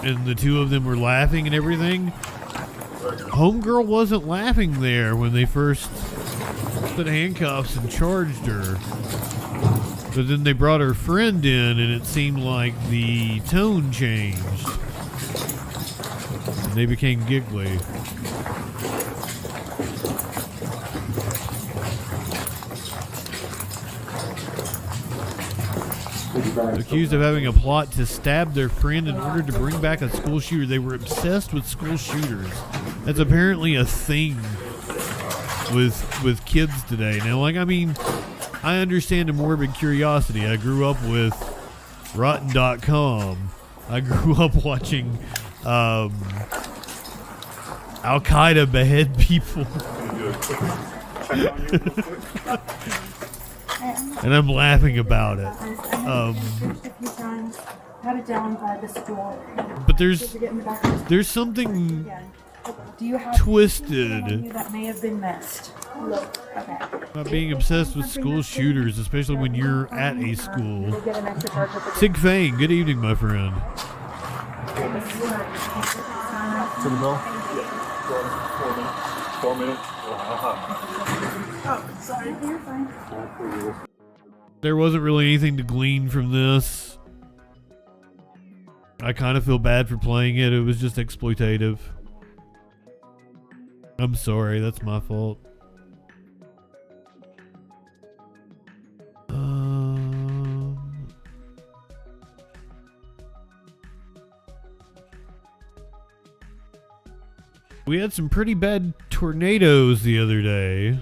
And the two of them were laughing and everything. Homegirl wasn't laughing there when they first put handcuffs and charged her. But then they brought her friend in and it seemed like the tone changed. And they became giggly. Accused of having a plot to stab their friend in order to bring back a school shooter. They were obsessed with school shooters. That's apparently a thing with kids today. Now, like, I mean, I understand a morbid curiosity. I grew up with Rotten.com. I grew up watching Al-Qaeda behead people. And I'm laughing about it. But there's something twisted That may have been missed. Okay. about being obsessed with school shooters, especially when you're at a school. Sig Fang, good evening, my friend. To the bill? 4 minutes. Oh, sorry. You're fine. There wasn't really anything to glean from this. I kind of feel bad for playing it. It was just exploitative. I'm sorry, that's my fault. We had some pretty bad tornadoes the other day.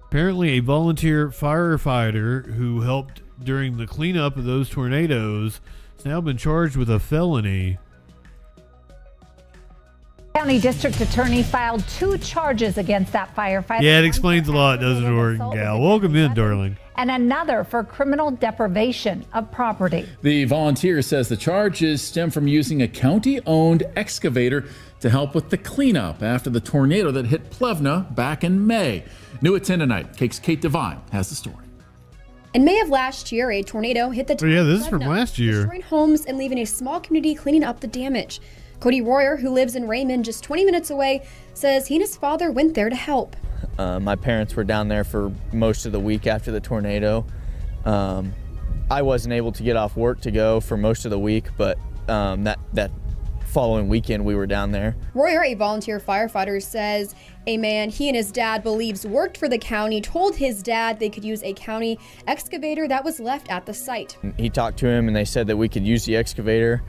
Apparently, a volunteer firefighter who helped during the cleanup of those tornadoes has now been charged with a felony. County District Attorney filed 2 charges against that firefighter. Yeah, it explains a lot, doesn't it, Oregon Gal? Welcome in, darling. And another for criminal deprivation of property. The volunteer says the charges stem from using a county-owned excavator to help with the cleanup after the tornado that hit Plevna back in May. New at 10 tonight, Kate Devine has the story. In May of last year, a tornado hit the town. Oh, yeah, this is of from Lebanon, last year. destroying homes and leaving a small community cleaning up the damage. Cody Royer, who lives in Raymond, just 20 minutes away, says he and his father went there to help. My parents were down there for most of the week after the tornado. I wasn't able to get off work to go for most of the week, but that following weekend we were down there. Royer, a volunteer firefighter, says a man he and his dad believes worked for the county told his dad they could use a county excavator that was left at the site. He talked to him and they said that we could use the excavator,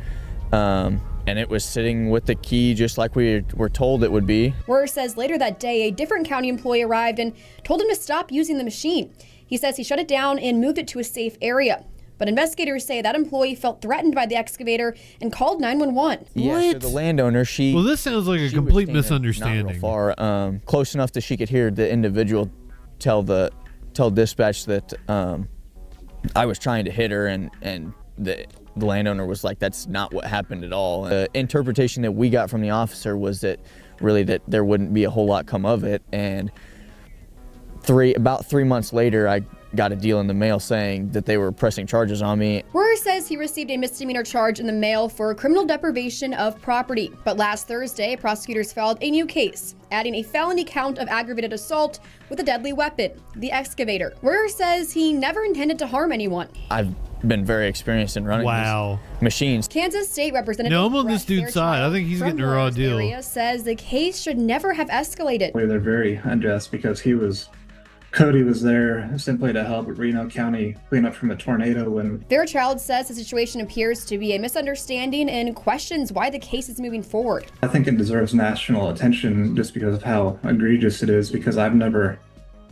and it was sitting with the key just like we were told it would be. Royer says later that day a different county employee arrived and told him to stop using the machine. He says he shut it down and moved it to a safe area. But investigators say that employee felt threatened by the excavator and called 911. Yeah, so the landowner, Well, this sounds like a complete misunderstanding. Not real far, close enough that she could hear the individual tell dispatch that I was trying to hit her, and the landowner was like, "That's not what happened at all." The interpretation that we got from the officer was that really that there wouldn't be a whole lot come of it, and about 3 months later, I got a deal in the mail saying that they were pressing charges on me. Royer says he received a misdemeanor charge in the mail for criminal deprivation of property. But last Thursday, prosecutors filed a new case, adding a felony count of aggravated assault with a deadly weapon, the excavator. Royer says he never intended to harm anyone. I've been very experienced in running these machines. Kansas State Representative No, I'm on this dude's side. I think he's getting a raw deal. Area says the case should never have escalated. They're very unjust because Cody was there simply to help Reno County clean up from a tornado when... Fairchild says the situation appears to be a misunderstanding and questions why the case is moving forward. I think it deserves national attention just because of how egregious it is, because I've never,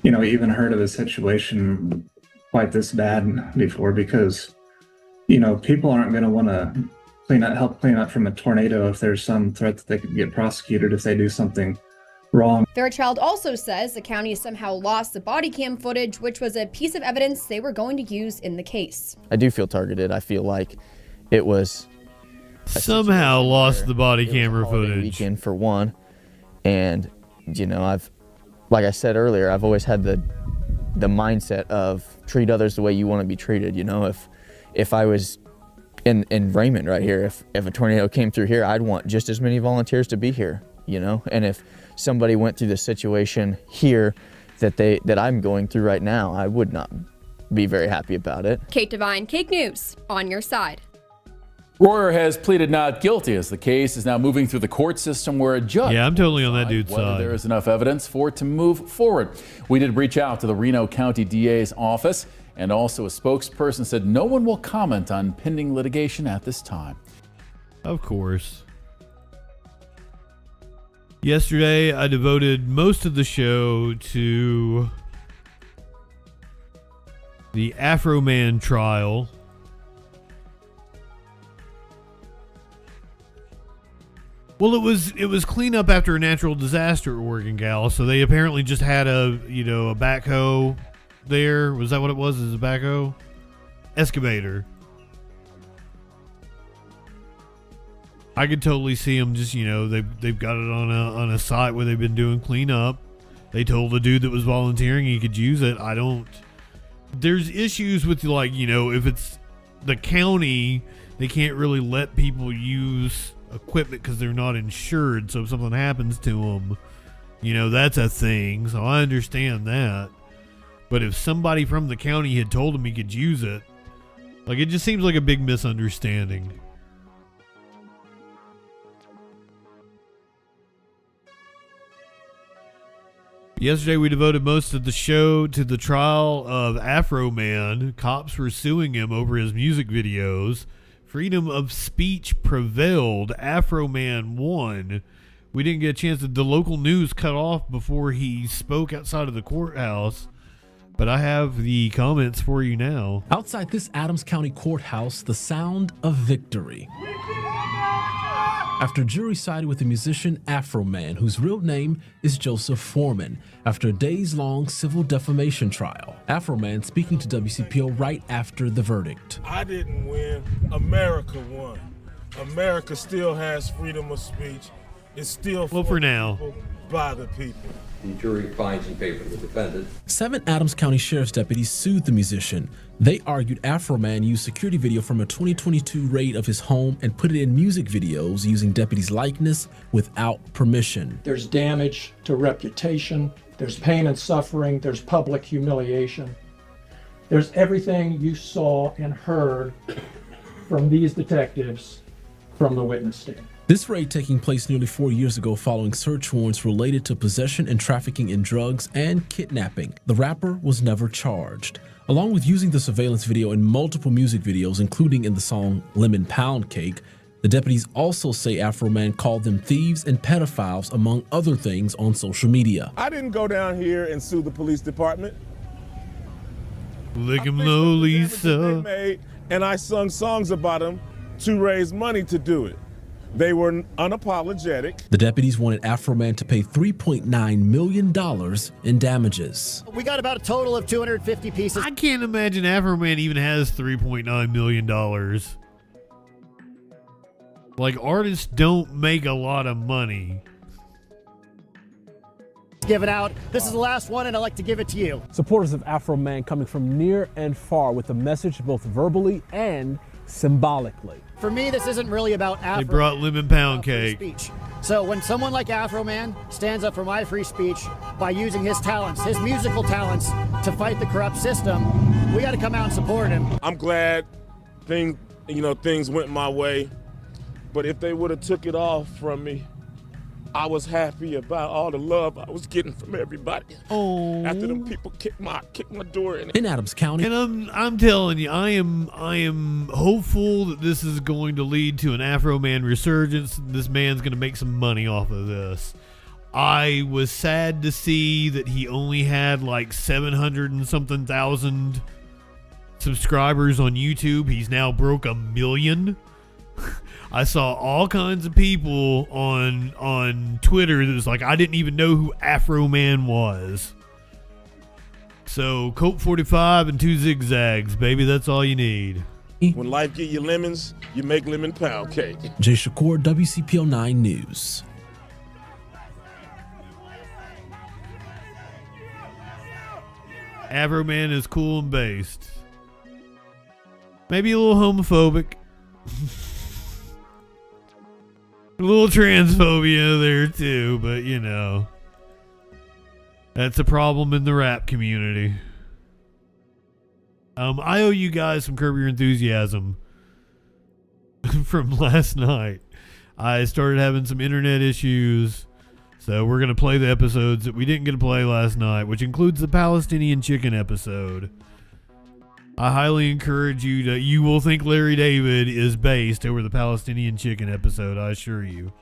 even heard of a situation quite this bad before, because, people aren't going to want to help clean up from a tornado if there's some threat that they could get prosecuted if they do something wrong. Fairchild also says the county somehow lost the body cam footage, which was a piece of evidence they were going to use in the case. I do feel targeted. I feel like it was somehow lost the body camera footage. Weekend for one, and like I said earlier, I've always had the mindset of treat others the way you want to be treated. If I was in Raymond right here, if a tornado came through here, I'd want just as many volunteers to be here. And if somebody went through the situation here that I'm going through right now, I would not be very happy about it. Kate Devine, Cake News, on your side. Royer has pleaded not guilty as the case is now moving through the court system where a judge... Yeah, I'm totally on that dude's whether side. there is enough evidence for it to move forward. We did reach out to the Reno County DA's office, and also a spokesperson said no one will comment on pending litigation at this time. Of course. Yesterday, I devoted most of the show to the Afro Man trial. Well, it was cleanup after a natural disaster at Oregon, Gal. So they apparently just had a backhoe there. Was that what it was? Is a backhoe? Excavator. I could totally see them just, they've got it on a site where they've been doing cleanup. They told the dude that was volunteering he could use it. There's issues with, if it's the county, they can't really let people use equipment because they're not insured. So if something happens to them, that's a thing. So I understand that. But if somebody from the county had told him he could use it, it just seems like a big misunderstanding. Yesterday, we devoted most of the show to the trial of Afro Man. Cops were suing him over his music videos. Freedom of speech prevailed. Afro Man won. We didn't get a chance the local news cut off before he spoke outside of the courthouse. But I have the comments for you now. Outside this Adams County courthouse, the sound of victory. After jury sided with the musician Afro Man, whose real name is Joseph Foreman, after a days-long civil defamation trial. Afro Man speaking to WCPO right after the verdict. I didn't win. America won. America still has freedom of speech. It's still Well, for now. people, by the people. The jury finds in favor of the defendant. 7 Adams County Sheriff's deputies sued the musician. They argued Afro Man used security video from a 2022 raid of his home and put it in music videos using deputies' likeness without permission. There's damage to reputation, there's pain and suffering, there's public humiliation. There's everything you saw and heard from these detectives from the witness stand. This raid taking place nearly 4 years ago following search warrants related to possession and trafficking in drugs and kidnapping. The rapper was never charged. Along with using the surveillance video in multiple music videos, including in the song Lemon Pound Cake, the deputies also say Afro Man called them thieves and pedophiles, among other things, on social media. I didn't go down here and sue the police department. Lick him low, Lisa. They made, and I sung songs about them to raise money to do it. They were unapologetic. The deputies wanted Afro Man to pay $3.9 million in damages. We got about a total of 250 pieces. I can't imagine Afro Man even has $3.9 million. Like, artists don't make a lot of money. Given out. This is the last one, and I'd like to give it to you. Supporters of Afro Man coming from near and far with a message both verbally and symbolically. For me, this isn't really about Afro. They brought Lemon Pound Cake. Speech. So when someone like Afro Man stands up for my free speech by using his talents, his musical talents, to fight the corrupt system, we got to come out and support him. I'm glad things went my way, but if they would have took it off from me, I was happy about all the love I was getting from everybody. Oh. After them people kicked my door in. In Adams County. And I'm telling you, I am hopeful that this is going to lead to an Afro Man resurgence. This man's going to make some money off of this. I was sad to see that he only had like 700 and something thousand subscribers on YouTube. He's now broke 1 million. I saw all kinds of people on Twitter that was like, I didn't even know who Afro Man was. So, Coke 45 and 2 zigzags, baby, that's all you need. When life get you lemons, you make lemon pound cake. Jay Shakur, WCPO 9 News. Afro Man is cool and based. Maybe a little homophobic. A little transphobia there too, but you know, that's a problem in the rap community. I owe you guys some Curb Your Enthusiasm from last night. I started having some internet issues, so we're going to play the episodes that we didn't get to play last night, which includes the Palestinian chicken episode. I highly encourage you will think Larry David is based over the Palestinian chicken episode, I assure you.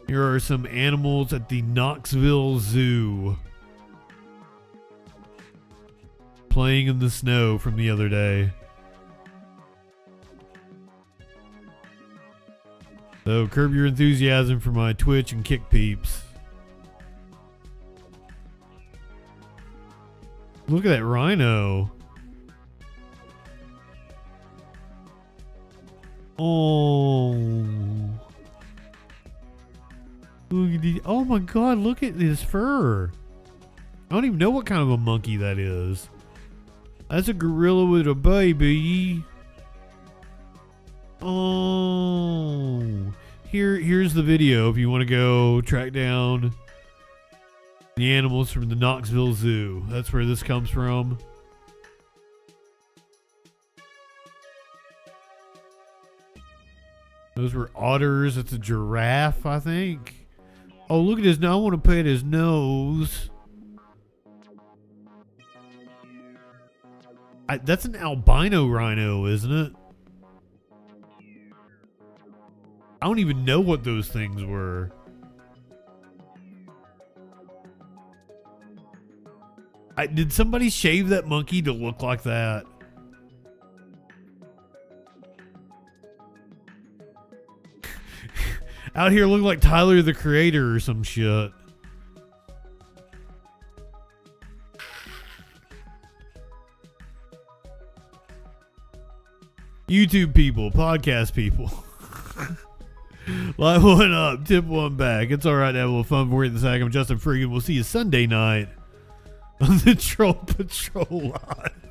Here are some animals at the Knoxville Zoo playing in the snow from the other day. So curb your enthusiasm for my Twitch and Kick peeps. Look at that rhino. Oh. Look at the, oh my god, look at this fur. I don't even know what kind of a monkey that is. That's a gorilla with a baby. Oh. Here's the video if you want to go track down the animals from the Knoxville Zoo. That's where this comes from. Those were otters. It's a giraffe, I think. Oh, look at his nose. I want to pet his nose. That's an albino rhino, isn't it? I don't even know what those things were. Did somebody shave that monkey to look like that? Out here looking like Tyler the Creator or some shit. YouTube people, podcast people. Light one up, tip one back. It's all right to have a little fun for you in the sack. I'm Justin Freakin. We'll see you Sunday night on the Troll Patrol Live.